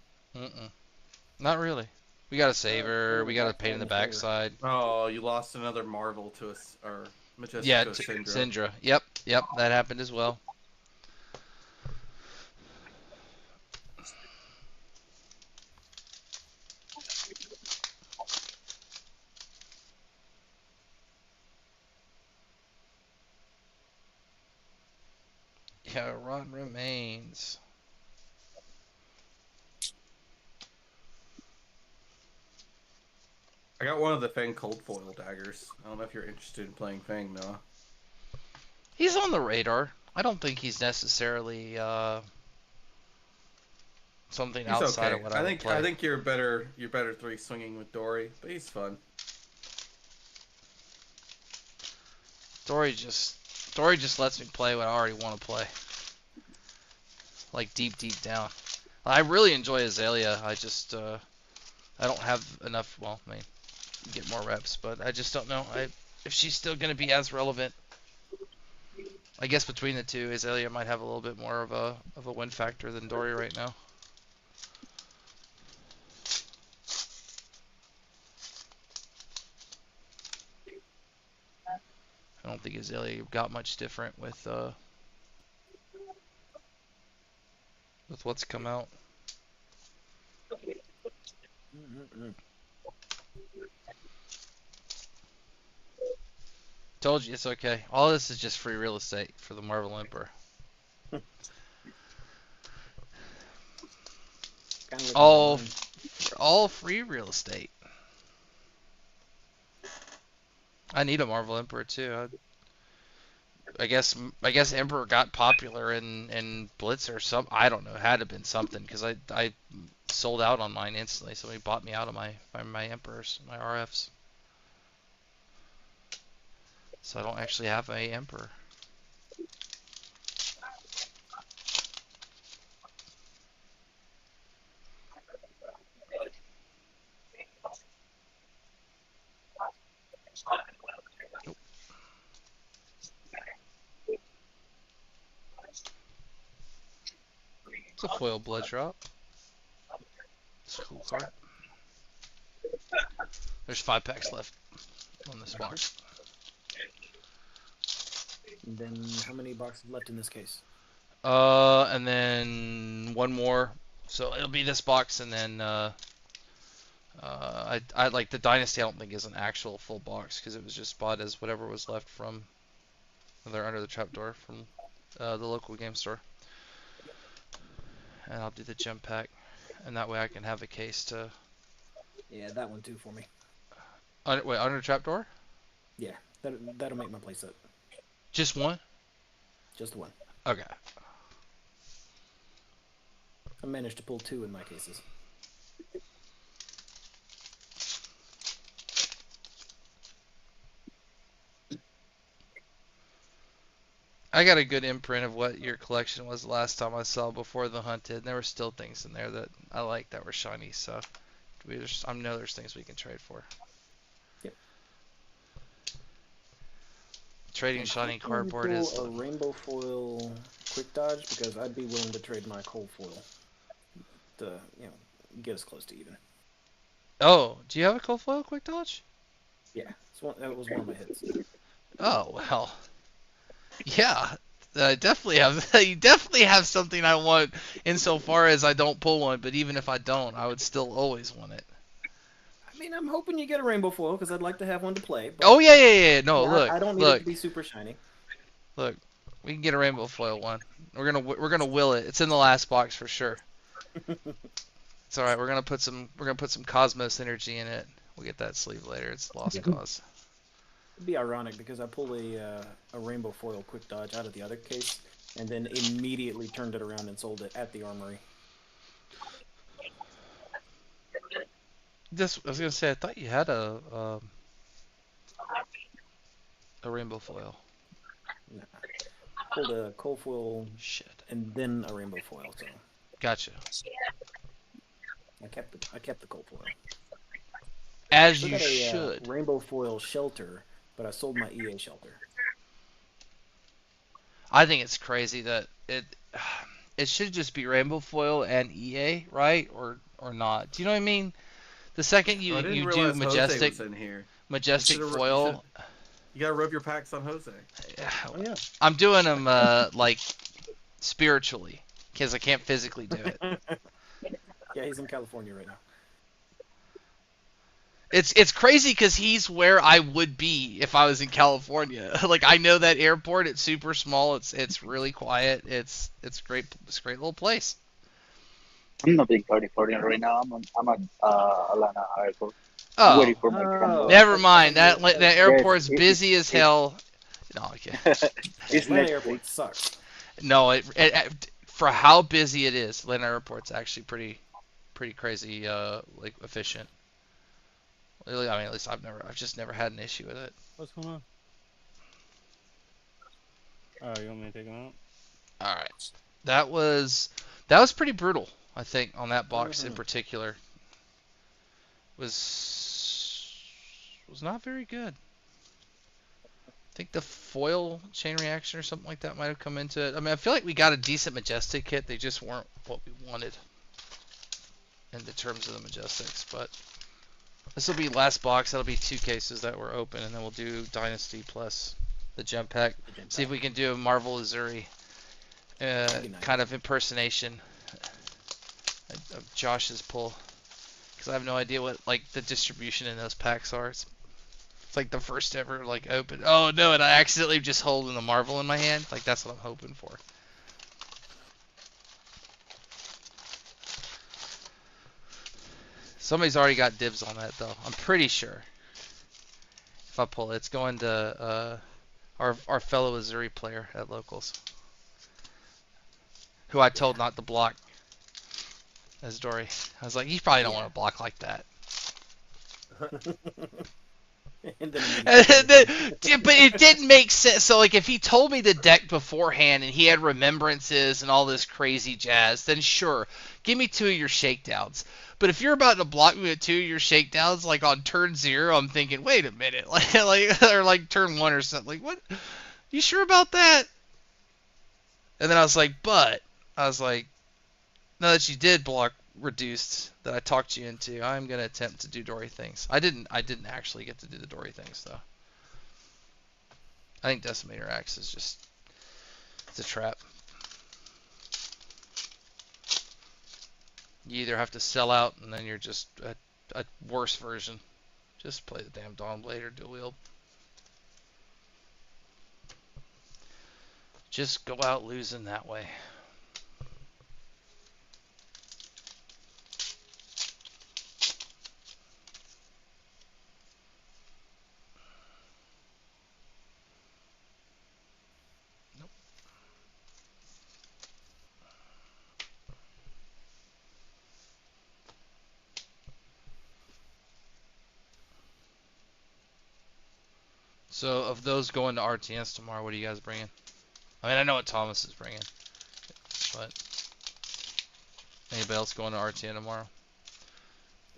Not really. We got a Saver. We got a pain in the backside. Oh, you lost another Marvel to us, or Majestic Yeah, to a Syndra. Syndra. Yep, that happened as well. Yeah, Rod remains. I got one of the Fang cold foil daggers. I don't know if you're interested in playing Fang, Noah. He's on the radar. I don't think he's necessarily something He's outside okay. of what I would play. I think you're better 3 swinging with Dory, but he's fun. Dory just lets me play what I already want to play. like deep down. I really enjoy Azalea. I just I don't have enough. Well, I mean, get more reps, but I just don't know if she's still going to be as relevant. I guess between the two, Azalea might have a little bit more of a win factor than Dory right now. I don't think Azalea got much different with what's come out. Told you it's okay. All this is just free real estate for the Marvel Emperor. all free real estate. I need a Marvel Emperor too. I guess Emperor got popular in Blitz or some. I don't know. It had to have been something because I sold out on mine instantly. Somebody bought me out of my Emperors, my RFs. So I don't actually have a Emperor. Nope. It's a foil blood drop. It's a cool card. There's 5 packs left on this box. And then how many boxes left in this case? And then one more. So it'll be this box, and then I like the Dynasty. I don't think is an actual full box because it was just bought as whatever was left from they're under the trapdoor from the local game store. And I'll do the gem pack, and that way I can have a case to. Yeah, that one too for me. Wait, under the trapdoor? Yeah, that'll make my play set. Just one? Just one. Okay. I managed to pull 2 in my cases. I got a good imprint of what your collection was the last time I saw before the hunted. And there were still things in there that I liked that were shiny, so I know there's things we can trade for. Yep. Trading shiny cardboard is a rainbow foil quick dodge because I'd be willing to trade my cold foil to get us close to even. Oh, do you have a cold foil quick dodge? Yeah, that was one of my hits. Oh well. Yeah, I definitely have. You definitely have something I want insofar as I don't pull one, but even if I don't, I would still always want it. I mean, I'm hoping you get a rainbow foil because I'd like to have one to play. Oh yeah. No, look. I don't need it to be super shiny. Look, we can get a rainbow foil one. We're gonna will it. It's in the last box for sure. It's all right. We're gonna put some Cosmos energy in it. We'll get that sleeve later. It's lost cause. It'd be ironic because I pulled a rainbow foil quick dodge out of the other case and then immediately turned it around and sold it at the armory. I was gonna say I thought you had a rainbow foil. Nah. Pulled a cold foil Shit. and then a rainbow foil. So Gotcha. I kept the cold foil. As you should. Rainbow foil shelter, but I sold my EA shelter. I think it's crazy that it should just be rainbow foil and EA, right? Or not. Do you know what I mean? The second you do majestic foil, you gotta rub your packs on Jose. Oh, yeah. I'm doing them like spiritually because I can't physically do it. Yeah, he's in California right now. It's crazy because he's where I would be if I was in California. Like I know that airport. It's super small. It's really quiet. It's great. It's a great little place. I'm not in California right now. I'm at Atlanta Airport. Oh, waiting for my camera. Never mind. That airport's busy as hell. No, I can't. Atlanta Airport sucks. No, for how busy it is, Atlanta Airport's actually pretty crazy, like efficient. I mean, at least I've just never had an issue with it. What's going on? Oh, you want me to take him out? All right. That was pretty brutal. I think on that box in particular was not very good. I think the foil chain reaction or something like that might have come into it. I mean, I feel like we got a decent Majestic kit. They just weren't what we wanted in the terms of the Majestics. But this will be last box. That'll be 2 cases that were open, and then we'll do Dynasty plus the gem pack. See if we can do a Marvel Azuri kind of impersonation of Josh's pull. Because I have no idea what like the distribution in those packs are. It's like the first ever like open. Oh no, and I accidentally just holding the Marvel in my hand. Like that's what I'm hoping for. Somebody's already got dibs on that though. I'm pretty sure. If I pull it, it's going to our fellow Azuri player at locals, who I told not to block as Dory. I was like, you probably don't want to block like that. And but it didn't make sense. So like if he told me the deck beforehand and he had remembrances and all this crazy jazz, then sure, give me 2 of your shakedowns. But if you're about to block me with 2 of your shakedowns, like on turn 0, I'm thinking, wait a minute, or like turn 1 or something. Like, what? You sure about that? And then I was like, now that you did block reduced that I talked you into, I'm gonna attempt to do Dory things. I didn't actually get to do the Dory things though. I think Decimator Axe is just it's a trap. You either have to sell out and then you're just a worse version. Just play the damn Dawnblade or dual wield. Just go out losing that way. So, of those going to RTNs tomorrow, what are you guys bringing? I mean, I know what Thomas is bringing, but anybody else going to RTN tomorrow?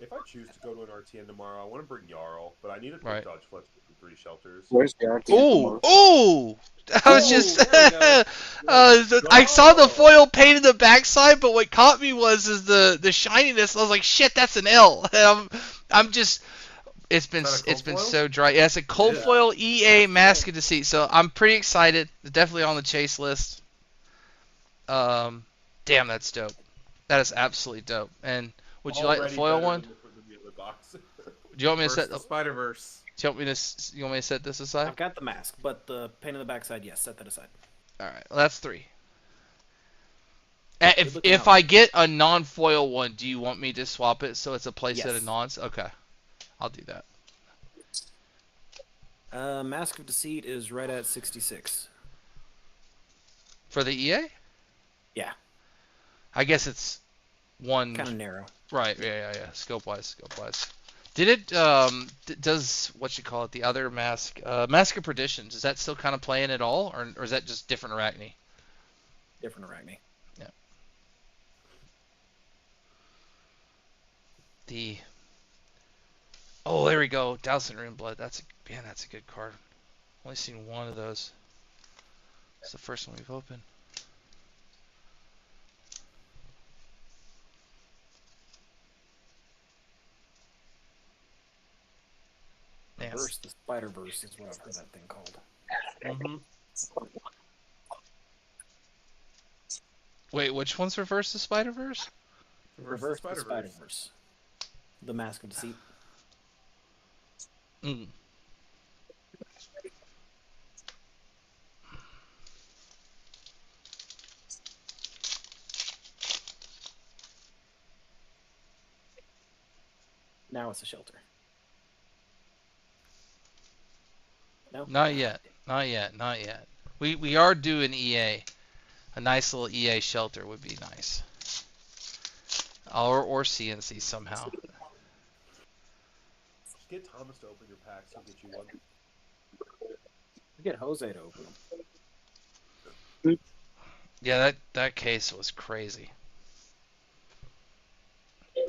If I choose to go to an RTN tomorrow, I want to bring Jarl, but I need a quick Right. dodge flex with 3 shelters. Where's the RTN Ooh! tomorrow? Ooh! I was just I saw the foil paint in the backside, but what caught me was the shininess. I was like, shit, that's an L. And I'm just it's been foil? so dry. Yeah, it's a cold foil EA Mask of Deceit. So I'm pretty excited. It's definitely on the chase list. Damn, that's dope. That is absolutely dope. And would you like the foil one? Do you want me to set the Spider-Verse? Do you want me to set this aside? I've got the mask, but the paint on the backside, yes, set that aside. All right, well, that's 3. If I get a non-foil one, do you want me to swap it so it's a playset of nons? Okay, I'll do that. Mask of Deceit is right at 66. For the EA? Yeah. I guess it's one. Kind of narrow. Right. Yeah. Scope wise. Did it? Does what you call it? The other mask, Mask of Perditions. Is that still kind of playing at all, or is that just different Arachne? Different Arachne. Yeah. Oh, there we go. Dousing Runeblood. That's a good card. Only seen one of those. It's the first one we've opened. Verse, the Spider-Verse is what I've heard that thing called. Mm-hmm. Wait, which one's Reverse the Spider-Verse? Reverse the Spider-Verse. The Mask of Deceit. Mm. Now it's a shelter. No? Not yet. We are doing EA. A nice little EA shelter would be nice. Or CNC somehow. Just get Thomas to open your packs. He'll get you one. Get Jose to open them. Yeah, that case was crazy.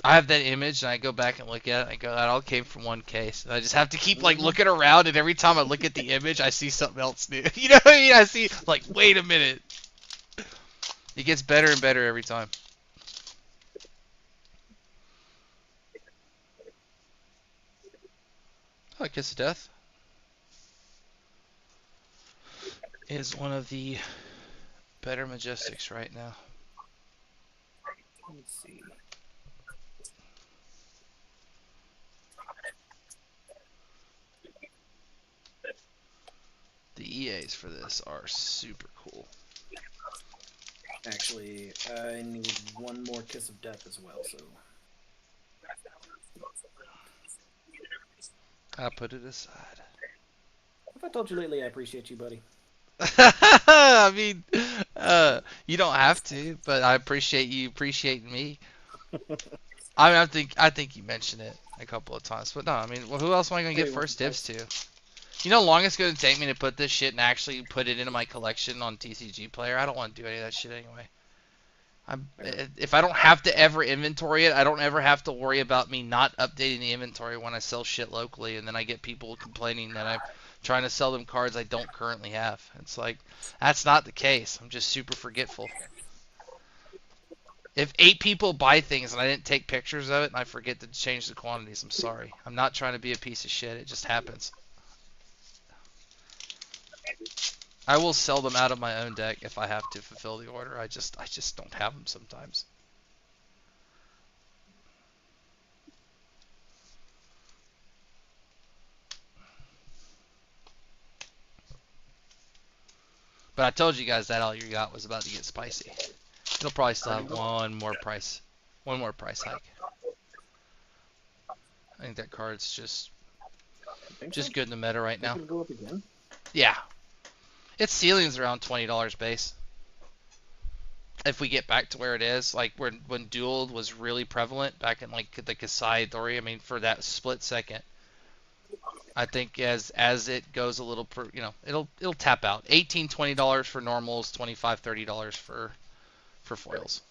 I have that image, and I go back and look at it, and I go, that all came from one case. And I just have to keep, like, looking around, and every time I look at the image, I see something else new. You know what I mean? I see, like, wait a minute. It gets better and better every time. Oh, Kiss of Death is one of the better Majestics right now. Let's see. The EAs for this are super cool. Actually, I need one more Kiss of Death as well, so. I'll put it aside. If I told you lately, I appreciate you, buddy. I mean, you don't have to, but I appreciate you appreciating me. I mean, I think you mentioned it a couple of times, but no, I mean, well, who else am I gonna get first dibs to? You know how long it's gonna take me to put this shit and actually put it into my collection on tcgplayer? I don't want to do any of that shit anyway. If I don't have to ever inventory it, I don't ever have to worry about me not updating the inventory when I sell shit locally, and then I get people complaining that I'm trying to sell them cards I don't currently have. It's like, that's not the case. I'm just super forgetful. If 8 people buy things and I didn't take pictures of it and I forget to change the quantities, I'm sorry. I'm not trying to be a piece of shit. It just happens. I will sell them out of my own deck if I have to fulfill the order. I just don't have them sometimes. But I told you guys that all you got was about to get spicy. It'll probably still have one more price hike. I think that card's just good in the meta right now. Go up again? Yeah. Its ceiling's around $20 base. If we get back to where it is, like when Dueled was really prevalent back in like the Kasai Thori, I mean for that split second. I think as it goes a little it'll tap out. $18, $20 for normals, $25, $30 for foils.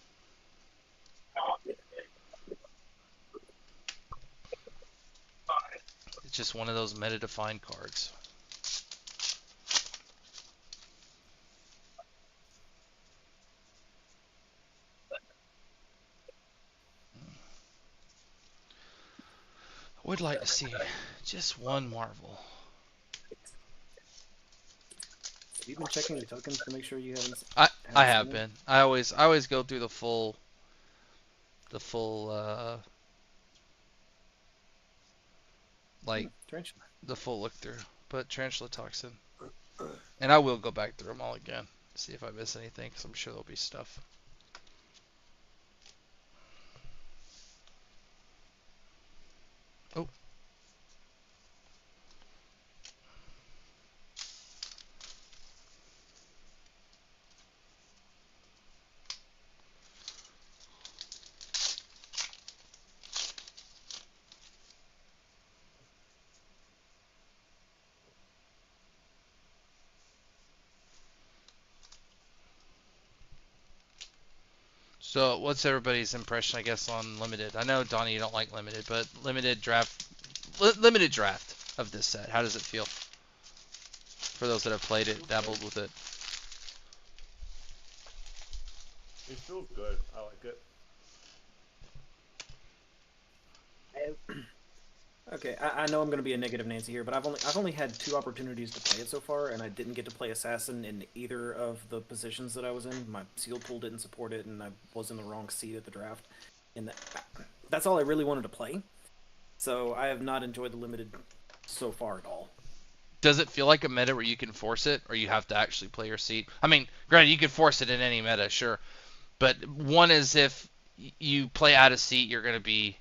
It's just one of those meta defined cards. Would like to see just one Marvel. Have you been checking the tokens to make sure you haven't? I have been. I always go through the full like the full look through. But Tarantula Toxin, and I will go back through them all again, see if I miss anything, because I'm sure there'll be stuff. Oh. So, what's everybody's impression, I guess, on Limited? I know, Donnie, you don't like Limited, but Limited draft of this set, how does it feel? For those that have played it, dabbled with it. It feels good. I like it. Okay, I know I'm going to be a negative Nancy here, but I've only had 2 opportunities to play it so far, and I didn't get to play Assassin in either of the positions that I was in. My seal pool didn't support it, and I was in the wrong seat at the draft. And that's all I really wanted to play. So I have not enjoyed the Limited so far at all. Does it feel like a meta where you can force it, or you have to actually play your seat? I mean, granted, you can force it in any meta, sure. But one is if you play out of seat, you're going to be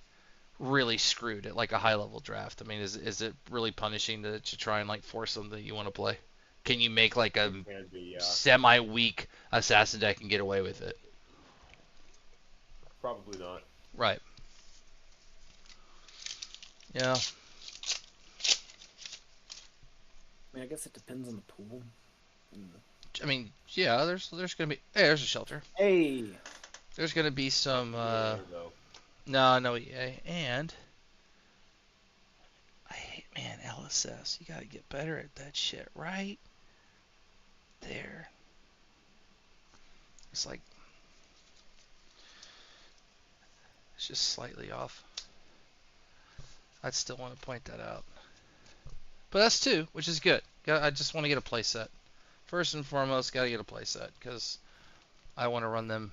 really screwed at like a high level draft. I mean, is it really punishing to try and like force something that you want to play? Can you make like a semi-weak assassin deck and get away with it? Probably not. Right. Yeah. I mean, I guess it depends on the pool. I mean, yeah, there's gonna be. Hey, there's a shelter. Hey. There's gonna be some. Though. No EA, and I hate, man, LSS. You gotta get better at that shit, right? There. It's like it's just slightly off. I'd still want to point that out. But that's 2, which is good. I just want to get a playset. First and foremost, gotta get a playset because I want to run them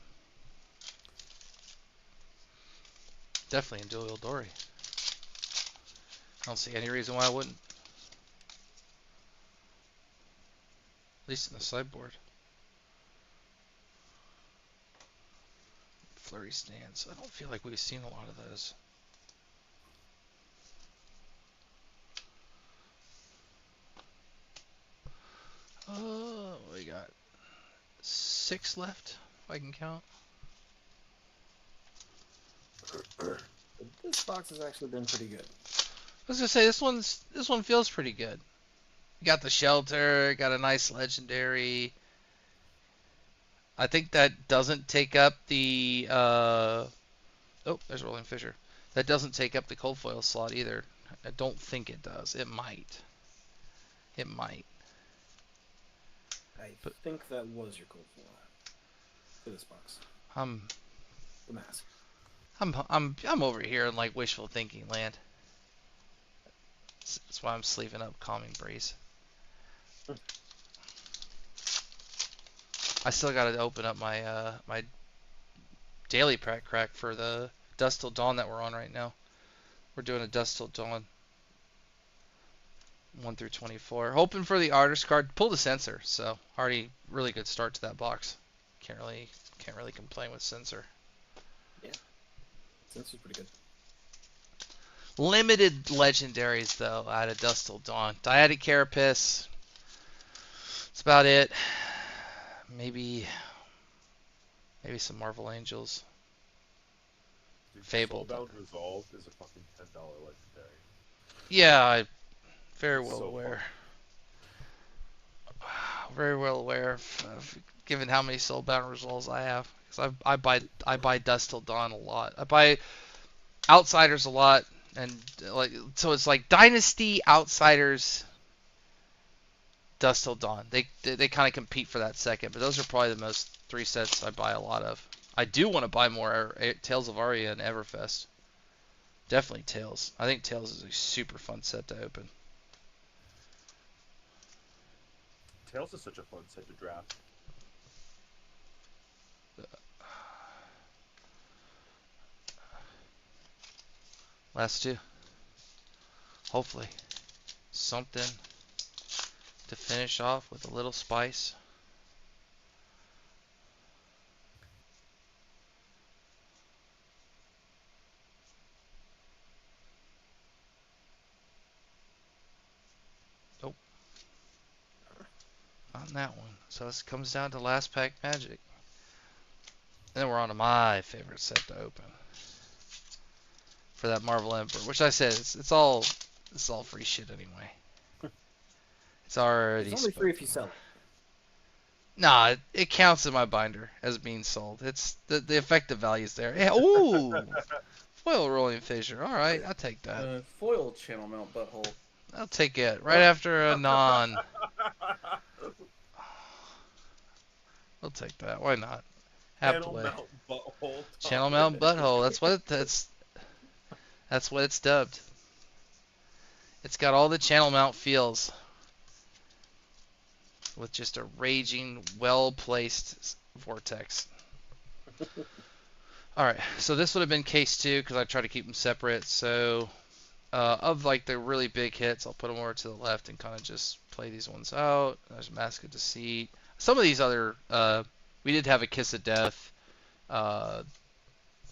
definitely in dual Dory. I don't see any reason why I wouldn't. At least in the sideboard. Flurry stands. I don't feel like we've seen a lot of those. Oh, we got 6 left, if I can count. This box has actually been pretty good. I was gonna say this one feels pretty good. You got the shelter, got a nice legendary. I think that doesn't take up the oh, there's Rolling Fissure. That doesn't take up the cold foil slot either. I don't think it does. It might. It might. I think that was your cold foil for this box. The mask. I'm over here in like wishful thinking land. That's why I'm sleeving up Calming Breeze. I still got to open up my my daily crack for the Dust Till Dawn that we're on right now. We're doing a Dust Till Dawn 1 through 24. Hoping for the artist card. Pull the Censor, so already really good start to that box. Can't really complain with Censor. Yeah, Censor's pretty good. Limited legendaries though out of Dust Till Dawn. Dyadic Carapace. That's about it. Maybe some Marvel Angels. Dude, Fable. Soulbound Resolve is a fucking $10 legendary. Yeah, I'm very It's well so aware. Very well aware of given how many Soulbound Resolves I have. Because I buy Dust Till Dawn a lot. I buy Outsiders a lot, and like so it's like Dynasty, Outsiders, Dust Till Dawn. They kind of compete for that second, but those are probably the most 3 sets I buy a lot of. I do want to buy more Tales of Aria and Everfest. Definitely Tales. I think Tales is a super fun set to open. Tails is such a fun set to draft. Last 2. Hopefully. Something to finish off with a little spice. Nope. Not in that one. So this comes down to last pack magic. And then we're on to my favorite set to open. For that Marvel Emperor, which I said it's all free shit anyway. It's already. It's only free if you sell it. Nah, it counts in my binder as being sold. It's the effective value's there. Yeah, ooh, foil Rolling Fissure. All right, I'll take that. Foil channel mount butthole. I'll take it right after a non. I'll take that. Why not? Happily. Channel mount butthole. Channel mount butthole. That's what it's dubbed. It's got all the channel mount feels. With just a raging, well-placed vortex. Alright, so this would have been case 2, because I try to keep them separate. So, of like the really big hits, I'll put them over to the left and kind of just play these ones out. There's Mask of Deceit. Some of these other, we did have a Kiss of Death.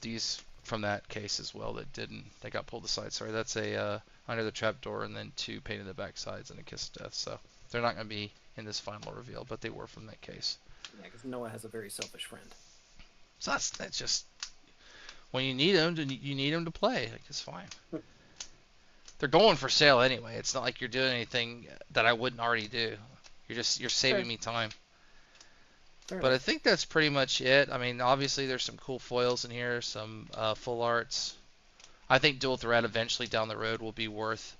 These from that case as well that got pulled aside. Sorry, that's a Under the Trapdoor and then 2 Painted the Backsides and a Kiss of Death. So they're not going to be in this final reveal, but they were from that case. Yeah, because Noah has a very selfish friend. So that's just when you need them, you need them to play. Like, it's fine. They're going for sale anyway. It's not like you're doing anything that I wouldn't already do. You're saving me time. But I think that's pretty much it. I mean, obviously there's some cool foils in here, some full arts. I think dual threat eventually down the road will be worth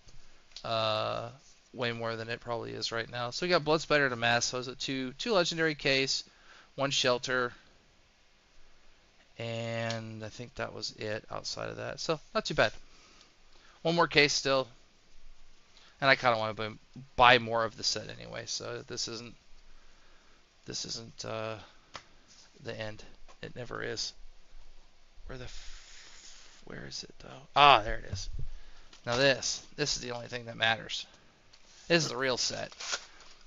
way more than it probably is right now. So we got Blood Spider to Mass. So it's a two legendary case, one shelter, and I think that was it outside of that. So not too bad. One more case still, and I kind of want to buy more of the set anyway. So this isn't the end. It never is. Where is it though? Ah, there it is. Now this is the only thing that matters. This is the real set.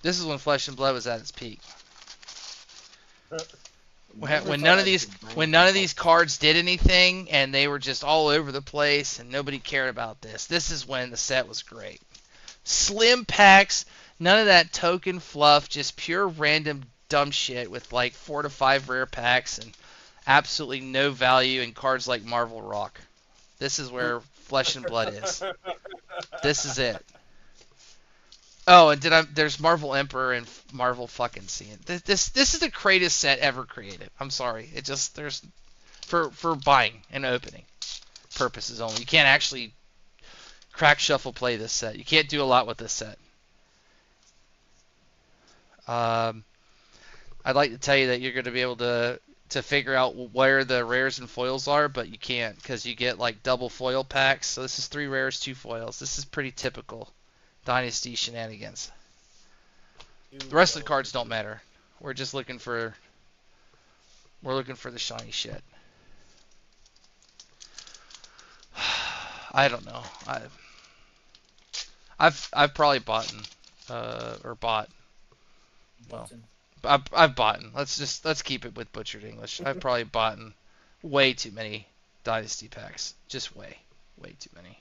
This is when Flesh and Blood was at its peak. When none of these cards did anything and they were just all over the place and nobody cared about this. This is when the set was great. Slim packs, none of that token fluff, just pure random dumb shit with like 4 to 5 rare packs and absolutely no value in cards like Marvel Rock. This is where Flesh and Blood is. This is it. Oh, and there's Marvel Emperor and Marvel fucking Scene. This is the greatest set ever created. I'm sorry. It just there's for buying and opening purposes only. You can't actually crack shuffle play this set. You can't do a lot with this set. I'd like to tell you that you're going to be able to figure out where the rares and foils are, but you can't because you get like double foil packs. So this is 3 rares, 2 foils. This is pretty typical Dynasty shenanigans. The rest of the cards don't matter. We're just looking for the shiny shit. I don't know. I've probably bought. Well, I've bought. Let's keep it with butchered English. I've probably bought way too many Dynasty packs. Just way too many.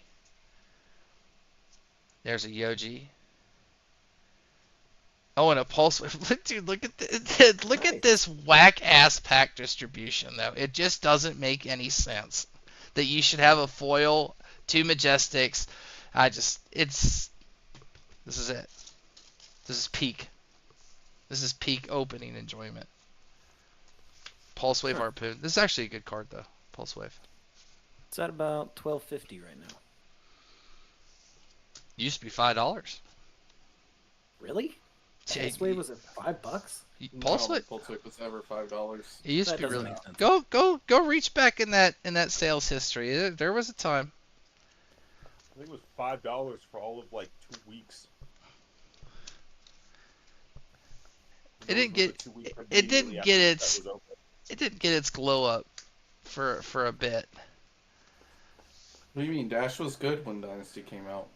There's a Yoji. Oh, and a Pulse Wave. Dude, look at this whack ass pack distribution though. It just doesn't make any sense that you should have a foil, 2 Majestics. This is it. This is peak. This is peak opening enjoyment. Pulse Wave Harpoon. This is actually a good card though. Pulse Wave. It's at about $12.50 right now. Used to be $5. Really? Pulse Wave was at $5? Pulse Wave was ever $5. It used to be really. Go reach back in that sales history. There was a time. I think it was $5 for all of like 2 weeks. It didn't get its glow up for a bit. What do you mean? Dash was good when Dynasty came out.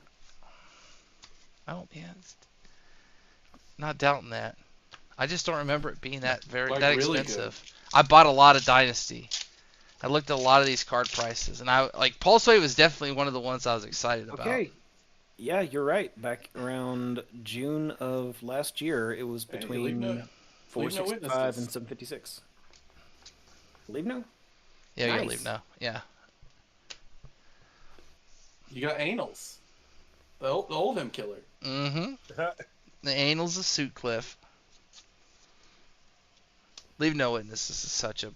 Oh man, not doubting that. I just don't remember it being that really expensive. Good. I bought a lot of Dynasty. I looked at a lot of these card prices, and I like Pulse Wave was definitely one of the ones I was excited about. Okay. Yeah, you're right. Back around June of last year, it was between $465 and $756. Leave now? Yeah, nice. You leave now. Yeah. You got Anals. The old him killer. Mm-hmm. The Anals of Suitcliffe. Leave no witness. This is such a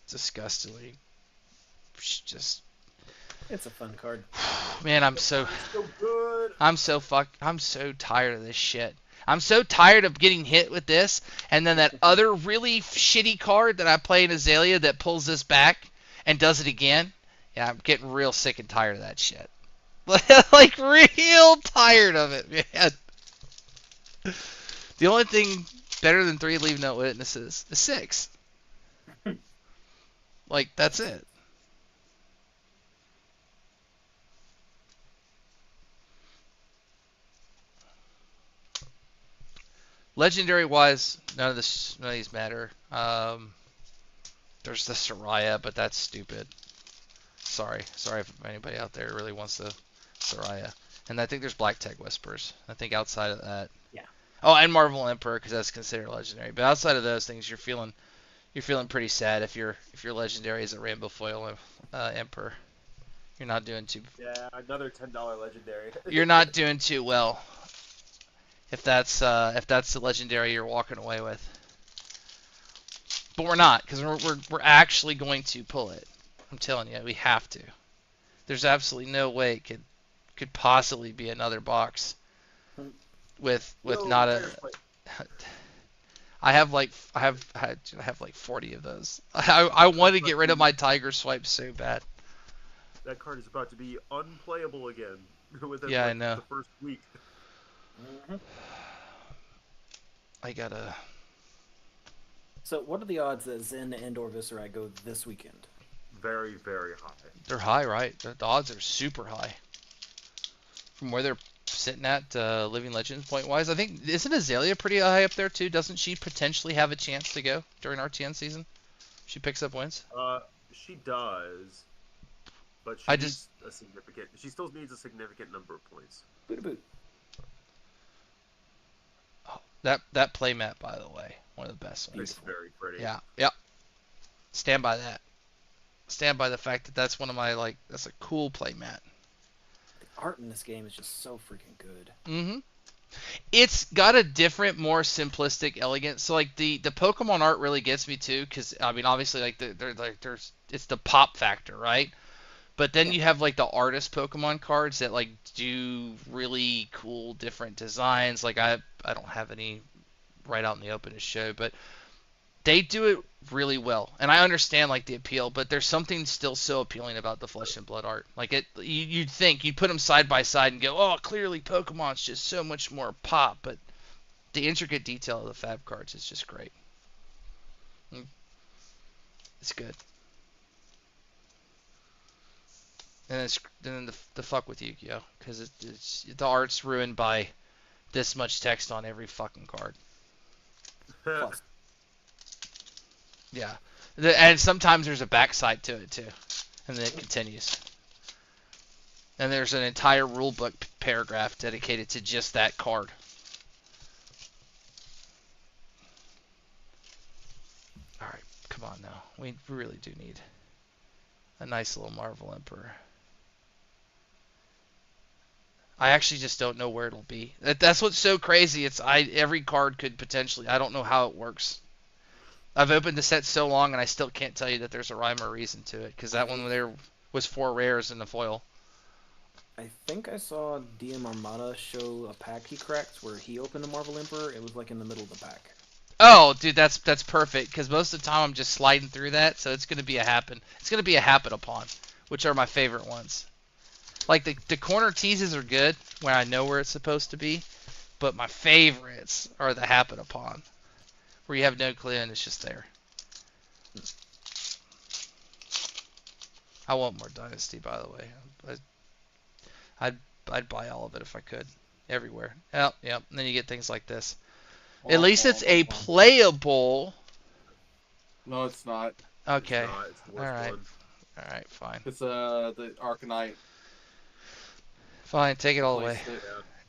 disgustingly just. It's a fun card. Man, I'm so tired of this shit. I'm so tired of getting hit with this, and then that other really shitty card that I play in Azalea that pulls this back and does it again. Yeah, I'm getting real sick and tired of that shit. Like, real tired of it, man. The only thing better than 3 Leave No Witnesses is 6. Like, that's it. Legendary wise, none of these matter. There's the Soraya, but that's stupid. Sorry if anybody out there really wants the Soraya. And I think there's Black Tech Whispers. I think outside of that, yeah. Oh, and Marvel Emperor because that's considered legendary. But outside of those things, you're feeling pretty sad if your legendary is a Rainbow Foil Emperor. You're not doing too. Yeah, another $10 legendary. You're not doing too well. If that's the legendary you're walking away with. But we're not, because we're actually going to pull it. I'm telling you, we have to. There's absolutely no way it could possibly be another box with not a. I have like 40 of those. I want to get rid of my Tiger Swipe so bad. That card is about to be unplayable again within I know. the first week. I gotta. So, what are the odds that Zen and/or Viscera go this weekend? Very, very high. They're high, right? The odds are super high. From where they're sitting at Living Legends point wise, I think isn't Azalea pretty high up there too? Doesn't she potentially have a chance to go during RTN season? She picks up wins. She does, but she still needs a significant number of points. Boot. Oh, that playmat, by the way, one of the best ones. It's very pretty. Yeah. Stand by that. Stand by the fact that that's one of my that's a cool playmat. The art in this game is just so freaking good. Mm-hmm. It's got a different, more simplistic, elegant. So the Pokemon art really gets me too, because I mean obviously there's it's the pop factor, right? But then you have the artist Pokemon cards that do really cool different designs. I don't have any right out in the open to show, but they do it really well, and I understand the appeal, but there's something still so appealing about the Flesh and Blood art. You'd think you'd put them side by side and go, oh, clearly Pokemon's just so much more pop, but the intricate detail of the FAB cards is just great. It's good. And then the fuck with Yu-Gi-Oh, because the art's ruined by this much text on every fucking card. Plus. Yeah, and sometimes there's a backside to it too, and then it continues. And there's an entire rulebook paragraph dedicated to just that card. All right, come on now. We really do need a nice little Marvel Emperor. I actually just don't know where it'll be. That's what's so crazy. Every card could potentially. I don't know how it works. I've opened the set so long, and I still can't tell you that there's a rhyme or reason to it, because that one there was 4 rares in the foil. I think I saw DM Armada show a pack he cracked where he opened a Marvel Emperor. It was in the middle of the pack. Oh, dude, that's perfect, because most of the time I'm just sliding through that, so it's gonna be a happen. It's gonna be a happen upon, which are my favorite ones. The corner teases are good when I know where it's supposed to be, but my favorites are the happen upon, where you have no clue and it's just there. I want more Dynasty, by the way. I'd buy all of it if I could, everywhere. Yep. And then you get things like this. At least it's a playable. No, it's not. Okay. It's not. It's the worst All right. one. All right. Fine. It's the Arcanite. Fine. Take it all away.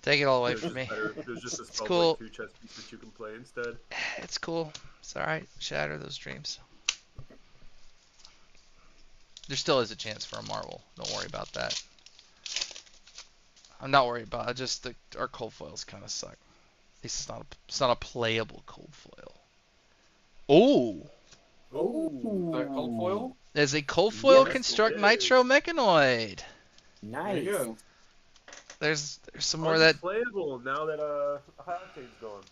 Take it all away from me. There's just a It's cool. 2 chess piece that you can play instead. It's cool. It's all right. Shatter those dreams. There still is a chance for a Marvel. Don't worry about that. I'm not worried about it. Just our cold foils kind of suck. At least it's not a playable cold foil. Oh. Is that cold foil? There's a cold foil Yes, construct it is. Nitro Mechanoid. Nice. There you go. There's some more of that. Playable now that Hurricane's gone.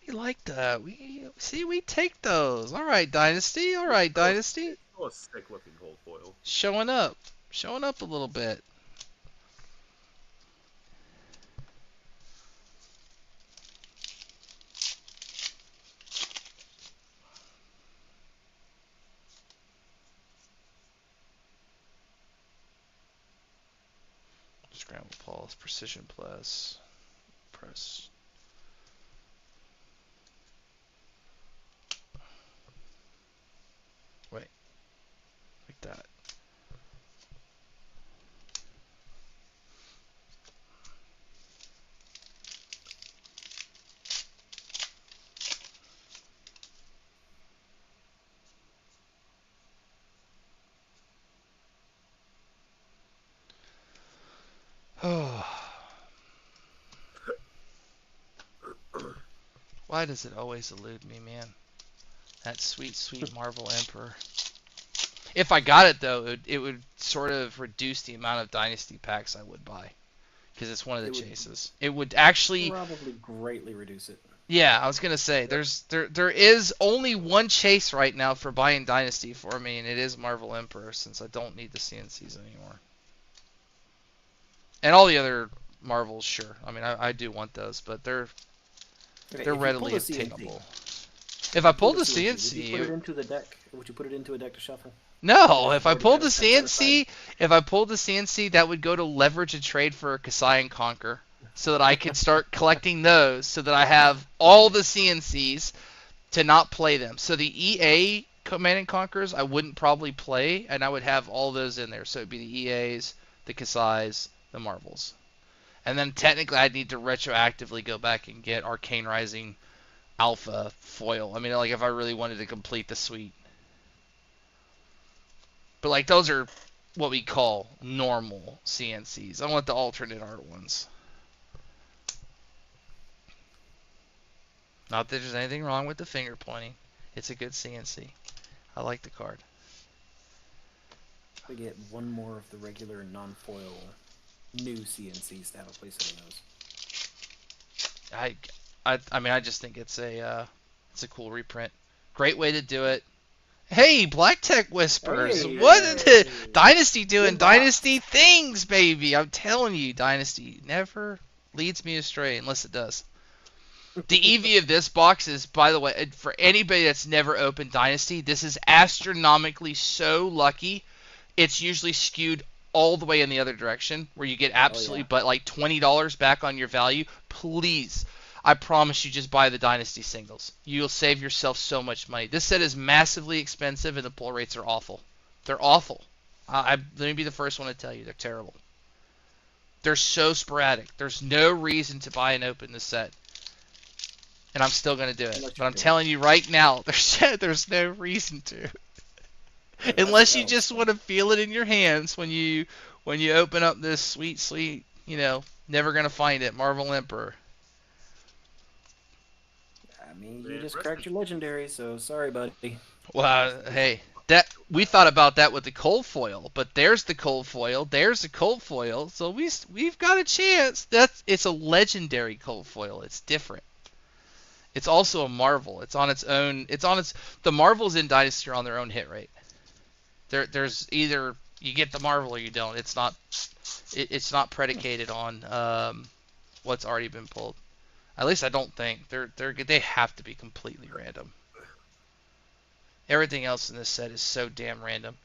We like that. We take those. All right, Dynasty. All right, Dynasty. Oh, a sick looking cold foil. Showing up a little bit. Scramble Pulse, Precision Plus, Press. Wait, like that. Oh. Why does it always elude me, man? That sweet, sweet Marvel Emperor. If I got it, though, it would sort of reduce the amount of Dynasty packs I would buy. Because it's one of the chases. It would actually... probably greatly reduce it. Yeah, I was going to say, there is only one chase right now for buying Dynasty for me, and it is Marvel Emperor, since I don't need the CNCs anymore. And all the other Marvels, sure. I mean, I do want those, but they're readily obtainable. If I pulled the CNC, would you put it into the deck? Or would you put it into a deck to shuffle? No, if I pulled the CNC, that would go to leverage a trade for a Kasai and Conquer, so that I could start collecting those, so that I have all the CNCs to not play them. So the EA Command and Conquers I wouldn't probably play, and I would have all those in there. So it'd be the EAs, the Kasais, the Marvels. And then technically I'd need to retroactively go back and get Arcane Rising Alpha foil. I mean, like, if I really wanted to complete the suite. But, like, those are what we call normal CNCs. I want the alternate art ones. Not that there's anything wrong with the finger pointing. It's a good CNC. I like the card. We get one more of the regular non-foil new CNCs to have a place in those. I mean, I just think it's a cool reprint. Great way to do it. Hey, Black Tech Whispers, what is it? Dynasty doing Dynasty things, baby. I'm telling you, Dynasty never leads me astray unless it does. The EV of this box is, by the way, for anybody that's never opened Dynasty, this is astronomically so lucky. It's usually skewed all the way in the other direction, where you get absolutely but like $20 back on your value. Please, I promise you, just buy the Dynasty singles. You'll save yourself so much money. This set is massively expensive, and the pull rates are awful. They're awful. Let me be the first one to tell you, they're terrible. They're so sporadic. There's no reason to buy and open this set. And I'm still going to do it. But I'm telling you right now, there's no reason to. Unless you just want to feel it in your hands when you open up this sweet, sweet, never going to find it, Marvel Emperor. I mean, you just cracked your legendary, so sorry, buddy. Well, hey, we thought about that with the cold foil, but there's the cold foil, there's the cold foil, so we've got a chance. It's a legendary cold foil. It's different. It's also a Marvel. It's on its own. The Marvels in Dynasty are on their own hit rate. There's either you get the Marvel or you don't. It's not predicated on what's already been pulled. At least I don't think they have to be completely random. Everything else in this set is so damn random.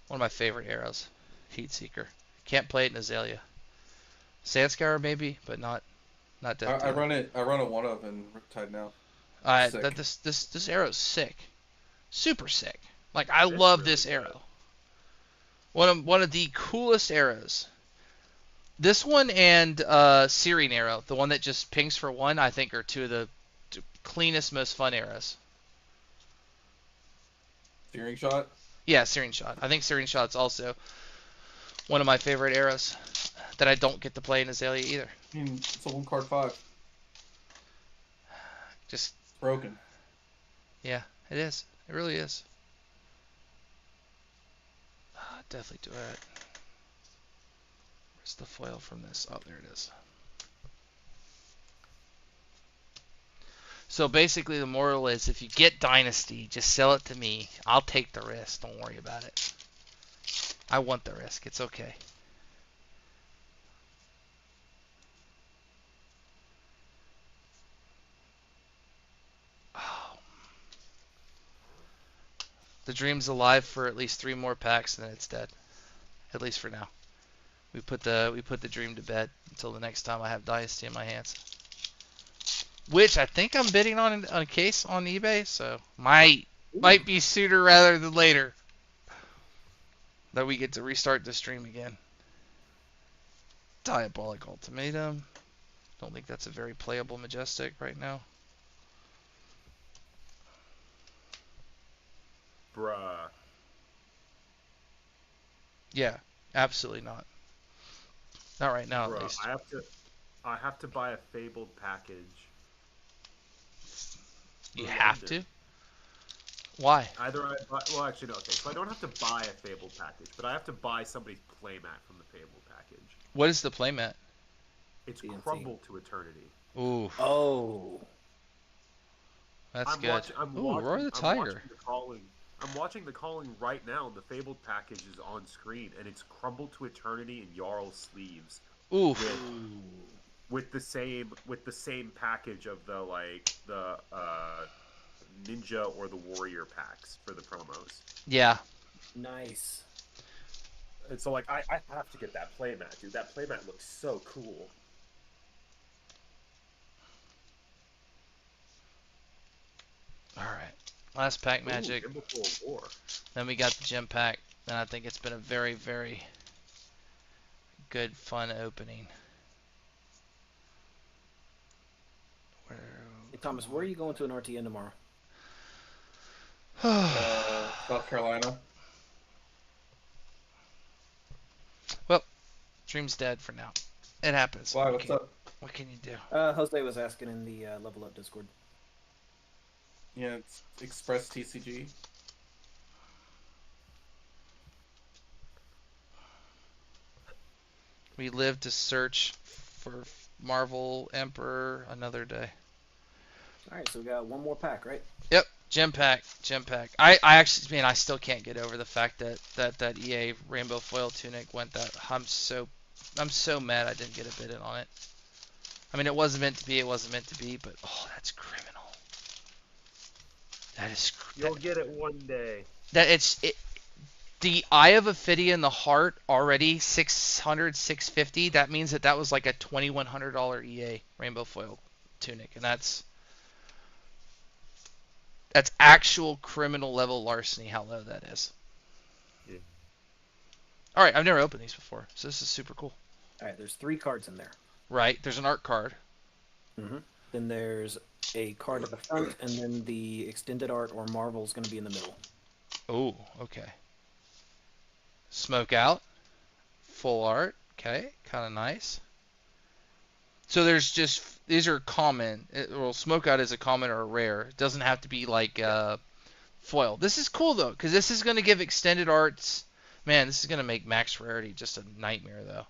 One of my favorite arrows, Heat Seeker. Can't play it in Azalea. Sandscour maybe, but not Death I run a 1-of in Riptide now. This arrow's sick, super sick. Like, I love this arrow. One of the coolest arrows. This one and Searing Arrow, the one that just pings for 1, I think are two of the cleanest, most fun arrows. Searing Shot? Yeah, Searing Shot. I think Searing Shot's also one of my favorite arrows that I don't get to play in Azalea either. I mean, it's a 1-card 5. Just broken. Yeah, it is. It really is. Definitely do it. Where's the foil from this? Oh, there it is. So basically the moral is, if you get Dynasty, just sell it to me. I'll take the risk. Don't worry about it. I want the risk. It's okay. The dream's alive for at least 3 more packs, and then it's dead. At least for now. We put the dream to bed until the next time I have Dynasty in my hands. Which I think I'm bidding on a case on eBay, so might be sooner rather than later that we get to restart the stream again. Diabolic Ultimatum. Don't think that's a very playable Majestic right now. Bruh. Yeah, absolutely not. Not right now, Bruh, at least. I have to buy a Fabled package. You For have London. to? Why? Either I buy, well, actually, no. Okay, so I don't have to buy a Fable package, but I have to buy somebody's playmat from the Fable package. What is the playmat? It's CNC. Crumble to Eternity. Ooh, Oh. that's I'm good. watching. I'm Ooh, watching. Roar the I'm Tiger. watching the calling. I'm watching the calling right now, and the Fabled package is on screen, and it's Crumble to Eternity and Jarl sleeves Oof. with the same package of the ninja or the warrior packs for the promos. Yeah. Nice. And so like I have to get that playmat, dude. That playmat looks so cool. All right. Last pack magic. Ooh, Before War. Then we got the gem pack. And I think it's been a very, very good, fun opening. Hey, Thomas, where are you going to an RTN tomorrow? South Carolina. Well, dream's dead for now. It happens. Why? What's up? What can you do? Jose was asking in the Level Up Discord. Yeah, it's Express TCG. We live to search for Marvel Emperor another day. All right, so we got one more pack, right? Yep, gem pack. I actually, man, I still can't get over the fact that EA Rainbow Foil Tunic went that. I'm so mad I didn't get a bid in on it. I mean, it wasn't meant to be. It wasn't meant to be. But oh, that's criminal. That is. You'll get it one day. The Eye of Ophidia and the Heart already 600, 650. That means that was like a $2,100 EA Rainbow Foil Tunic, and that's actual criminal level larceny. How low that is. Yeah. All right, I've never opened these before, so this is super cool. All right, there's 3 cards in there. Right, there's an art card. Mm-hmm. Then there's a card at the front, and then the extended art or Marvel is going to be in the middle. Oh, okay. Smoke out, full art. Okay, kind of nice. So there's just these are common. Well, smoke out is a common or a rare. It doesn't have to be like foil. This is cool though, because this is going to give extended arts. Man, this is going to make max rarity just a nightmare though.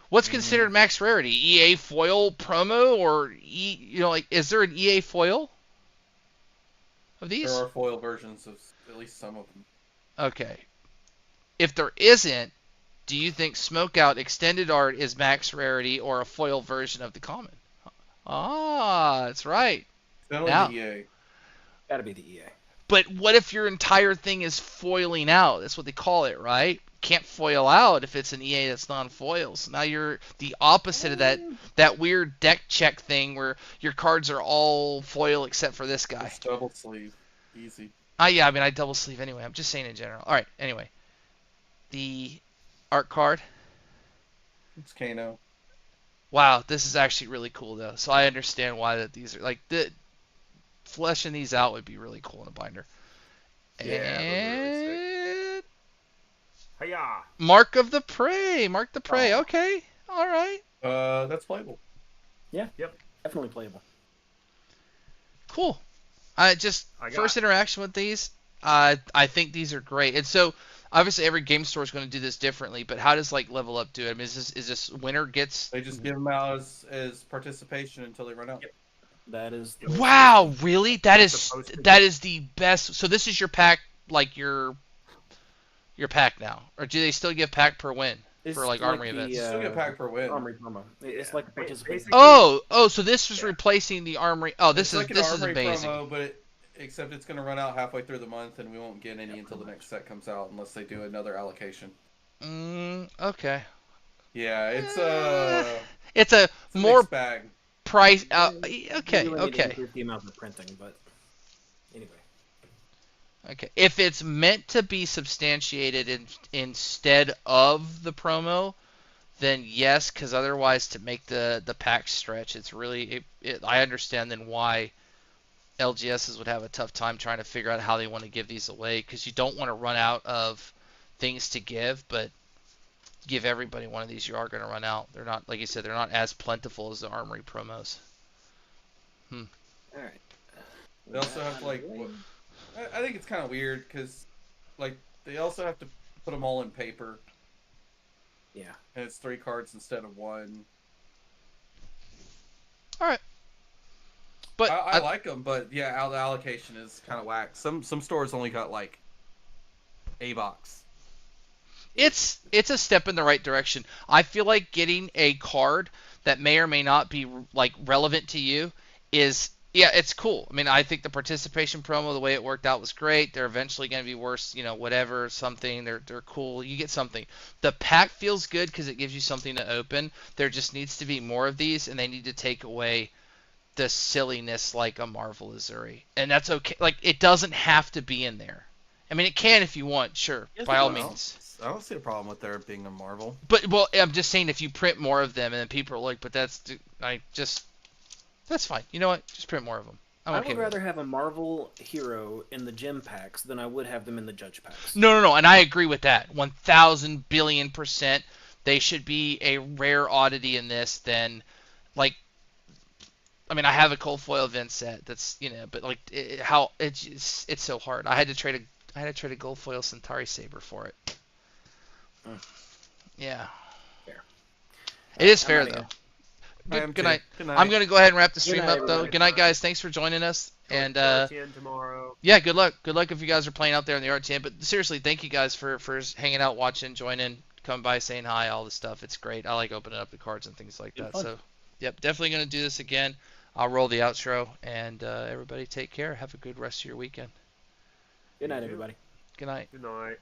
What's considered max rarity? EA foil promo or is there an EA foil of these? There are foil versions of at least some of them. Okay. If there isn't, do you think Smokeout Extended Art is max rarity or a foil version of the common? Ah, that's right. Now, the EA. Gotta be the EA. But what if your entire thing is foiling out? That's what they call it, right? Can't foil out if it's an EA that's non-foil. So now you're the opposite of that weird deck check thing where your cards are all foil except for this guy. It's double sleeve. Easy. Yeah, I mean, I double sleeve anyway. I'm just saying in general. All right, anyway. The art card. It's Kano. Wow, this is actually really cool though. So I understand why that these are like fleshing these out would be really cool in a binder. Yeah, And Hiya! Mark of the Prey. Mark the Prey. Okay. All right. That's playable. Yeah. Yep. Definitely playable. Cool. First interaction with these, I think these are great. And so obviously every game store is going to do this differently, but how does like Level Up do it? I mean, is this winner gets? They just give them out as participation until they run out. Yep. That is. Wow, really? That is the best. So this is your pack, like your pack now, or do they still give pack per win for like armory events? You still get pack per win. Armory promo. It's like a participation. Oh, so this was replacing the armory. Oh, this is amazing. Promo, but except it's going to run out halfway through the month, and we won't get any until the next set comes out, unless they do another allocation. Okay. Yeah, it's a more bag. Price. Okay. The amount of printing, but anyway. Okay. If it's meant to be substantiated instead of the promo, then yes, because otherwise to make the pack stretch, it's really I understand then why LGSs would have a tough time trying to figure out how they want to give these away, because you don't want to run out of things to give, but give everybody one of these, you are going to run out. They're not, like you said, they're not as plentiful as the armory promos. All right. They also have to like. I think it's kind of weird because, like, they also have to put them all in paper. Yeah. And it's 3 cards instead of 1. All right. But I like them, but yeah, the allocation is kind of whack. Some stores only got like a box. It's a step in the right direction. I feel like getting a card that may or may not be like relevant to you is it's cool. I mean, I think the participation promo, the way it worked out was great. They're eventually going to be worth, whatever, something. They're cool. You get something. The pack feels good because it gives you something to open. There just needs to be more of these, and they need to take away the silliness like a Marvel Azuri. And that's okay. Like, it doesn't have to be in there. I mean, it can if you want, sure, by all means. I don't see a problem with there being a Marvel. But, well, I'm just saying if you print more of them and then people are like, but that's fine. You know what? Just print more of them. I would rather have a Marvel hero in the gem packs than I would have them in the judge packs. No, and I agree with that. 1,000 billion%. They should be a rare oddity in this than, like, I mean, I have a cold foil event set that's, but like it's so hard. I had to trade a gold foil Centauri Saber for it. Yeah. Fair. It is fair though. Good night. I'm going to go ahead and wrap the stream up though. Good night, guys. Thanks for joining us. And tomorrow. Yeah, good luck. Good luck if you guys are playing out there in the RTN. But seriously, thank you guys for hanging out, watching, joining, coming by, saying hi, all this stuff. It's great. I like opening up the cards and things like that. So, yep, definitely going to do this again. I'll roll the outro, and everybody take care. Have a good rest of your weekend. Good night, everybody. Good night. Good night.